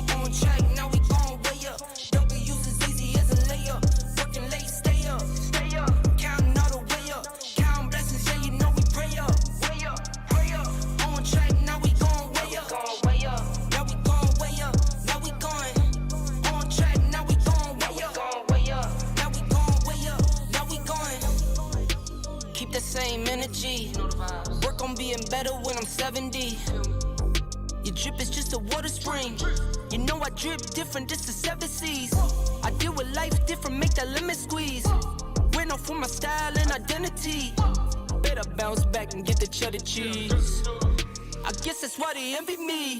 On track, now we gon' way up. W's as easy as a layup. Working late, stay up, stay up. Counting all the way up. Counting blessings, yeah, you know we pray up, way up, pray up. On track, now we gon' way up, way up. Now we gon' way up, now we going. On track, now we gon' way up, way up. Now we gon' way up, now we going. Keep the same energy. Work on being better when I'm 70. Your drip is just a water spring. You know I drip different, this is 7 seas. I deal with life different, make that limit squeeze. Went off for my style and identity. Better bounce back and get the cheddar cheese. I guess that's why they envy me.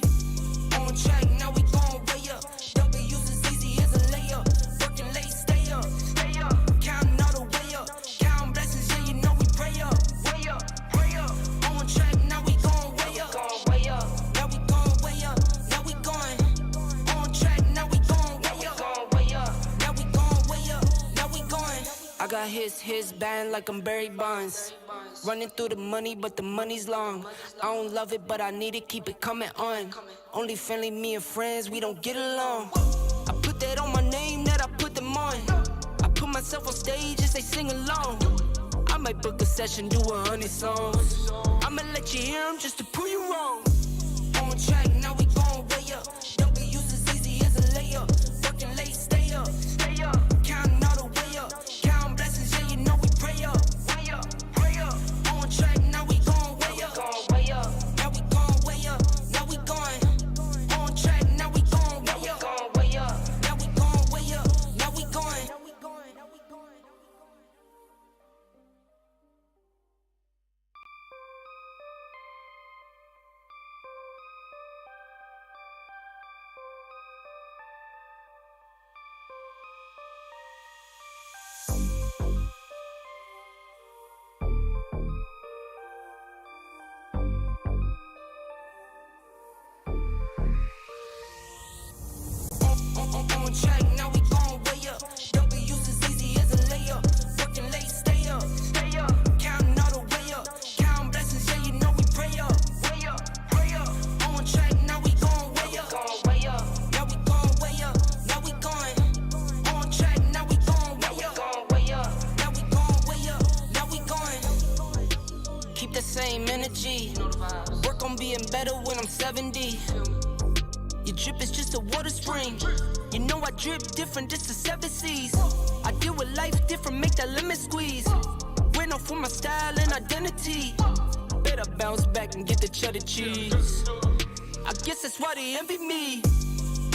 On track, now we gon' way up. W's as easy as a layup. Working late, stay up, stay up. Counting all the way up. Counting blessings, yeah, you know we pray up, way up, pray up. On track, now we gon' way up, way up. Now we gon' way up, now we going. On track, now we gon' way up, way up. Now we gon' way up, now we going. I got his band like I'm Barry Bonds. Running through the money, but the money's long. I don't love it, but I need it, keep it coming on. Only friendly, me and friends, we don't get along. I put that on my name, that I put them on. I put myself on stage and say sing along. I might book a session, do 100 songs. I'ma let you hear them just to prove you wrong. On track, now we gon' way up. W's as easy as a layup. Working late, stay up, stay up. Counting all the way up. Counting blessings, yeah, you know we pray up, way up, pray up. On track, now we gon' way up, way up. Now we gon' way up, now we going. On track, now we gon' way up, way up. Now we gon' way up, now we going. On track, now we gon' way up. W's as easy as a layup. Working late, stay up, stay up. Counting all the way up. Counting blessings, yeah, you know we pray up, way up, pray up. On track, now we gon' way up, way up. Now we gon' way up, now we going. On track, now we gon' way up, way up. Now we gon' way up, now we going. Keep the same energy. Work on being better when I'm 70. Your drip is just a water spring. You know I drip different, this is 7 seas. I deal with life different, make that limit squeeze. Went off for my style and identity. Better bounce back and get the cheddar cheese. I guess that's why they envy me.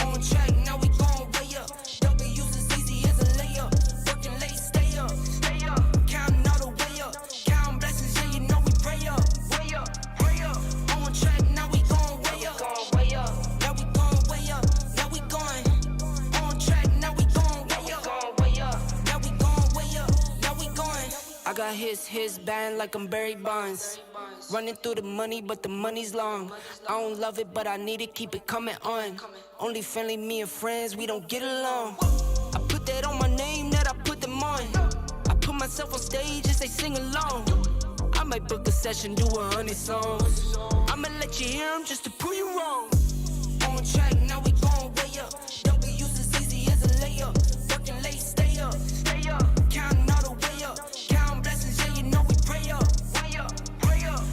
On track, now we gon' way up. W's as easy as a layup. Working late, stay up, stay up. Counting all the way up. Counting blessings, yeah, you know we pray up, way up, pray up. On track, now we gon' way up, way up. Now we gon' way up, now we going. On track, now we gon' way up, way up. Now we gon' way up, now we going. I got his band like I'm Barry Bonds. Running through the money, but the money's long. I don't love it, but I need it, keep it coming on. Only friendly, me and friends, we don't get along. I put that on my name, that I put them on. I put myself on stage and say sing along. I might book a session, do 100 songs. I'ma let you hear them just to prove you wrong. On track, now we gon' way up. W's as easy as a layup. Working late, stay up, stay up. Counting all the way up. Counting blessings, yeah, you know we pray up, way up, pray up.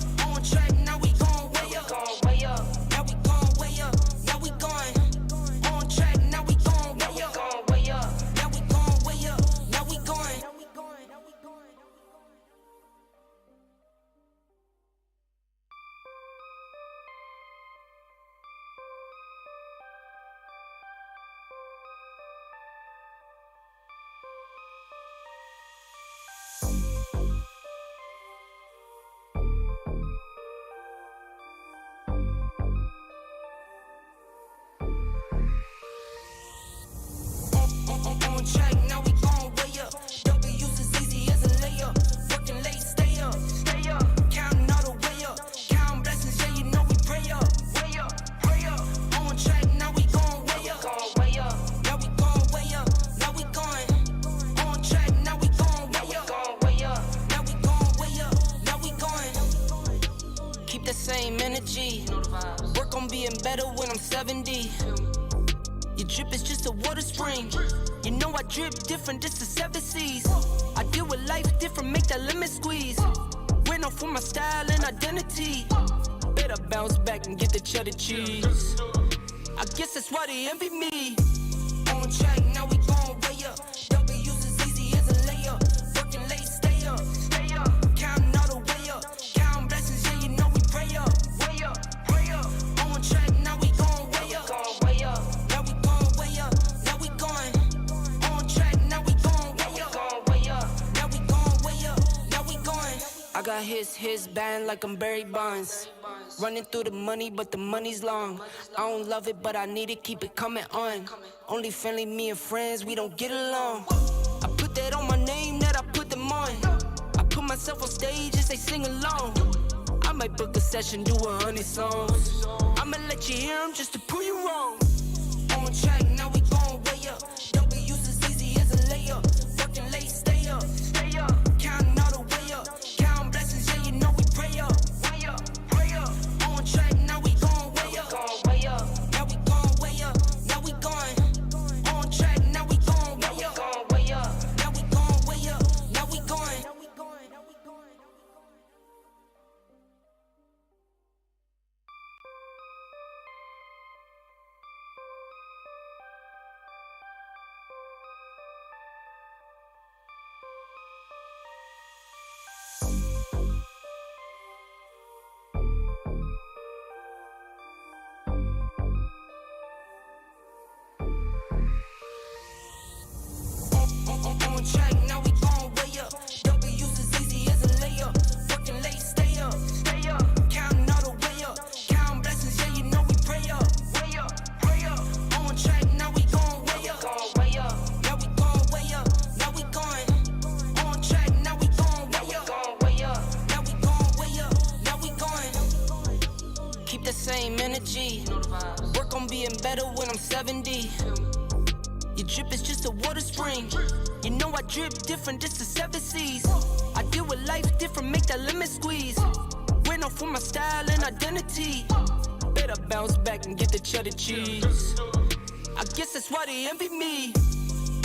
track, now we gon' way up. W's as easy as a layup. Working late, stay up, stay up. Counting all the way up. Counting blessings, yeah, you know we pray up. Way up, pray up. On track, now we gon' way up. Way up. Now we gon' way up. Now we going. On track, now we gon' way up. Way up. Now we gon' way up. Now we going. Keep the same energy. Work on being better when I'm 70. Your drip is just a water spring. You know I drip different, this is 7 C's. I deal with life different, make that limit squeeze. Went off for my style and identity. Better bounce back and get the cheddar cheese. I guess that's why they envy me. On track, now we gon' way up. W's as easy as a layup. Working late, stay up, stay up. Counting all the way up. Counting blessings, yeah, you know we pray up. Way up, pray up. On track, now we gon' way up. Way up. Now we gon' way up. Now we going. On track, now we gon' way up. Way up. Now we gon' way up. Now we going. I got his band like I'm Barry Bonds. Running through the money, but the money's long. I don't love it, but I need it, keep it coming on. Only friendly, me and friends, we don't get along. I put that on my name, that I put them on. I put myself on stage as they sing along. I might book a session, do 100 songs. I'ma let you hear them just to prove you wrong. On track, now we gon' way up. W's as easy as a layup. Working late, stay up, stay up. Counting all the way up. Counting blessings, yeah, you know we pray up. Way up, pray up. On track, now we gon' way up. Way up. Now we gon' way up. Now we going. On track, now we gon' way up. Way up. Now we gon' way up. Now we going. On track, now we gon' way up. W's as easy as a layup. Working late, stay up, stay up. Counting all the way up. Counting blessings, yeah, you know we pray up. Way up, pray up. On track, now we gon' way up. Way up. Now we gon' way up. Now we going. On track, now we gon' way up. Way up. Now we gon' way up. Now we going. Keep the same energy. Work on being better when I'm 70. Your drip is just a water spring. You know I drip different, this is 7 C's. I deal with life different, make that limit squeeze. Went off for my style and identity. Better bounce back and get the cheddar cheese. I guess that's why they envy me.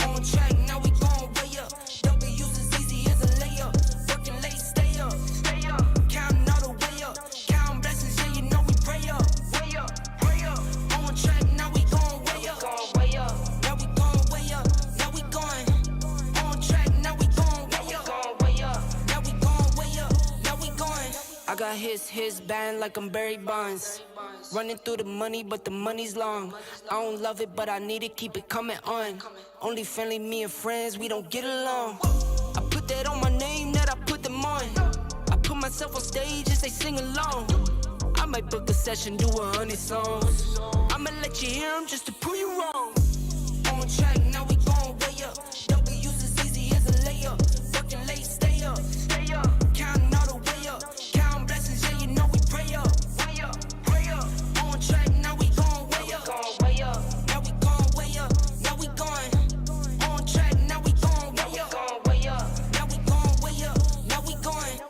On track, now we gon' way up. W's as easy as a layup. Working late, stay up, stay up. Counting all the way up. Counting blessings, yeah, you know we pray up. Way up, pray up. On track, now we gon' way up. Way up. Now we gon' way up. Now we going. On track, now we gon' way up. Way up. Now we gon' way up. Now we going. I got his band like I'm Barry Bonds. Running through the money, but the money's long. I don't love it, but I need it, keep it coming on. Only friendly, me and friends, we don't get along. I put that on my name, that I put them on. I put myself on stage as they sing along. I might book a session, do 100 songs. I'ma let you hear them just to prove you wrong. On track, now we gon' way up. W's as easy as a layup. Working late, stay up, stay up. Counting all the way up. Counting blessings, yeah, you know we pray up. Way up, pray up. On track, now we gon' way up. Way up. Now we gon' way up. Now we going. On track, now we gon' way up. Way up. Now we gon' way up. Now we going.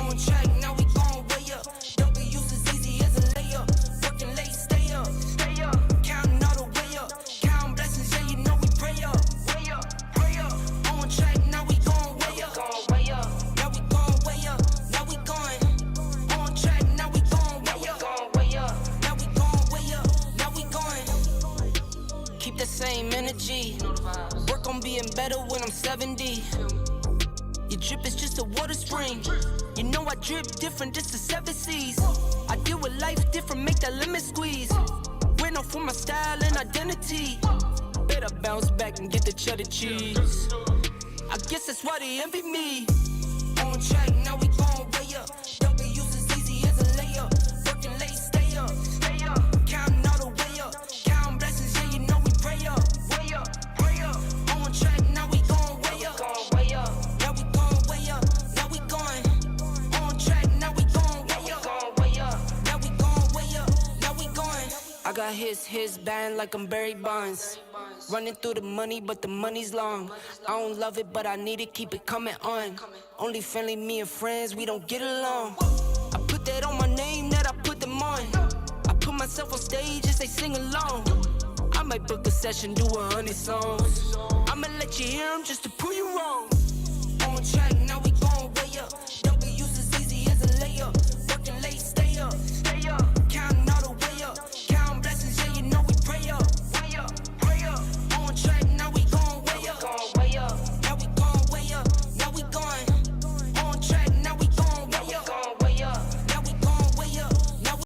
On track, now we gon' way up. W's as easy as a layup. Working late, stay up, stay up. Counting all the way up. Counting blessings, yeah, you know we pray up. Way up, pray up. On track, now we gon' way up. Way up. Now we gon' way up. Now we going. On track, now we gon' way up. Way up. Now we gon' way up. Now we going. Keep the same energy. Work on being better when I'm 70. Your drip is just a water spring. You know I drip different, just the 7 seas. I deal with life different, make that limit squeeze. Went off for my style and identity. Better bounce back and get the cheddar cheese. I guess that's why they envy me. On track, now we going way up. W's as easy as a layup. Working late, stay up. Counting all the way up. Counting blessings, yeah, you know we pray up. Way up, pray up. On track, now we going way up. Now we going way up. Now we going. On track, now we going way up. Now we going way up. Now we going. I got his band like I'm Barry Bonds. Running through the money, but the money's long. I don't love it, but I need it, keep it coming on. Only friendly, me and friends, we don't get along. I put that on my name, that I put them on. I put myself on stage and say sing along. I might book a session, do 100 songs. I'ma let you hear them just to prove you wrong. On track, now we going way up.